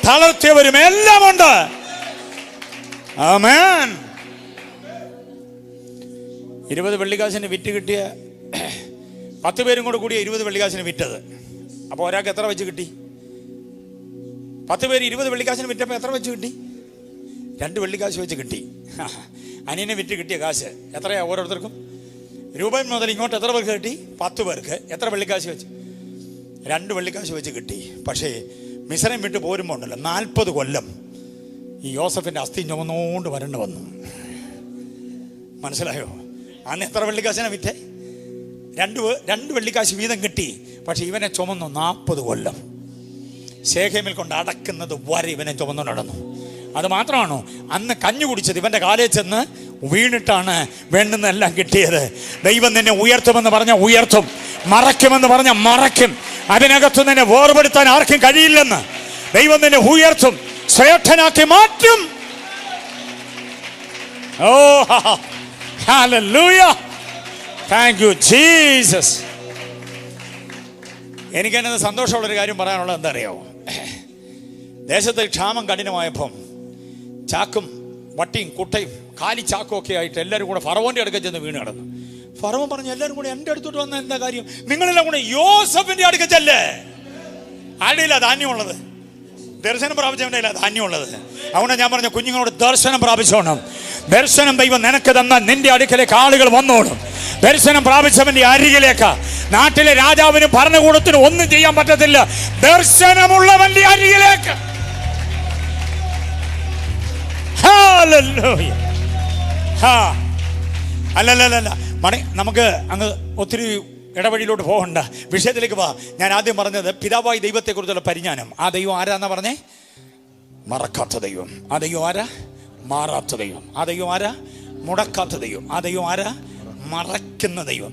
തളർത്തിയവരും എല്ലാം ഉണ്ട്. ആമേൻ. 20 വെള്ളിക്കാശിന് വിറ്റ് കിട്ടിയ 10 പേരും കൂടെ കൂടിയ 20 വെള്ളിക്കാശിന് വിറ്റത്. അപ്പോൾ ഒരാൾക്ക് എത്ര വെച്ച് കിട്ടി? 10 പേര് 20 വെള്ളിക്കാശിന് വിറ്റപ്പോൾ എത്ര വെച്ച് കിട്ടി? 2 വെള്ളിക്കാശ് വെച്ച് കിട്ടി. അനിയനെ വിറ്റ് കിട്ടിയ കാശ് എത്രയാ ഓരോരുത്തർക്കും? രൂപൻ മുതൽ ഇങ്ങോട്ട് എത്ര പേർക്ക് കിട്ടി? 10 പേർക്ക് എത്ര വെള്ളിക്കാശ് വെച്ച്? 2 വെള്ളിക്കാശ് വെച്ച് കിട്ടി. പക്ഷേ മിസ്രൈം വിട്ട് പോരുമ്പോൾ ഉണ്ടല്ലോ 40 കൊല്ലം ഈ യോസഫിൻ്റെ അസ്ഥി ചുമന്നുകൊണ്ട് വരേണ്ടി വന്നു. മനസ്സിലായോ? അന്ന് എത്ര വെള്ളിക്കാശിനെ വിറ്റേ? 2 വെള്ളിക്കാശ് വീതം കിട്ടി. പക്ഷെ ഇവനെ ചുമന്നു 40 കൊല്ലം. ശേഖേമിൽ കൊണ്ട് അടക്കുന്നത് വരെ ഇവനെ ചുമന്നു നടന്നു. അത് മാത്രമാണോ, അന്ന് കഞ്ഞു കുടിച്ചത് ഇവൻ്റെ കാലയിൽ ചെന്ന് വീണിട്ടാണ് വേണ്ടുന്നതെല്ലാം കിട്ടിയത്. ദൈവം നിന്നെ ഉയർത്തുമെന്ന് പറഞ്ഞാൽ ഉയർത്തും, മറയ്ക്കുമെന്ന് പറഞ്ഞാൽ മറയ്ക്കും. അതിനകത്ത് നിന്നെ വേർപെടുത്താൻ ആർക്കും കഴിയില്ലെന്ന്. ദൈവം നിന്നെ ഉയർത്തും, ശ്രേഷ്ഠനാക്കി മാറ്റും. ഓ ഹല്ലേലൂയ. Thank you Jesus. എനിക്കെന്നത് സന്തോഷമുള്ളൊരു കാര്യം പറയാനുള്ളത് എന്താ അറിയാമോ? ദേശത്ത് ക്ഷാമം കഠിനമായപ്പം ചാക്കും വട്ടിയും കുട്ടയും കാലി ചാക്കും ഒക്കെ ആയിട്ട് എല്ലാവരും കൂടെ ഫറവോൻ്റെ അടുക്കൽ ചെന്ന് വീണ് കിടന്നു. ഫറവോൻ പറഞ്ഞു, എല്ലാവരും കൂടെ എൻ്റെ അടുത്തോട്ട് വന്ന എന്താ കാര്യം? നിങ്ങളെല്ലാം കൂടെ യോസഫിൻ്റെ അടുക്കൽ ചെല്ലേ. ആരുടെയില്ല ധാന്യമുള്ളത്? ദർശനം പ്രാപിച്ചവൻ്റെ ഇല്ല ധാന്യമുള്ളത്. അതുകൊണ്ട് ഞാൻ പറഞ്ഞ കുഞ്ഞുങ്ങളോട് ദർശനം പ്രാപിച്ചോണം. ദർശനം ദൈവം നിനക്ക് തന്നാൽ നിന്റെ അടുക്കലേക്ക് ആളുകൾ വന്നോളും. ദർശനം പ്രാപിച്ചവന്റെ അരികിലേക്ക്. നാട്ടിലെ രാജാവിനും ഭരണകൂടത്തിനും ഒന്നും ചെയ്യാൻ പറ്റത്തില്ല, ദർശനമുള്ളവന്റെ അരികിലേക്ക്. അല്ലല്ല നമുക്ക് അങ്ങ് ഒത്തിരി ഇടവഴിയിലോട്ട് പോകണ്ട, വിഷയത്തിലേക്ക് വാ. ഞാൻ ആദ്യം പറഞ്ഞത് പിതാവായി ദൈവത്തെക്കുറിച്ചുള്ള പരിജ്ഞാനം. ആ ദൈവം ആരാന്നാ പറഞ്ഞേ? മറക്കാത്ത ദൈവം. ആ ദൈവം ആരാ? മാറാത്ത ദൈവം. ആ ദൈവം ആരാ? മുടക്കാത്ത ദൈവം. ആ ദൈവം ആരാ? മറക്കുന്ന ദൈവം.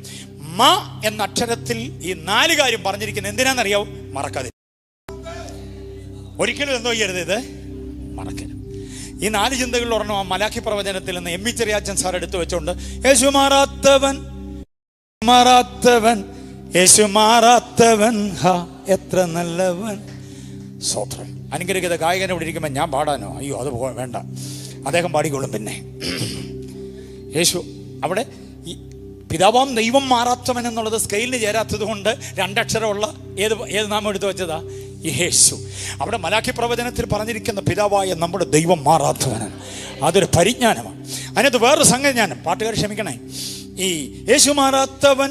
മ എന്ന അക്ഷരത്തിൽ ഈ 4 കാര്യം പറഞ്ഞിരിക്കുന്നത് എന്തിനാണെന്നറിയാവോ? മറക്കാതെ. ഒരിക്കലും എന്തോ ചെയ്യരുത്, ഇത് മറക്കരുത്. ഈ 4 ചിന്തകളിൽ ഒരെണ്ണം മലാഖി പ്രവചനത്തിൽ നിന്ന് എം വി ചെറിയാച്ചൻ സാർ എടുത്തു വെച്ചോണ്ട്, യേശു മാറാത്തവൻ മാറാത്തവൻ യേശു മാറാത്തവൻ ഹാ എത്ര നല്ലവൻ. സ്വത്രം. അനുഗ്രഹിത ഗായകനെ ഇവിടെ ഇരിക്കുമ്പോൾ ഞാൻ പാടാനോ? അയ്യോ, അത് വേണ്ട, അദ്ദേഹം പാടിക്കോളും. പിന്നെ യേശു അവിടെ ഈ പിതാവാം ദൈവം മാറാത്തവൻ എന്നുള്ളത് സ്കെയിലിന് ചേരാത്തത് കൊണ്ട് 2 അക്ഷരമുള്ള ഏത് നാമം എടുത്തു വെച്ചതാ? യേശു. അവിടെ മലാഖി പ്രവചനത്തിൽ പറഞ്ഞിരിക്കുന്ന പിതാവായ നമ്മുടെ ദൈവം മാറാത്തവനാണ്. അതൊരു പരിജ്ഞാനമാണ്. അതിനകത്ത് വേറൊരു സംഗതി, ഞാൻ പാട്ടുകാർ ക്ഷമിക്കണേ, ഈ യേശു മാറാത്തവൻ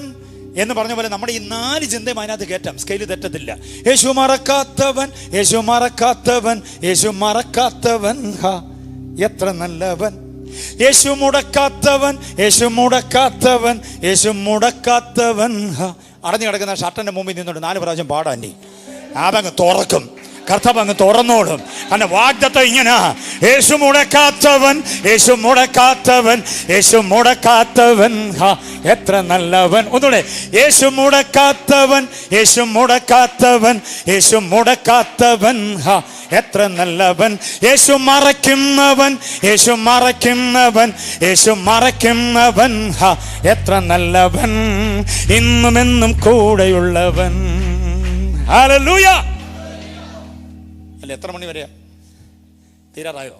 എന്ന് പറഞ്ഞ പോലെ നമ്മുടെ ഈ 4 ചിന്തയും അതിനകത്ത് കയറ്റാം, സ്കെയിൽ തെറ്റത്തില്ല. യേശു മറക്കാത്തവൻ യേശു മറക്കാത്തവൻ യേശു മറക്കാത്തവൻ ഹാ എത്ര നല്ലവൻ. യേശു മുടക്കാത്തവൻ യേശു മുടക്കാത്തവൻ യേശു മുടക്കാത്തവൻ ഹാ. അടഞ്ഞു കിടക്കുന്ന ഷർട്ടന്റെ മുമ്പിൽ നിന്നോട്ട് 4 പ്രാവശ്യം പാടാൻ. അതങ്ങ് തുറക്കും. കർത്താവ് അങ്ങ് തുറന്നോളും. കാരണം വാഗ്ദത്തം ഇങ്ങനെ, യേശു മുടക്കാത്തവൻ, യേശു മുടക്കാത്തവൻ, യേശു മുടക്കാത്തവൻ, എത്ര നല്ലവൻ. ഒന്നുകൂടെ, യേശു മുടക്കാത്തവൻ, യേശു മുടക്കാത്തവൻ, യേശു മുടക്കാത്തവൻ, എത്ര നല്ലവൻ. യേശു മറയ്ക്കുന്നവൻ, യേശു മറയ്ക്കുന്നവൻ, യേശു മറയ്ക്കുന്നവൻ, എത്ര നല്ലവൻ. ഇന്നും എന്നും കൂടെയുള്ളവൻ. ഹല്ലേലൂയ. അല്ല, എത്ര മണി വരെയാ? തീരാറായോ?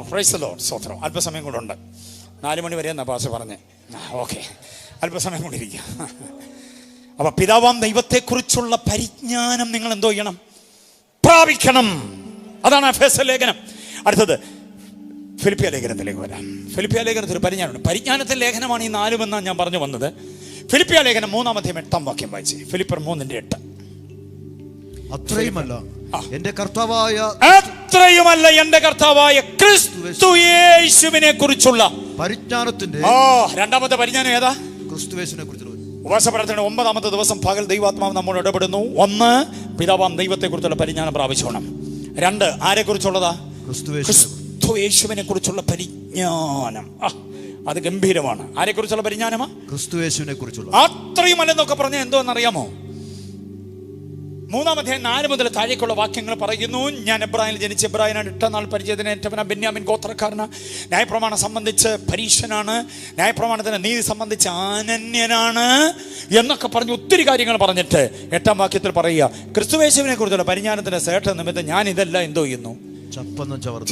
Praise the lord. സ്തോത്രം. അല്പസമയം കൂടെ ഉണ്ട്. 4 മണി വരെ എന്നാ പാസ്റ്റർ പറഞ്ഞേ. ഓക്കെ, അല്പസമയം കൂടി ഇരിക്കുക. അപ്പൊ പിതാവാം ദൈവത്തെക്കുറിച്ചുള്ള പരിജ്ഞാനം നിങ്ങൾ എന്തോ ചെയ്യണം? പ്രാപിക്കണം. അതാണ് എഫേസ്യ ലേഖനം. അടുത്തത് ഫിലിപ്പിയ ലേഖനത്തിലേക്ക് വരാം. ഫിലിപ്പിയ ലേഖനത്തിൽ പരിജ്ഞാനമുണ്ട്. പരിജ്ഞാനത്തിന്റെ ലേഖനമാണ് ഈ 4 എന്നാണ് ഞാൻ പറഞ്ഞു വന്നത്. ഫിലിപ്പിയ ലേഖനം 3-ാം വാക്യം വായിച്ചേ. ഫിലിപ്പർ 3:8. അത്രയുമല്ല എന്റെ കർത്താവായ ക്രിസ്തു യേശുവിനെ കുറിച്ചുള്ള പരിജ്ഞാനത്തിന്റെ രണ്ടാമത്തെ പരിജ്ഞാനം ഏതാ? ക്രിസ്തുയേശുവിനെ കുറിച്ചുള്ള. ഉപവാസപ്രാർത്ഥനയുടെ 9-ാമത്തെ ദിവസം പകൽ ദൈവാത്മാവ് നമ്മോട് ഇടപെടുന്നു. 1, പിതാവാം ദൈവത്തെ കുറിച്ചുള്ള പരിജ്ഞാനം പ്രാപിച്ചോണം. 2, ആരെ കുറിച്ചുള്ളതാ? ക്രിസ്തു യേശുവിനെ കുറിച്ചുള്ള പരിജ്ഞാനം. അത് ഗംഭീരമാണ്. ആരെ കുറിച്ചുള്ള പരിജ്ഞാനമാ? ക്രിസ്തു യേശുവിനെ കുറിച്ചുള്ള. അത്രയുമല്ലെന്നൊക്കെ പറഞ്ഞാൽ എന്തോന്നറിയാമോ? 3-ാം അധ്യായം 4 മുതൽ താഴേക്കുള്ള വാക്യങ്ങൾ പറയുന്നു. ഞാൻ എബ്രാഹിമിൽ ജനിച്ച എബ്രാഹിനാണ്, 8 നാൾ പരിചയത്തിനേറ്റവന, ബെന്യാമിൻ ഗോത്രക്കാരന്, ന്യായപ്രമാണം സംബന്ധിച്ച് പരീശനാണ്, ന്യായപ്രമാണത്തിന് നീതി സംബന്ധിച്ച് അനന്യനാണ് എന്നൊക്കെ പറഞ്ഞ് ഒത്തിരി കാര്യങ്ങൾ പറഞ്ഞിട്ട് 8-ാം വാക്യത്തിൽ പറയുക, ക്രിസ്തുയേശുവിനെ കുറിച്ചുള്ള പരിജ്ഞാനത്തിന്റെ ശ്രേഷ്ഠ നിമിത്തം ഞാൻ ഇതെല്ലാം എന്തോ ചെയ്യുന്നു?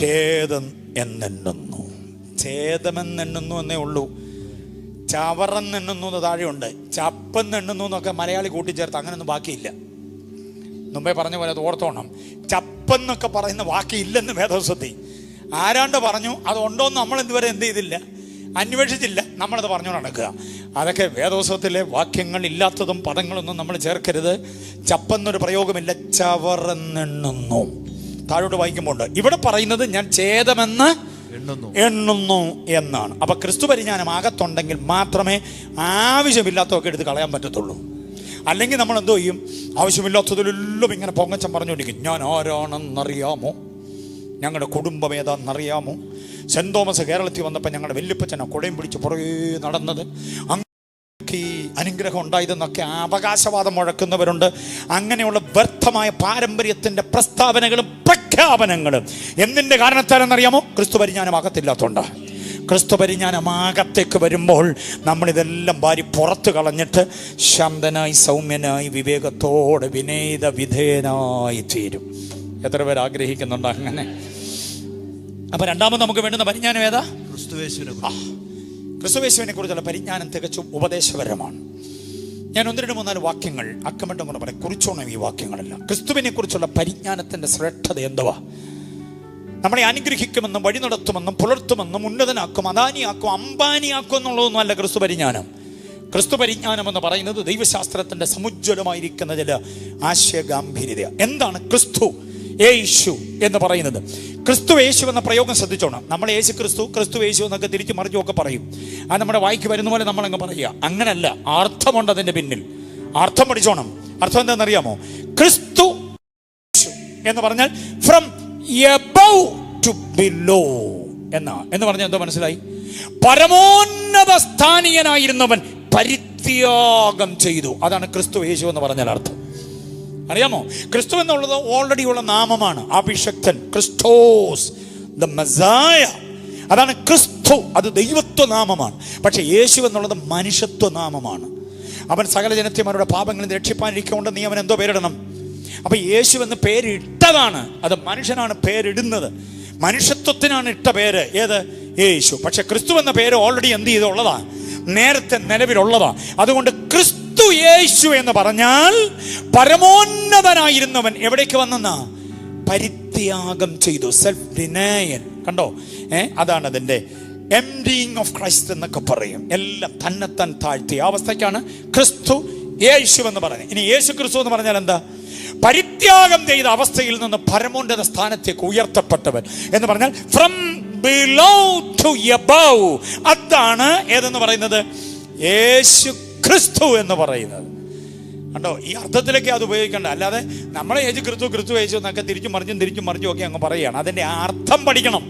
ഛേദം എന്നെണ്ണുന്നു. ഛേദമെന്നെണ്ണുന്നു എന്നേ ഉള്ളൂ. ചവറെന്നെണ്ണുന്നു എന്ന് താഴെയുണ്ട്. ചപ്പെന്നെണ്ണുന്നു എന്നൊക്കെ മലയാളി കൂട്ടിച്ചേർത്ത് അങ്ങനെയൊന്നും ബാക്കിയില്ല. മുമ്പേ പറഞ്ഞ പോലെ അത് ഓർത്തോണം. ചപ്പെന്നൊക്കെ പറയുന്ന വാക്കില്ലെന്ന് വേദോസത്തി ആരാണ്ട് പറഞ്ഞു. അതുണ്ടോന്ന് നമ്മൾ ഇതുവരെ എന്ത് ചെയ്തില്ല, അന്വേഷിച്ചില്ല. നമ്മളത് പറഞ്ഞു നടക്കുക. അതൊക്കെ വേദോസത്തിലെ വാക്യങ്ങൾ ഇല്ലാത്തതും പദങ്ങളൊന്നും നമ്മൾ ചേർക്കരുത്. ചപ്പെന്നൊരു പ്രയോഗമില്ല, ചവറെന്നെണ്ണുന്നു. താഴോട്ട് വായിക്കുമ്പോൾ ഇവിടെ പറയുന്നത് ഞാൻ ഛേദമെന്ന് എണ്ണുന്നു എന്നാണ്. അപ്പൊ ക്രിസ്തു പരിജ്ഞാനം അകത്തുണ്ടെങ്കിൽ മാത്രമേ ആവശ്യമില്ലാത്തതൊക്കെ എടുത്ത് കളയാൻ പറ്റത്തുള്ളൂ. അല്ലെങ്കിൽ നമ്മൾ എന്തോ ചെയ്യും? ആവശ്യമില്ലാത്തതിലെല്ലാം ഇങ്ങനെ പൊങ്ങച്ചം പറഞ്ഞുകൊണ്ടിരിക്കും. ഞാൻ ആരാണെന്നറിയാമോ? ഞങ്ങളുടെ കുടുംബം ഏതാണെന്നറിയാമോ? സെന്റ് തോമസ് കേരളത്തിൽ വന്നപ്പോൾ ഞങ്ങളുടെ വല്യപ്പച്ചനെ കുടയും പിടിച്ച് പുറകെ നടന്നത്, ഈ അനുഗ്രഹം ഉണ്ടായതെന്നൊക്കെ അവകാശവാദം മുഴക്കുന്നവരുണ്ട്. അങ്ങനെയുള്ള വ്യർത്ഥമായ പാരമ്പര്യത്തിന്റെ പ്രസ്താവനകളും പ്രഖ്യാപനങ്ങളും എന്തിന്റെ കാരണത്താലെന്നറിയാമോ? ക്രിസ്തു പരിജ്ഞാനം അകത്തില്ലാത്തതുകൊണ്ട്. ക്രിസ്തു പരിജ്ഞാനമാകത്തേക്ക് വരുമ്പോൾ നമ്മളിതെല്ലാം വാരി പുറത്ത് കളഞ്ഞിട്ട് ശാന്തനായി, സൗമ്യനായി, വിവേകത്തോടെ, വിനീത വിധേയനായി തീരും. എത്ര പേർ ആഗ്രഹിക്കുന്നുണ്ട് അങ്ങനെ? അപ്പൊ രണ്ടാമത് നമുക്ക് വേണ്ടുന്ന പരിജ്ഞാനം ഏതാ? ക്രിസ്തുയേശുവിനെ കുറിച്ചുള്ള പരിജ്ഞാനം തികച്ചും ഉപദേശപരമാണ്. ഞാൻ 1-2-3-4 വാക്യങ്ങൾ അക്കമട്ടം കൊണ്ട് പറയാം. കുറിച്ചോണം ഈ വാക്യങ്ങളെല്ലാം. ക്രിസ്തുവിനെ കുറിച്ചുള്ള പരിജ്ഞാനത്തിന്റെ ശ്രേഷ്ഠത എന്തുവാ? നമ്മളെ അനുഗ്രഹിക്കുമെന്നും വഴി നടത്തുമെന്നും പുലർത്തുമെന്നും ഉന്നതനാക്കും, അദാനിയാക്കും, അംബാനിയാക്കും എന്നുള്ളതൊന്നും അല്ല ക്രിസ്തു പരിജ്ഞാനം. ക്രിസ്തു പരിജ്ഞാനം എന്ന് പറയുന്നത് ദൈവശാസ്ത്രത്തിന്റെ സമുജ്വലമായിരിക്കുന്ന ചില ആശയഗാംഭീര്യത. എന്താണ് ക്രിസ്തു യേശു എന്ന് പറയുന്നത്? ക്രിസ്തു യേശു എന്ന പ്രയോഗം ശ്രദ്ധിച്ചോണം. നമ്മൾ യേശു ക്രിസ്തു, ക്രിസ്തു യേശു എന്നൊക്കെ തിരിച്ചു മറിച്ചുമൊക്കെ പറയും. അത് നമ്മുടെ വായിക്ക് വരുന്ന പോലെ നമ്മളങ്ങ് പറയുക. അങ്ങനല്ല, അർത്ഥമുണ്ട് അതിന്റെ പിന്നിൽ. അർത്ഥം പഠിച്ചോണം. അർത്ഥം എന്താണെന്നറിയാമോ? ക്രിസ്തു എന്ന് പറഞ്ഞാൽ ഫ്രം above to below എന്ന് പറഞ്ഞാൽ എന്തോ മനസ്സിലായി? പരമോന്നത സ്ഥാനീയനായിരുന്നവൻ പരിത്യാഗം ചെയ്തു. അതാണ് ക്രിസ്തു യേശു എന്ന് പറഞ്ഞാൽ അർത്ഥം. അറിയാമോ? ക്രിസ്തു എന്നുള്ളത് ഓൾറെഡി ഉള്ള നാമമാണ്. അഭിഷക്തൻ, ക്രിസ്റ്റോസ്, ദ മെസ്സായ. അതാണ് ക്രിസ്തു. അത് ദൈവത്വ നാമമാണ്. പക്ഷെ യേശു എന്നുള്ളത് മനുഷ്യത്വ നാമമാണ്. അവൻ സകല ജനത്വന്മാരുടെ പാപങ്ങളിൽ രക്ഷിപ്പാനിരിക്കൊണ്ട് നീ അവൻ എന്തോ പേരിടണം? അപ്പൊ യേശു എന്ന് പേരിട്ടതാണ്. അത് മനുഷ്യനാണ് പേരിടുന്നത്. മനുഷ്യത്വത്തിനാണ് ഇട്ട പേര്. ഏത്? യേശു. പക്ഷെ ക്രിസ്തു എന്ന പേര് ഓൾറെഡി എന്ത് ചെയ്തുള്ളതാ? നേരത്തെ നിലവിലുള്ളതാ. അതുകൊണ്ട് ക്രിസ്തു യേശു എന്ന് പറഞ്ഞാൽ പരമോന്നതനായിരുന്നവൻ എവിടേക്ക് വന്നെന്നാ? പരിത്യാഗം ചെയ്തു. Self denial. കണ്ടോ? അതാണ് അതിന്റെ എംപ്റ്റിയിങ് ഓഫ് ക്രൈസ്റ്റ് എന്നൊക്കെ പറയും. എല്ലാം തന്നെത്താൻ താഴ്ത്തിയ അവസ്ഥയ്ക്കാണ് ക്രിസ്തു യേശു എന്ന് പറയുന്നത്. ഇനി യേശു ക്രിസ്തു എന്ന് പറഞ്ഞാൽ എന്താ? പരിത്യാഗം ചെയ്ത അവസ്ഥയിൽ നിന്ന് പരമോന്നത സ്ഥാനത്തേക്ക് ഉയർത്തപ്പെട്ടവൻ എന്ന് പറഞ്ഞാൽ ഫ്രം ബിലോ ടു എബവ്. അതാണ് ഏതെന്ന് പറയുന്നത്? യേശു ക്രിസ്തു എന്ന് പറയുന്നത്. കണ്ടോ, ഈ അർത്ഥത്തിലൊക്കെ അത് ഉപയോഗിക്കേണ്ട. അല്ലാതെ നമ്മളെ യേശു ക്രിസ്തു യേശു എന്നൊക്കെ തിരിച്ചും മറിഞ്ഞും ഒക്കെ അങ്ങ് പറയുകയാണ്. അതിൻ്റെ അർത്ഥം പഠിക്കണം.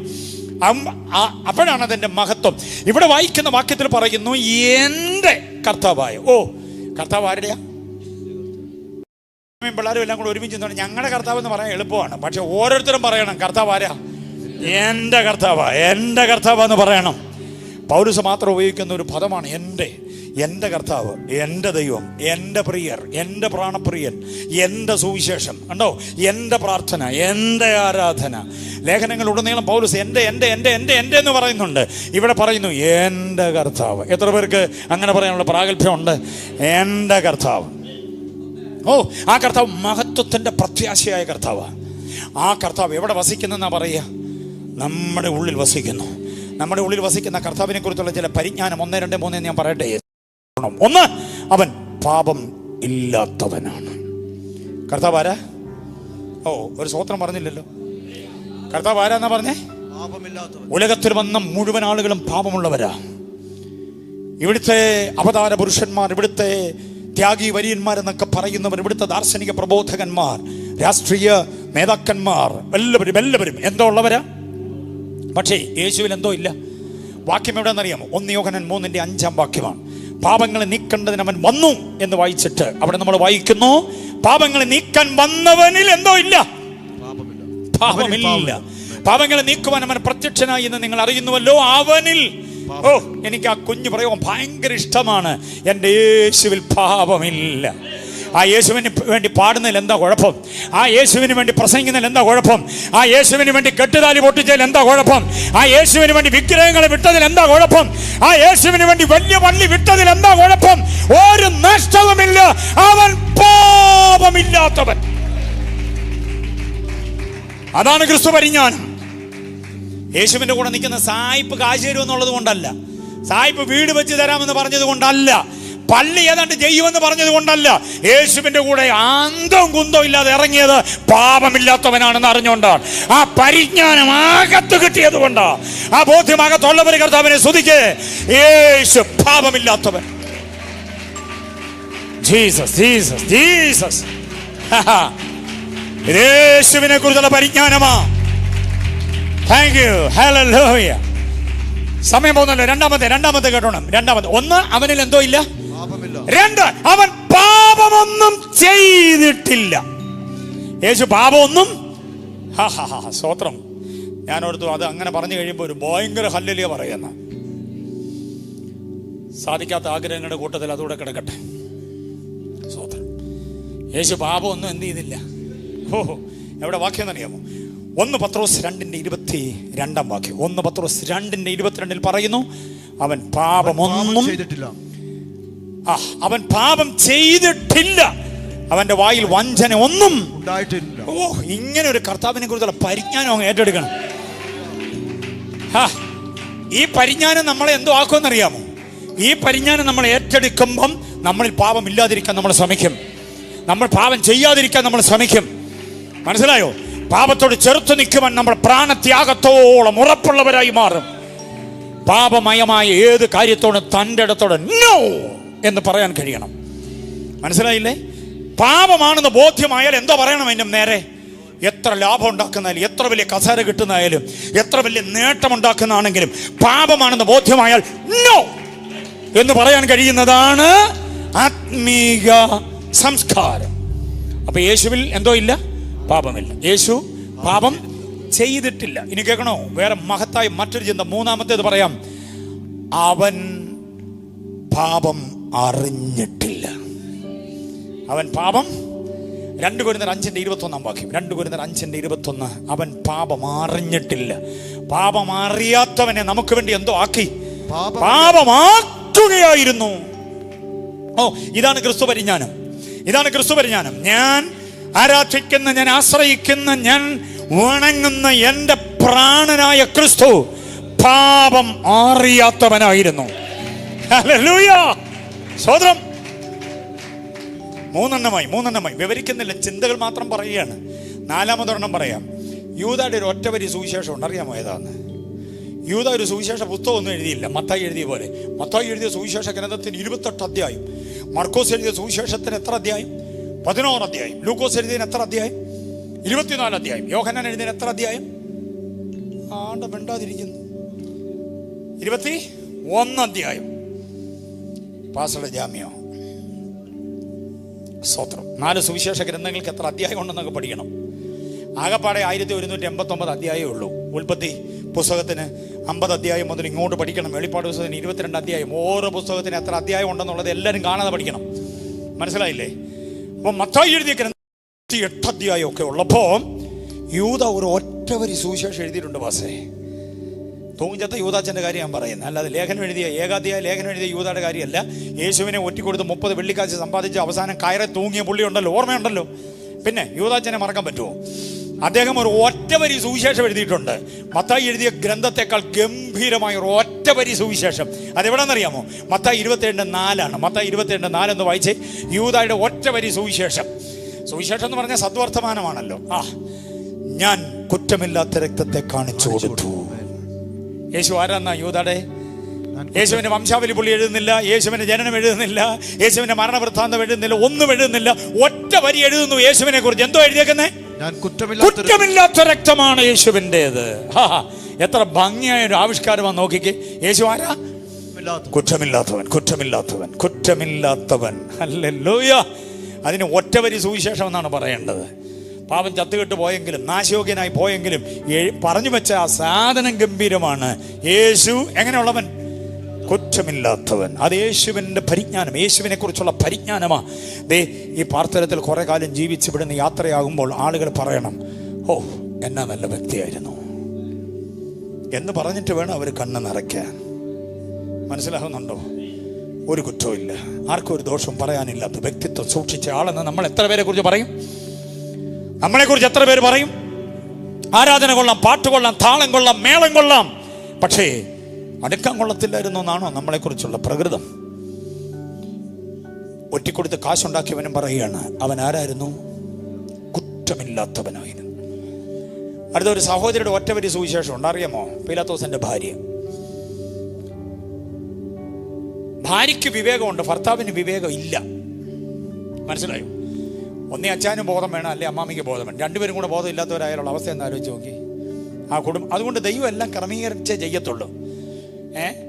അപ്പോഴാണ് അതിൻ്റെ മഹത്വം. ഇവിടെ വായിക്കുന്ന വാക്യത്തിൽ പറയുന്നു എൻ്റെ കർത്താവായ. കർത്താവ് ആരുടെയാ? പിള്ളേരും എല്ലാം കൂടെ ഒരുമിച്ച് ഞങ്ങളുടെ കർത്താവ് എന്ന് പറയാൻ എളുപ്പമാണ്. പക്ഷെ ഓരോരുത്തരും പറയണം കർത്താവ് ആരാ? എൻ്റെ കർത്താവ്, എൻ്റെ കർത്താവ് എന്ന് പറയണം. പൗലോസ് മാത്രം ഉപയോഗിക്കുന്ന ഒരു പദമാണ് എൻ്റെ കർത്താവ്, എൻ്റെ ദൈവം, എൻ്റെ പ്രിയർ, എൻ്റെ പ്രാണപ്രിയൻ, എൻ്റെ സുവിശേഷം. കണ്ടോ, എൻ്റെ പ്രാർത്ഥന, എൻ്റെ ആരാധന. ലേഖനങ്ങളുടനീളം പൗലോസ് എൻ്റെ എന്ന് പറയുന്നുണ്ട്. ഇവിടെ പറയുന്നു എൻ്റെ കർത്താവ്. എത്ര പേർക്ക് അങ്ങനെ പറയാനുള്ള പ്രാഗൽഭ്യമുണ്ട്? എൻ്റെ കർത്താവ്. ആ കർത്താവ് മഹത്വത്തിൻ്റെ പ്രത്യാശയായ കർത്താവ്. ആ കർത്താവ് എവിടെ വസിക്കുന്നെന്നാ പറയുക? നമ്മുടെ ഉള്ളിൽ വസിക്കുന്നു. നമ്മുടെ ഉള്ളിൽ വസിക്കുന്ന കർത്താവിനെ കുറിച്ചുള്ള ചില പരിജ്ഞാനം 1, 2, 3 ഞാൻ പറയട്ടെ. ഒന്ന്, അവൻ പാപം ഇല്ലാത്തവനാണ്. കർത്താവ് ആരാ? ഒരു സ്വോത്രം പറഞ്ഞില്ലല്ലോ. കർത്താവ് ആരാന്നാ പറഞ്ഞേ? ഉലകത്തിൽ വന്ന മുഴുവൻ ആളുകളും പാപമുള്ളവരാ. ഇവിടുത്തെ അവതാര പുരുഷന്മാർ, ഇവിടുത്തെ ത്യാഗി വര്യന്മാരെന്നൊക്കെ പറയുന്നവർ, ഇവിടുത്തെ ദാർശനിക പ്രബോധകന്മാർ, രാഷ്ട്രീയ നേതാക്കന്മാർ, എല്ലാവരും എന്തോ ഉള്ളവരാ. പക്ഷേ യേശുവിൽ എന്തോ ഇല്ല. വാക്യം എവിടെയെന്നറിയാമോ? 1 യോഹന്നാൻ 3:5 വാക്യമാണ്. പാപങ്ങളെ നീക്കേണ്ടതിന് അവൻ വന്നു എന്ന് വായിച്ചിട്ട് അവിടെ നമ്മൾ വായിക്കുന്നു, പാപങ്ങളെ നീക്കാൻ വന്നവനിൽ എന്തോ ഇല്ല, പാപമില്ല. പാപങ്ങളെ നീക്കുവാൻ അവൻ പ്രത്യക്ഷനായി എന്ന് നിങ്ങൾ അറിയുന്നുവല്ലോ. അവനിൽ, എനിക്ക് ആ കുഞ്ഞു പ്രയോഗം ഭയങ്കര ഇഷ്ടമാണ്. എൻ്റെ യേശുവിൽ പാപമില്ല. ആ യേശുവിന് വേണ്ടി പാടുന്നതിൽ എന്താ കുഴപ്പം? ആ യേശുവിന് വേണ്ടി പ്രസംഗിക്കുന്നതിൽ എന്താ കുഴപ്പം? ആ യേശുവിന് വേണ്ടി കെട്ടുതാലി പൊട്ടിച്ചതിൽ എന്താ കുഴപ്പം? ആ യേശുവിന് വേണ്ടി വിഗ്രഹങ്ങളെ വിട്ടതിൽ എന്താ കുഴപ്പം? ആ യേശുവിന് വേണ്ടി വലിയ പള്ളി വിട്ടതിൽ എന്താ കുഴപ്പം? ഒരു നഷ്ടവുമില്ല. അവൻ പാപമില്ലാത്തവൻ. അതാണ് ക്രിസ്തു പരിജ്ഞാനം. യേശുവിന്റെ കൂടെ നിൽക്കുന്ന സായിപ്പ് കാശ് തരുമെന്നുള്ളത് കൊണ്ടല്ല, സായിപ്പ് വീട് വെച്ച് തരാമെന്ന് പറഞ്ഞത് കൊണ്ടല്ല, പള്ളി ഏതാണ്ട് ചെയ്യുമെന്ന് പറഞ്ഞത് കൊണ്ടല്ല. യേശുവിന്റെ കൂടെ ആന്തവും കുന്തവും ഇല്ലാതെ ഇറങ്ങിയത് പാപമില്ലാത്തവനാണെന്ന് അറിഞ്ഞുകൊണ്ടാണ്. ആ പരിജ്ഞാനം ആകത്ത് കിട്ടിയത് കൊണ്ടാണ്. ആ ബോധ്യമാകത്തുള്ളവർ കർത്താവിനെ സ്തുതിക്ക്. യേശു പാപമില്ലാത്തവൻ. Jesus Jesus Jesus. യേശുവിനെ കുറിച്ചുള്ള പരിജ്ഞാനമാ. Thank you. ഹല്ലേലൂയ. സമയം പോകുന്നല്ലോ. രണ്ടാമത്തെ കേട്ടോണം. ഒന്ന്, അവനിൽ എന്തോ ഇല്ല. 2, അവൻ പാപമൊന്നും ചെയ്തിട്ടില്ല. യേശു പാപമൊന്നും. സ്തോത്രം. ഞാനോർത്തു അത് അങ്ങനെ പറഞ്ഞു കഴിയുമ്പോൾ ഒരു ഭയങ്കര ഹല്ലേലൂയ പറയുന്ന സാധിക്കാത്ത ആഗ്രഹങ്ങളുടെ കൂട്ടത്തിൽ അതുകൂടെ കിടക്കട്ടെ. സ്തോത്രം. യേശു പാപമൊന്നും എന്ത് ചെയ്തില്ല. എവിടെ വാക്യം എന്നറിയാമോ? 1 പത്രോസ് 2:22 വാക്യം. 1 പത്രോസ് 2:22 പറയുന്നു, അവൻ പാപമൊന്നും ചെയ്തിട്ടില്ല. അവൻ പാപം ചെയ്തിട്ടില്ല. അവന്റെ വായിൽ വഞ്ചന ഒന്നും ഉണ്ടായിട്ടില്ല. ഇങ്ങനെ ഒരു കർത്താവിനെ കുറിച്ചുള്ള പരിജ്ഞാനം ഏറ്റെടുക്കണം. ഈ പരിജ്ഞാനം നമ്മളെ എന്തോ ആക്കുമെന്നറിയാമോ? ഈ പരിജ്ഞാനം നമ്മൾ ഏറ്റെടുക്കുമ്പം നമ്മളിൽ പാപം ഇല്ലാതിരിക്കാൻ നമ്മൾ ശ്രമിക്കും. നമ്മൾ പാപം ചെയ്യാതിരിക്കാൻ നമ്മൾ ശ്രമിക്കും. മനസ്സിലായോ? പാപത്തോട് ചെറുത്ത് നിൽക്കുവാൻ നമ്മൾ പ്രാണത്യാഗത്തോളം ഉറപ്പുള്ളവരായി മാറും. പാപമയമായ ഏത് കാര്യത്തോടും തൻ്റെ ഇടത്തോടെ നോ എന്ന് പറയാൻ കഴിയണം. മനസ്സിലായില്ലേ? പാപമാണെന്ന് ബോധ്യമായാൽ എന്തോ പറയണം അതിൻ്റെ നേരെ. എത്ര ലാഭം ഉണ്ടാക്കുന്നായാലും, എത്ര വലിയ കസേര കിട്ടുന്നതായാലും, എത്ര വലിയ നേട്ടമുണ്ടാക്കുന്നതാണെങ്കിലും പാപമാണെന്ന് ബോധ്യമായാൽ നോ എന്ന് പറയാൻ കഴിയുന്നതാണ് ആത്മീക സംസ്കാരം. അപ്പൊ യേശുവിൽ എന്തോ ഇല്ല, പാപമില്ല. യേശു പാപം ചെയ്തിട്ടില്ല. ഇനി കേൾക്കണോ? വേറെ മഹത്തായ മറ്റൊരു ചിന്ത. മൂന്നാമത്തേത് പറയാം, അവൻ പാപം അറിഞ്ഞിട്ടില്ല. അവൻ പാപം. 2 കൊരിന്ത്യർ 5:21 വാക്യം. 2 കൊരിന്ത്യർ 5:21. അവൻ പാപം അറിഞ്ഞിട്ടില്ല. പാപം അറിയാത്തവനെ നമുക്ക് വേണ്ടി എന്തോ ആക്കി, പാപമാക്കുകയായിരുന്നു. ഇതാണ് ക്രിസ്തു പരിജ്ഞാനം. ഇതാണ് ക്രിസ്തു പരിജ്ഞാനം. ഞാൻ ആരാധിക്കുന്ന, ഞാൻ ആശ്രയിക്കുന്ന, ഞാൻ വണങ്ങുന്ന എൻ്റെ പ്രാണനായ ക്രിസ്തു പാപം അറിയാത്തവനായിരുന്നു. ഹല്ലേലൂയ. സ്തോത്രം. മൂന്നെണ്ണമായി വിവരിക്കുന്നില്ല, ചിന്തകൾ മാത്രം പറയുകയാണ്. 4ാമതൊരെണ്ണം പറയാം. യൂദായുടെ ഒരു ഒറ്റ വരി സുവിശേഷം ഉണ്ട്. അറിയാമോ ഏതാന്ന്? യൂദാ ഒരു സുവിശേഷ പുസ്തകമൊന്നും എഴുതിയില്ല. മത്തായി എഴുതിയ പോലെ. മത്തായി എഴുതിയ സുവിശേഷ ഗ്രന്ഥത്തിന് 28 അധ്യായം. മർക്കോസ് എഴുതിയ സുവിശേഷത്തിന് എത്ര അധ്യായം? 11 അധ്യായം. ലൂക്കോസ് എഴുതിയതിന് എത്ര അധ്യായം? 24 അധ്യായം. യോഹന്നാൻ എഴുതിയതിന് എത്ര അധ്യായം? ആണ്ട മിണ്ടാതിരിക്കുന്നു. 21 അധ്യായം. പാസ്റ്ററുടെ ജാമ്യോ സ്തോത്രം. 4 സുവിശേഷ ഗ്രന്ഥങ്ങൾക്ക് എത്ര അധ്യായം ഉണ്ടെന്നൊക്കെ പഠിക്കണം. ആകപ്പാടെ 1189 അധ്യായമേ ഉള്ളൂ. ഉൽപ്പത്തി പുസ്തകത്തിന് 50 അധ്യായം മുതൽ ഇങ്ങോട്ട് പഠിക്കണം. വെളിപ്പാട് പുസ്തകത്തിന് 22 അധ്യായം. ഓരോ പുസ്തകത്തിന് എത്ര അധ്യായം ഉണ്ടെന്നുള്ളത് എല്ലാവരും കാണാതെ പഠിക്കണം. മനസ്സിലായില്ലേ? അപ്പം മത്തായി എഴുതിയ ഗ്രന്ഥം 8 അധ്യായം ഒക്കെ ഉള്ളപ്പോൾ യൂദ ഒരു ഒറ്റവരി സുവിശേഷം എഴുതിയിട്ടുണ്ട്. പാസേ, തൂങ്ങിച്ചത്ത യൂദാച്ചൻ്റെ കാര്യം ഞാൻ പറയുന്നത്, അല്ലാതെ ലേഖനം എഴുതിയ ഏകാധ്യായ ലേഖനം എഴുതിയ യൂദയുടെ കാര്യമല്ല. യേശുവിനെ ഒറ്റിക്കൊടുത്ത് 30 വെള്ളിക്കാശ് സമ്പാദിച്ച് അവസാനം കയറെ തൂങ്ങിയ പുള്ളി ഉണ്ടല്ലോ, ഓർമ്മയുണ്ടല്ലോ. പിന്നെ യൂദാച്ചനെ മറക്കാൻ പറ്റുമോ? അദ്ദേഹം ഒരു ഒറ്റവരി സുവിശേഷം എഴുതിയിട്ടുണ്ട്. മത്തായി എഴുതിയ ഗ്രന്ഥത്തെക്കാൾ ഗംഭീരമായ ഒരു ഒറ്റവരി സുവിശേഷം. അതെവിടെന്നറിയാമോ? മത്തായി 27:4 മത്തായി 27:4 എന്ന് വായിച്ചേ. യൂദായുടെ ഒറ്റവരി സുവിശേഷം. സുവിശേഷം എന്ന് പറഞ്ഞാൽ സദ്വർത്തമാനമാണല്ലോ. ഞാൻ കുറ്റമില്ലാത്ത രക്തത്തെ കാണിച്ചു കൊടുത്തു. യേശു ആരാന്നാ യൂദാടെ? യേശുവിന്റെ വംശാവലി പുള്ളി എഴുതുന്നില്ല, യേശുവിന്റെ ജനനം എഴുതുന്നില്ല, യേശുവിന്റെ മരണവൃത്താന്തം എഴുതുന്നില്ല, ഒന്നും എഴുതുന്നില്ല. ഒറ്റ വരി എഴുതുന്നു യേശുവിനെ കുറിച്ച്. എന്തോ എഴുതിയേക്കുന്നേ? കുറ്റമില്ലാത്ത രക്തമാണ് യേശുവിൻ്റെത്. എത്ര ഭംഗിയായ ഒരു ആവിഷ്കാരമാണ് നോക്കിക്കേ. യേശു ആരാ? കുറ്റമില്ലാത്തവൻ, കുറ്റമില്ലാത്തവൻ, കുറ്റമില്ലാത്തവൻ. ഹല്ലേലൂയ. അതിന് ഒറ്റവരി സുവിശേഷം എന്നാണ് പറയേണ്ടത്. പാപം ചത്തുകെട്ട് പോയെങ്കിലും നാശയോഗ്യനായി പോയെങ്കിലും പറഞ്ഞു വെച്ച ആ സാധനം ഗംഭീരമാണ്. യേശു എങ്ങനെയുള്ളവൻ? കുറ്റമില്ലാത്തവൻ. അത് യേശുവിൻ്റെ പരിജ്ഞാനം, യേശുവിനെ കുറിച്ചുള്ള പരിജ്ഞാനമാണ്. ദേ, ഈ പാർത്തലത്തിൽ കുറെ കാലം ജീവിച്ച് ഇവിടുന്ന് യാത്രയാകുമ്പോൾ ആളുകൾ പറയണം, ഓ എന്നാ നല്ല വ്യക്തിയായിരുന്നു എന്ന് പറഞ്ഞിട്ട് വേണം അവർ കണ്ണ് നിറയ്ക്കാൻ. മനസ്സിലാകുന്നുണ്ടോ? ഒരു കുറ്റവും ഇല്ല, ആർക്കും ഒരു ദോഷം പറയാനില്ലാത്ത വ്യക്തിത്വം സൂക്ഷിച്ച ആളെന്ന് നമ്മൾ എത്ര പേരെ കുറിച്ച് പറയും? നമ്മളെക്കുറിച്ച് എത്ര പേര് പറയും? ആരാധന കൊള്ളാം, പാട്ട് കൊള്ളാം, താളം കൊള്ളാം, മേളം കൊള്ളാം, പക്ഷേ അടുക്കാൻ കൊള്ളത്തില്ലായിരുന്നു എന്നാണോ നമ്മളെക്കുറിച്ചുള്ള പ്രകൃതം? ഒറ്റിക്കൊടുത്ത് കാശുണ്ടാക്കിയവനും പറയുകയാണ് അവൻ ആരായിരുന്നു? കുറ്റമില്ലാത്തവനായിരുന്നു. അടുത്ത ഒരു സഹോദരിയുടെ ഒറ്റവരി സുവിശേഷം ഉണ്ട്, അറിയാമോ? പീലാത്തോസിന്റെ ഭാര്യയ്ക്ക് വിവേകമുണ്ട്, ഭർത്താവിന് വിവേകം ഇല്ല. മനസ്സിലായോ? ഒന്നേ അച്ഛനും ബോധം വേണം, അല്ലെ അമ്മാമിക്ക് ബോധം വേണം. രണ്ടുപേരും കൂടെ ബോധം ഇല്ലാത്തവരായാലുള്ള അവസ്ഥ എന്ന് ആലോചിച്ച് നോക്കി. ആ കുടുംബം, അതുകൊണ്ട് ദൈവം എല്ലാം ക്രമീകരിച്ചേ ചെയ്യത്തുള്ളൂ.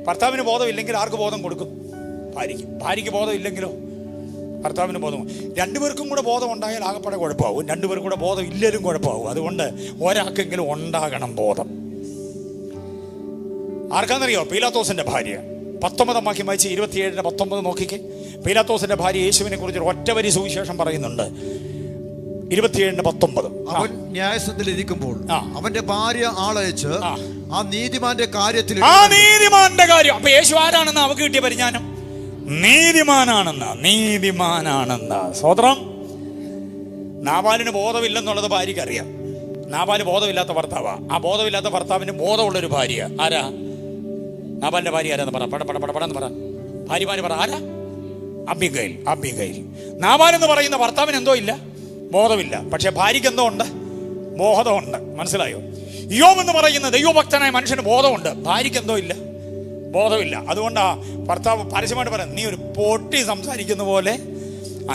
ഭർത്താവിന് ബോധം ഇല്ലെങ്കിൽ ആർക്ക് ബോധം കൊടുക്കും? ഭാര്യയ്ക്ക് ബോധം ഇല്ലെങ്കിലോ ഭർത്താവിന് ബോധം. രണ്ടുപേർക്കും കൂടെ ബോധം ഉണ്ടായാൽ ആകപ്പാടെ കുഴപ്പമാവും. രണ്ടുപേർക്കും കൂടെ ബോധം ഇല്ലെങ്കിലും കുഴപ്പമാവും. അതുകൊണ്ട് ഒരാൾക്കെങ്കിലും ഉണ്ടാകണം ബോധം. ആർക്കാന്നറിയോ? പീലാത്തോസിന്റെ ഭാര്യ. 19 വാക്യം വായിച്ച് 27:19 നോക്കിക്കേ. പീലാത്തോസിന്റെ ഭാര്യ യേശുവിനെ കുറിച്ച് ഒറ്റവരി സുവിശേഷം പറയുന്നുണ്ട്. 27:19. അവൻ ന്യായസനത്തിൽ ഇരിക്കുമ്പോൾ അവന്റെ ഭാര്യ ആളയച്ച് ആ നീതിമാന്റെ കാര്യത്തിൽ അപ്പൊ യേശു ആരാണെന്ന് അവക്ക് കിട്ടിയ പരിജ്ഞാനം? നീതിമാനാണെന്ന്. സ്വതന്ത്രം. നാബാലിന് ബോധമില്ലെന്നുള്ളത് ഭാര്യയ്ക്ക് അറിയാം. നാബാല് ബോധമില്ലാത്ത ഭർത്താവാ. ആ ബോധമില്ലാത്ത ഭർത്താവിന് ബോധമുള്ളൊരു ഭാര്യ ആരാ? നാബാലിന്റെ ഭാര്യ ആരാന്ന് പറ, പടന്ന് പറ. ഭാര്യമാര് പറ, ആരാ? അബിഗയിൽ. നാബാലെന്ന് പറയുന്ന ഭർത്താവിന് എന്തോ ഇല്ല, ബോധമില്ല. പക്ഷെ ഭാര്യയ്ക്ക് എന്തോ ഉണ്ട്? ബോധമുണ്ട്. മനസ്സിലായോ? യോബ് എന്ന് പറയുന്ന ദൈവഭക്തനായ മനുഷ്യന് ബോധമുണ്ട്, ഭാര്യയ്ക്ക് എന്തോ ഇല്ല, ബോധമില്ല. അതുകൊണ്ടാ ഭർത്താവ് പരസ്യമായിട്ട് പറയാം, നീ ഒരു പൊട്ടി സംസാരിക്കുന്ന പോലെ.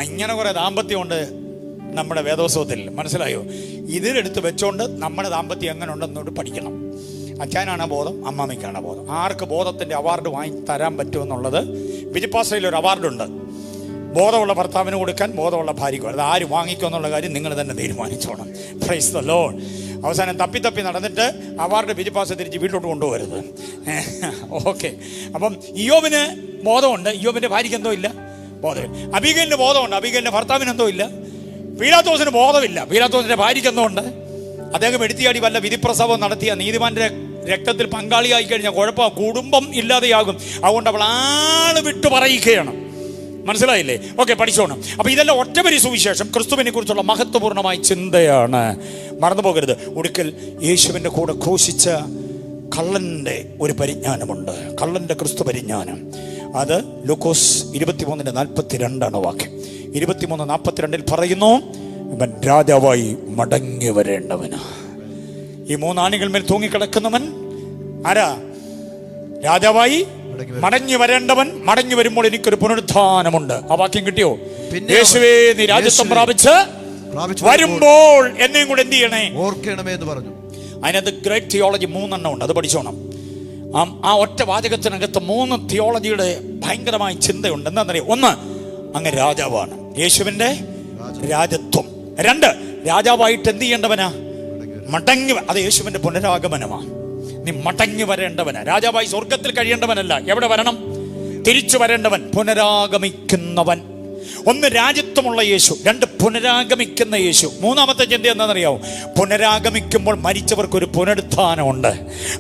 ഇങ്ങനെ കുറെ ദാമ്പത്യമുണ്ട് നമ്മുടെ വേദോത്സവത്തിൽ. മനസ്സിലായോ? ഇതിലെടുത്ത് വെച്ചോണ്ട് നമ്മുടെ ദാമ്പത്യം എങ്ങനെ ഉണ്ടെന്നോട് പഠിക്കണം. അച്ഛനാണ് ബോധം, അമ്മാമ്മയ്ക്കാണ് ബോധം. ആർക്ക് ബോധത്തിന്റെ അവാർഡ് വാങ്ങി തരാൻ പറ്റുമെന്നുള്ളത് വിജിപ്പാസ്റ്റയിൽ ഒരു അവാർഡുണ്ട്. ബോധമുള്ള ഭർത്താവിന് കൊടുക്കാൻ, ബോധമുള്ള ഭാര്യയ്ക്ക്. അത് ആര് വാങ്ങിക്കുമെന്നുള്ള കാര്യം നിങ്ങൾ തന്നെ തീരുമാനിച്ചോണം. Praise the Lord. അവസാനം തപ്പി നടന്നിട്ട് അവാർഡ് വിജിപ്പാസ്റ്റർ തിരിച്ച് വീട്ടിലോട്ട് കൊണ്ടുപോകരുത്. ഓക്കെ. അപ്പം ഇയ്യോബിന് ബോധമുണ്ട്, ഇയ്യോബിന്റെ ഭാര്യയ്ക്ക് എന്തോ ഇല്ല, ബോധമില്ല. അബീഗലിന് ബോധമുണ്ട്, അബീഗലിന്റെ ഭർത്താവിന് എന്തോ ഇല്ല. പീലാത്തോസിന് ബോധമില്ല, പീലാത്തോസിന്റെ ഭാര്യയ്ക്ക് എന്തോ ഉണ്ട്. അദ്ദേഹം എടുത്തിയാടി വല്ല വിധിപ്രസവം നടത്തിയ നീതിമാന്റെ രക്തത്തിൽ പങ്കാളിയായി കഴിഞ്ഞാൽ കുഴപ്പം, കുടുംബം ഇല്ലാതെയാകും. അതുകൊണ്ട് അവൾ ആള് വിട്ടു പറയിക്കുകയാണ്. മനസ്സിലായില്ലേ? ഓക്കെ, പഠിച്ചോണം. അപ്പൊ ഇതെല്ലാം ഒറ്റവരി സുവിശേഷം ക്രിസ്തുവിനെ കുറിച്ചുള്ള മഹത്വപൂർണ്ണമായ ചിന്തയാണ്. മറന്നു പോകരുത്. ഒടുക്കൽ യേശുവിന്റെ കൂടെ ക്രൂശിച്ച കള്ളന്റെ ഒരു പരിജ്ഞാനമുണ്ട്, കള്ളന്റെ ക്രിസ്തു പരിജ്ഞാനം. അത് ലൂക്കോസ് 23:42 വാക്യം. 23:42 പറയുന്നു, ഇവൻ രാജാവായി മടങ്ങി വരേണ്ടവനാ. ഈ 3 ആണികൾ മേൽ തൂങ്ങിക്കിടക്കുന്നവൻ ആരാ? രാജാവായി മടങ്ങി വരേണ്ടവൻ മടങ്ങി വരുമ്പോൾ എനിക്കൊരു പുനരുത്ഥാനമുണ്ട്. ആ വാക്യം കിട്ടിയോ? യേശുവേ നീ രാജ്യത്വം പ്രാപിച്ച് വരുമ്പോൾ എന്നെയും കൂടെ എന്ത് ചെയ്യണേ? ഓർക്കണമേ എന്ന് പറഞ്ഞു. അതിനകത്ത് ഗ്രേറ്റ് തിയോളജി 3 എണ്ണം ഉണ്ട്, അത് പഠിച്ചോണം. ആ ഒറ്റ വാചകത്തിനകത്ത് 3 തിയോളജിയുടെ ഭയങ്കരമായ ചിന്തയുണ്ട്. എന്താണെന്നറിയോ? 1, അങ്ങ് രാജാവാണ്, യേശുവിന്റെ രാജത്വം. 2, രാജാവായിട്ട് എന്ത് ചെയ്യേണ്ടവനാ? മടങ്ങി. അത് യേശുവിന്റെ പുനരാഗമനമാണ്. നീ മടങ്ങി വരേണ്ടവനാ. രാജാവായി സ്വർഗത്തിൽ കഴിയേണ്ടവനല്ല. എവിടെ വരണം? തിരിച്ചു വരേണ്ടവൻ, പുനരാഗമിക്കുന്നവൻ. 1 രാജ്യത്വമുള്ള യേശു, 2 പുനരാഗമിക്കുന്ന യേശു. 3ാമത്തെ ചിന്ത എന്താണെന്നറിയാവോ? പുനരാഗമിക്കുമ്പോൾ മരിച്ചവർക്കൊരു പുനരുത്ഥാനമുണ്ട്.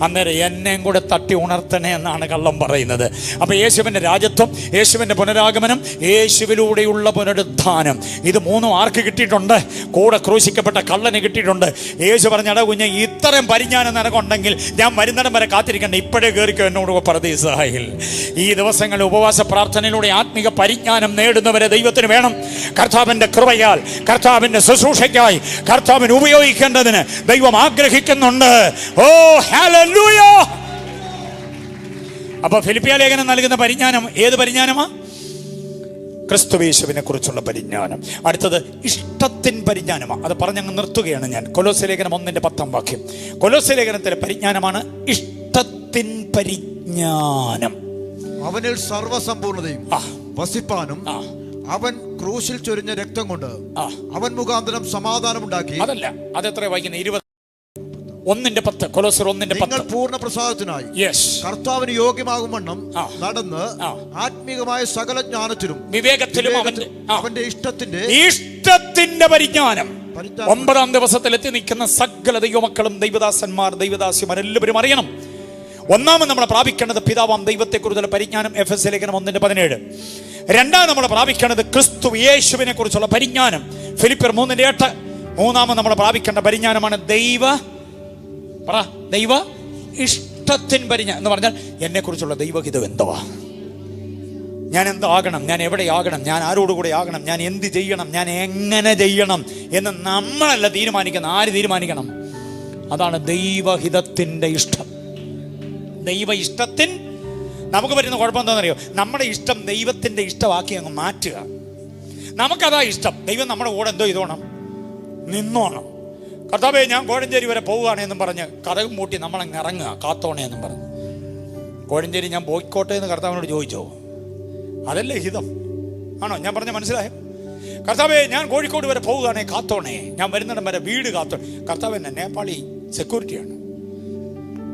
അന്നേരം എന്നെയും കൂടെ തട്ടി ഉണർത്തണേ എന്നാണ് കള്ളം പറയുന്നത്. അപ്പൊ യേശുവിന്റെ രാജ്യത്വം, യേശുവിന്റെ പുനരാഗമനം, യേശുവിലൂടെയുള്ള പുനരുത്ഥാനം, ഇത് 3 ആർക്ക് കിട്ടിയിട്ടുണ്ട്? കൂടെ ക്രൂശിക്കപ്പെട്ട കള്ളന് കിട്ടിയിട്ടുണ്ട്. യേശു പറഞ്ഞ കുഞ്ഞ്, ഇത്രയും പരിജ്ഞാനം നിനക്കുണ്ടെങ്കിൽ ഞാൻ വരുന്നിടം വരെ കാത്തിരിക്കണ്ട, ഇപ്പോഴേ കയറിക്കോ എന്നോട് പരദീസായിൽ. ഈ ദിവസങ്ങളിൽ ഉപവാസ പ്രാർത്ഥനയിലൂടെ ആത്മീക പരിജ്ഞാനം നേടുന്നവരെ ദൈവത്തിന് വേണം. കർത്താവിന്റെ കൃപയാൽ, കർത്താവിന്റെ ശുശ്രൂഷയ്ക്കായി കർത്താവിന് ഉപയോഗിക്കേണ്ടതിന് ദൈവം ആഗ്രഹിക്കുന്നുണ്ട്. ഓ ഹല്ലേലൂയ! അപ്പൊ ഫിലിപ്പിയ ലേഖനം നൽകുന്ന പരിജ്ഞാനം ഏത് പരിജ്ഞാനമാ? ക്രിസ്തുയേശുവിനെ കുറിച്ചുള്ള പരിജ്ഞാനം. അടുത്തത് ഇഷ്ടത്തിൻ പരിജ്ഞാനമാണ്. അത് പറഞ്ഞങ്ങ് നിർത്തുകയാണ് ഞാൻ. കൊലോസ്യ ലേഖനം 1:10 വാക്യം. കൊലോസ്യ ലേഖനത്തിലെ പരിജ്ഞാനമാണ് ഇഷ്ടത്തിൻ പരിജ്ഞാനം. അവനിൽ സർവ്വസമ്പൂർണതയും വസിപ്പാനും അവൻ ക്രൂശിൽ ചൊരിഞ്ഞ രക്തം കൊണ്ട് അവൻ മുഖാന്തരം സമാധാനം ഉണ്ടാക്കി. അതല്ല, അതെത്ര വായിക്കുന്നത്? 1:10. കൊലോസ്യർ 1:10. പൂർണ്ണ പ്രസാദത്തിനായി കർത്താവിന് യോഗ്യമാകും വണ്ണം നടന്ന് ആത്മീകമായ സകല ജ്ഞാനത്തിലും വിവേകത്തിലും അവന്റെ ഇഷ്ടത്തിന്റെ പരിജ്ഞാനം 9ാം ദിവസത്തിൽ എത്തി നിൽക്കുന്ന സകല ദൈവമക്കളും, ദൈവദാസന്മാർ, ദൈവദാസിമാർ എല്ലാവരും അറിയണം. 1 നമ്മൾ പ്രാപിക്കേണ്ടത് പിതാവാം ദൈവത്തെക്കുറിച്ചുള്ള പരിജ്ഞാനം, എഫെസ്യ ലേഖനം 1:17. 2 നമ്മൾ പ്രാപിക്കേണ്ടത് ക്രിസ്തു യേശുവിനെ കുറിച്ചുള്ള പരിജ്ഞാനം, ഫിലിപ്പിയർ 3:8. 3 നമ്മൾ പ്രാപിക്കേണ്ട പരിജ്ഞാനമാണ് ദൈവ ഇഷ്ടത്തിൻ പരിജ്ഞാനം. എന്ന് പറഞ്ഞാൽ എന്നെ കുറിച്ചുള്ള ദൈവഹിതം എന്തുവാ, ഞാൻ എന്താകണം, ഞാൻ എവിടെയാകണം, ഞാൻ ആരോടുകൂടെ ആകണം, ഞാൻ എന്ത് ചെയ്യണം, ഞാൻ എങ്ങനെ ചെയ്യണം എന്ന് നമ്മളല്ല തീരുമാനിക്കണം. ആര് തീരുമാനിക്കണം? അതാണ് ദൈവഹിതത്തിൻ്റെ ഇഷ്ടം. ദൈവ ഇഷ്ടത്തിൻ നമുക്ക് പറ്റുന്ന കുഴപ്പം എന്താണെന്നറിയോ? നമ്മുടെ ഇഷ്ടം ദൈവത്തിൻ്റെ ഇഷ്ടമാക്കി അങ്ങ് മാറ്റുക. നമുക്കതാ ഇഷ്ടം. ദൈവം നമ്മുടെ കൂടെ എന്തോ ചെയ്തോണം, നിന്നോണം. കർത്താവേ ഞാൻ കോഴഞ്ചേരി വരെ പോവുകയാണെന്നും പറഞ്ഞ് കഥകും മൂട്ടി നമ്മളങ്ങ് ഇറങ്ങുക, കാത്തോണേ എന്നും പറഞ്ഞു. കോഴഞ്ചേരി ഞാൻ പോയിക്കോട്ടെ എന്ന് കർത്താവിനോട് ചോദിച്ചോ? അതല്ലേ ഹിതം? ആണോ? ഞാൻ പറഞ്ഞ മനസ്സിലായോ? കർത്താവേ ഞാൻ കോഴിക്കോട് വരെ പോവുകയാണെ കാത്തോണേ, ഞാൻ വരുന്നിടം വരെ വീട് കാത്തോണേ. കർത്താവ് എന്നെ നേപ്പാളി സെക്യൂരിറ്റിയാണ്.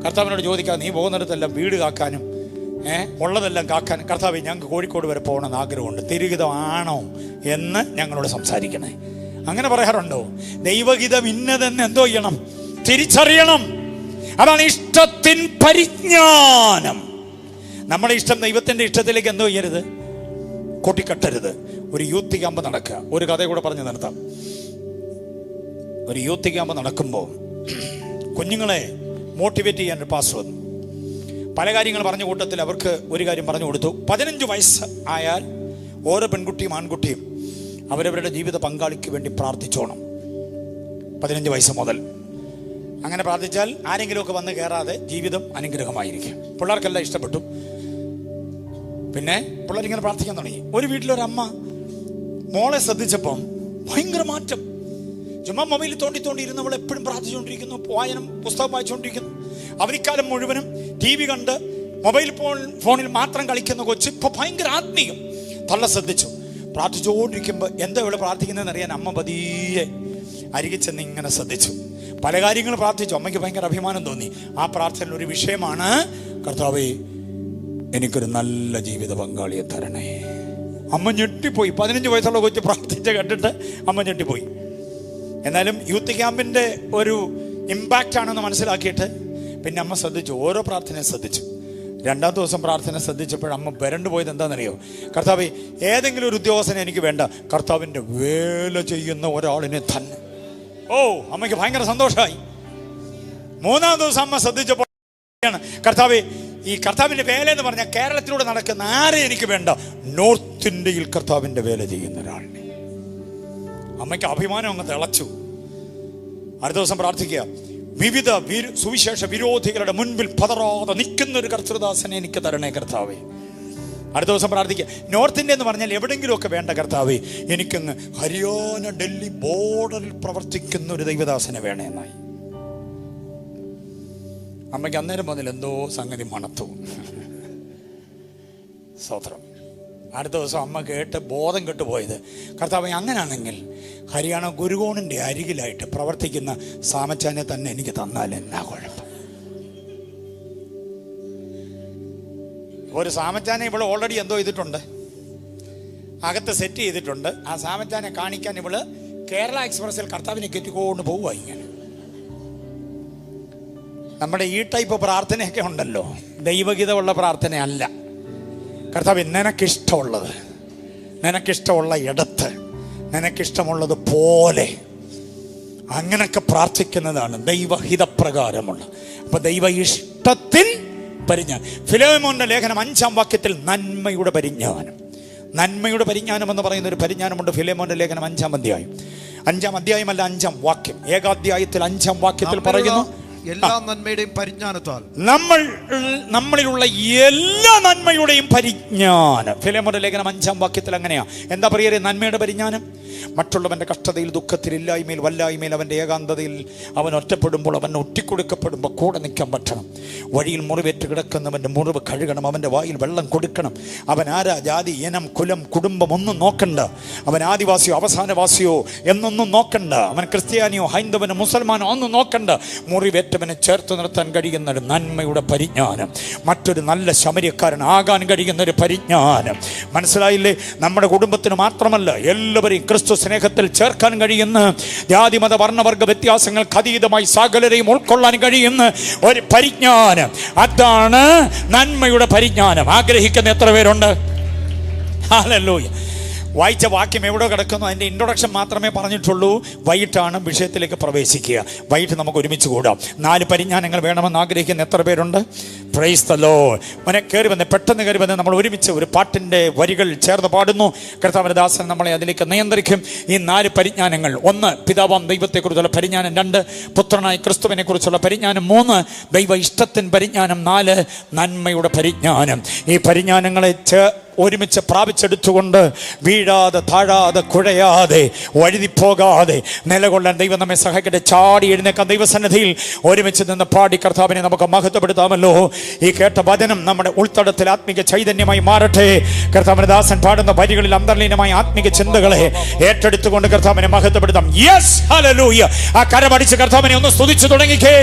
കർത്താവിനോട് ചോദിക്കാം, നീ പോകുന്നിടത്തെല്ലാം വീട് കാക്കാനും ഉള്ളതെല്ലാം കാക്കാൻ, കർത്താവേ ഞങ്ങൾക്ക് കോഴിക്കോട് വരെ പോകണമെന്ന് ആഗ്രഹമുണ്ട്, തിരുഹിതമാണോ എന്ന് ഞങ്ങളോട് സംസാരിക്കണേ. അങ്ങനെ പറയാറുണ്ടോ? ദൈവഹിതം ഇന്നതെന്ന് എന്തോ ചെയ്യണം? തിരിച്ചറിയണം. അതാണ് ഇഷ്ടത്തിൻ പരിജ്ഞാനം. നമ്മുടെ ഇഷ്ടം ദൈവത്തിൻ്റെ ഇഷ്ടത്തിലേക്ക് എന്തോ ചെയ്യരുത്, കൂട്ടിക്കെട്ടരുത്. ഒരു യൂത്ത് ക്യാമ്പ് നടക്കുക. ഒരു കഥ കൂടെ പറഞ്ഞ് നിർത്താം. ഒരു യൂത്ത് ക്യാമ്പ് നടക്കുമ്പോൾ കുഞ്ഞുങ്ങളെ മോട്ടിവേറ്റ് ചെയ്യാൻ ഒരു പാസ്റ്റർ വന്നു. പല കാര്യങ്ങൾ പറഞ്ഞ കൂട്ടത്തിൽ അവർക്ക് ഒരു കാര്യം പറഞ്ഞു കൊടുത്തു. 15 വയസ്സ് ആയാൽ ഓരോ പെൺകുട്ടിയും ആൺകുട്ടിയും അവരവരുടെ ജീവിത പങ്കാളിക്ക് വേണ്ടി പ്രാർത്ഥിച്ചോണം. 15 വയസ്സ് മുതൽ അങ്ങനെ പ്രാർത്ഥിച്ചാൽ ആരെങ്കിലുമൊക്കെ വന്ന് കയറാതെ ജീവിതം അനുഗ്രഹമായിരിക്കും. പിള്ളേർക്കെല്ലാം ഇഷ്ടപ്പെട്ടു. പിന്നെ പിള്ളേരിങ്ങനെ പ്രാർത്ഥിക്കാൻ തുടങ്ങി. ഒരു വീട്ടിലൊരമ്മ മോളെ ശ്രദ്ധിച്ചപ്പം ഭയങ്കര മാറ്റം. ചുമ്മാ മൊബൈലിൽ തോണ്ടി ഇരുന്നവൾ എപ്പോഴും പ്രാർത്ഥിച്ചുകൊണ്ടിരിക്കുന്നു, പുസ്തകം വായിച്ചുകൊണ്ടിരിക്കുന്നു. അവധിക്കാലം മുഴുവനും TV കണ്ട് മൊബൈൽ ഫോണിൽ മാത്രം കളിക്കുന്ന കൊച്ച് ഇപ്പോൾ ഭയങ്കര ആത്മീയം. തള്ള ശ്രദ്ധിച്ചു. പ്രാർത്ഥിച്ചുകൊണ്ടിരിക്കുമ്പോൾ എന്താ ഇവിടെ പ്രാർത്ഥിക്കുന്നതെന്ന് അറിയാൻ അമ്മ പതിയെ അരികിൽ ചെന്ന് ഇങ്ങനെ ശ്രദ്ധിച്ചു. പല കാര്യങ്ങളും പ്രാർത്ഥിച്ചു. അമ്മയ്ക്ക് ഭയങ്കര അഭിമാനം തോന്നി. ആ പ്രാർത്ഥനയിൽ ഒരു വിഷയമാണ്, കർത്താവേ എനിക്കൊരു നല്ല ജീവിത പങ്കാളിയെ തരണേ. അമ്മ ഞെട്ടിപ്പോയി. 15 വയസ്സുള്ള കൊച്ച് പ്രാർത്ഥിച്ച കേട്ടിട്ട് അമ്മ ഞെട്ടിപ്പോയി. എന്നാലും യൂത്ത് ക്യാമ്പിൻ്റെ ഒരു ഇമ്പാക്റ്റ് ആണെന്ന് മനസ്സിലാക്കിയിട്ട് പിന്നെ അമ്മ ശ്രദ്ധിച്ചു, ഓരോ പ്രാർത്ഥനയും ശ്രദ്ധിച്ചു. 2ാം ദിവസം പ്രാർത്ഥന ശ്രദ്ധിച്ചപ്പോൾ അമ്മ വരണ്ടു പോയത് എന്താണെന്നറിയോ? കർത്താവേ ഏതെങ്കിലും ഒരു ഉദ്യോഗസ്ഥനെ എനിക്ക് വേണ്ട, കർത്താവിൻ്റെ വേല ചെയ്യുന്ന ഒരാളിനെ തന്നെ. ഓ, അമ്മയ്ക്ക് ഭയങ്കര സന്തോഷമായി. 3ാം ദിവസം അമ്മ ശ്രദ്ധിച്ചപ്പോൾ കർത്താവേ ഈ കർത്താവിൻ്റെ വേല എന്ന് പറഞ്ഞാൽ കേരളത്തിലൂടെ നടക്കുന്ന ആരെ എനിക്ക് വേണ്ട, നോർത്ത് ഇന്ത്യയിൽ കർത്താവിൻ്റെ വേല ചെയ്യുന്ന ഒരാളിനെ. അമ്മയ്ക്ക് അഭിമാനം അങ്ങ് തിളച്ചു. അടുത്ത ദിവസം പ്രാർത്ഥിക്കുക, വിവിധ സുവിശേഷ വിരോധികളുടെ മുൻപിൽ പതറാതെ നിൽക്കുന്ന ഒരു കർത്തൃദാസനെ എനിക്ക് തരണേ കർത്താവേ. അടുത്ത ദിവസം പ്രാർത്ഥിക്കുക. നോർത്ത് ഇന്ത്യ എന്ന് പറഞ്ഞാൽ എവിടെയെങ്കിലുമൊക്കെ വേണ്ട കർത്താവേ, എനിക്കങ്ങ് ഹരിയാന ഡൽഹി ബോർഡറിൽ പ്രവർത്തിക്കുന്ന ഒരു ദൈവദാസനെ വേണേ എന്നായി. അമ്മയ്ക്ക് അന്നേരം മുതൽ എന്തോ സംഗതി മണത്തു. സ്തോത്രം. അടുത്ത ദിവസം അമ്മ കേട്ട് ബോധം കെട്ടുപോയത്, കർത്താവേ അങ്ങനെയാണെങ്കിൽ ഹരിയാന ഗുരുകോണിൻ്റെ അരികിലായിട്ട് പ്രവർത്തിക്കുന്ന സാമച്ചാനെ തന്നെ എനിക്ക് തന്നാൽ എന്നാ കുഴപ്പം. ഒരു സാമച്ചാനെ ഇവള് ഓൾറെഡി എന്തോ ചെയ്തിട്ടുണ്ട്, അകത്ത് സെറ്റ് ചെയ്തിട്ടുണ്ട്. ആ സാമച്ചാനെ കാണിക്കാൻ ഇവള് കേരള എക്സ്പ്രസിൽ കർത്താവിനെ കെട്ടിക്കൊണ്ട് പോവുക. ഇങ്ങനെ നമ്മുടെ ഈ ടൈപ്പ് പ്രാർത്ഥനയൊക്കെ ഉണ്ടല്ലോ, ദൈവഗീതമുള്ള പ്രാർത്ഥനയല്ല. കർത്താവ് നിനക്കിഷ്ടമുള്ളത്, നിനക്കിഷ്ടമുള്ള ഇടത്ത്, നിനക്കിഷ്ടമുള്ളത് പോലെ അങ്ങനൊക്കെ പ്രാർത്ഥിക്കുന്നതാണ് ദൈവഹിതപ്രകാരമുള്ള. അപ്പൊ ദൈവ ഇഷ്ടത്തിൽ പരിജ്ഞാനം. ഫിലോമോന്റെ ലേഖനം 5-ാം വാക്യത്തിൽ നന്മയുടെ പരിജ്ഞാനം. നന്മയുടെ പരിജ്ഞാനം എന്ന് പറയുന്ന ഒരു പരിജ്ഞാനമുണ്ട്. ഫിലോമോന്റെ ലേഖനം 5-ാം അധ്യായം, 5-ാം അധ്യായമല്ല 5-ാം വാക്യം, ഏകാധ്യായത്തിൽ 5-ാം വാക്യത്തിൽ പറയുന്നു, എല്ലാ നന്മയുടെയും പരിജ്ഞാനത്താൽ നമ്മളിലുള്ള എല്ലാ നന്മയുടെയും പരിജ്ഞാനം. ഫിലോമോന്റെ ലേഖനം 5-ാം വാക്യത്തിൽ അങ്ങനെയാ. എന്താ പറയുക? നന്മയുടെ പരിജ്ഞാനം. മറ്റുള്ളവന്റെ കഷ്ടതയിൽ, ദുഃഖത്തിൽ, ഇല്ലായ്മയിൽ, വല്ലായ്മയിൽ, അവന്റെ ഏകാന്തതയിൽ അവൻ ഒറ്റപ്പെടുമ്പോൾ, അവൻ ഒറ്റിക്കൊടുക്കപ്പെടുമ്പോൾ കൂടെ നിൽക്കാൻ പറ്റണം. വഴിയിൽ മുറിവേറ്റ് കിടക്കുന്നവന്റെ മുറിവ് കഴുകണം, അവന്റെ വായിൽ വെള്ളം കൊടുക്കണം. അവൻ ആരാ, ജാതി, ഇനം, കുലം, കുടുംബം ഒന്നും നോക്കണ്ട. അവൻ ആദിവാസിയോ അവസാനവാസിയോ എന്നൊന്നും നോക്കണ്ട. അവൻ ക്രിസ്ത്യാനിയോ ഹൈന്ദവനോ മുസൽമാനോ ഒന്നും നോക്കണ്ട. മുറിവേറ്റവനെ ചേർത്ത് നിർത്താൻ കഴിയുന്ന ഒരു നന്മയുടെ പരിജ്ഞാനം, മറ്റൊരു നല്ല ശമര്യക്കാരനാകാൻ കഴിയുന്ന ഒരു പരിജ്ഞാനം. മനസ്സിലായില്ലേ? നമ്മുടെ കുടുംബത്തിന് മാത്രമല്ല, എല്ലാവരെയും ക്രിസ്തു സ്നേഹത്തിൽ ചേർക്കാൻ കഴിയുന്ന, ജാതി മത വർണ്ണവർഗ വ്യത്യാസങ്ങൾക്ക് അതീതമായി സകലരെയും ഉൾക്കൊള്ളാൻ കഴിയുന്ന ഒരു പരിജ്ഞാനം. അതാണ് നന്മയുടെ പരിജ്ഞാനം. ആഗ്രഹിക്കുന്ന എത്ര പേരുണ്ട്? ഹല്ലേലൂയ. വായിച്ച വാക്യം എവിടെ കിടക്കുന്നു? അതിൻ്റെ ഇൻട്രൊഡക്ഷൻ മാത്രമേ പറഞ്ഞിട്ടുള്ളൂ. വൈകിട്ടാണ് വിഷയത്തിലേക്ക് പ്രവേശിക്കുക. വൈകിട്ട് നമുക്ക് ഒരുമിച്ച് കൂടാം. 4 പരിജ്ഞാനങ്ങൾ വേണമെന്ന് ആഗ്രഹിക്കുന്ന എത്ര പേരുണ്ട്? Praise the Lord. മോനെ കയറി വന്ന്, പെട്ടെന്ന് കയറി വന്ന് നമ്മൾ ഒരുമിച്ച് ഒരു പാട്ടിൻ്റെ വരികൾ ചേർന്ന് പാടുന്നു. കർത്താവിന്റെ ദാസൻ നമ്മളെ അതിലേക്ക് നിയന്ത്രിക്കും. ഈ 4 പരിജ്ഞാനങ്ങൾ: 1 പിതാവാം ദൈവത്തെക്കുറിച്ചുള്ള പരിജ്ഞാനം, 2 പുത്രനായ ക്രിസ്തുവിനെ കുറിച്ചുള്ള പരിജ്ഞാനം, 3 ദൈവ ഇഷ്ടത്തിൻ പരിജ്ഞാനം, 4 നന്മയുടെ പരിജ്ഞാനം. ഈ പരിജ്ഞാനങ്ങളെ ഒരുമിച്ച് പ്രാപിച്ചെടുത്തുകൊണ്ട് വീഴാതെ, താഴാതെ, കുഴയാതെ, വഴുതിപ്പോകാതെ നിലകൊള്ളാൻ ദൈവം നമ്മെ സഹായിക്കട്ടെ. ചാടി എഴുന്നേക്കാൻ ദൈവസന്നിധിയിൽ ഒരുമിച്ച് നിന്ന് പാടി കർത്താവിനെ നമുക്ക് മഹത്വപ്പെടുത്താമല്ലോ. ഈ കേട്ട വചനം നമ്മുടെ ഉൾത്തടത്തിൽ ആത്മീക ചൈതന്യമായി മാറട്ടെ. കർത്താവിന്റെ ദാസൻ പാടുന്ന വരികളിൽ അന്തർലീനമായ ആത്മീക ചിന്തകളെ ഏറ്റെടുത്തുകൊണ്ട് കർത്താവിനെ മഹത്വപ്പെടുത്താം. Yes, hallelujah. ആ കരമടിച്ച് കർത്താവിനെ ഒന്ന് സ്തുതിച്ചു തുടങ്ങിക്കേ.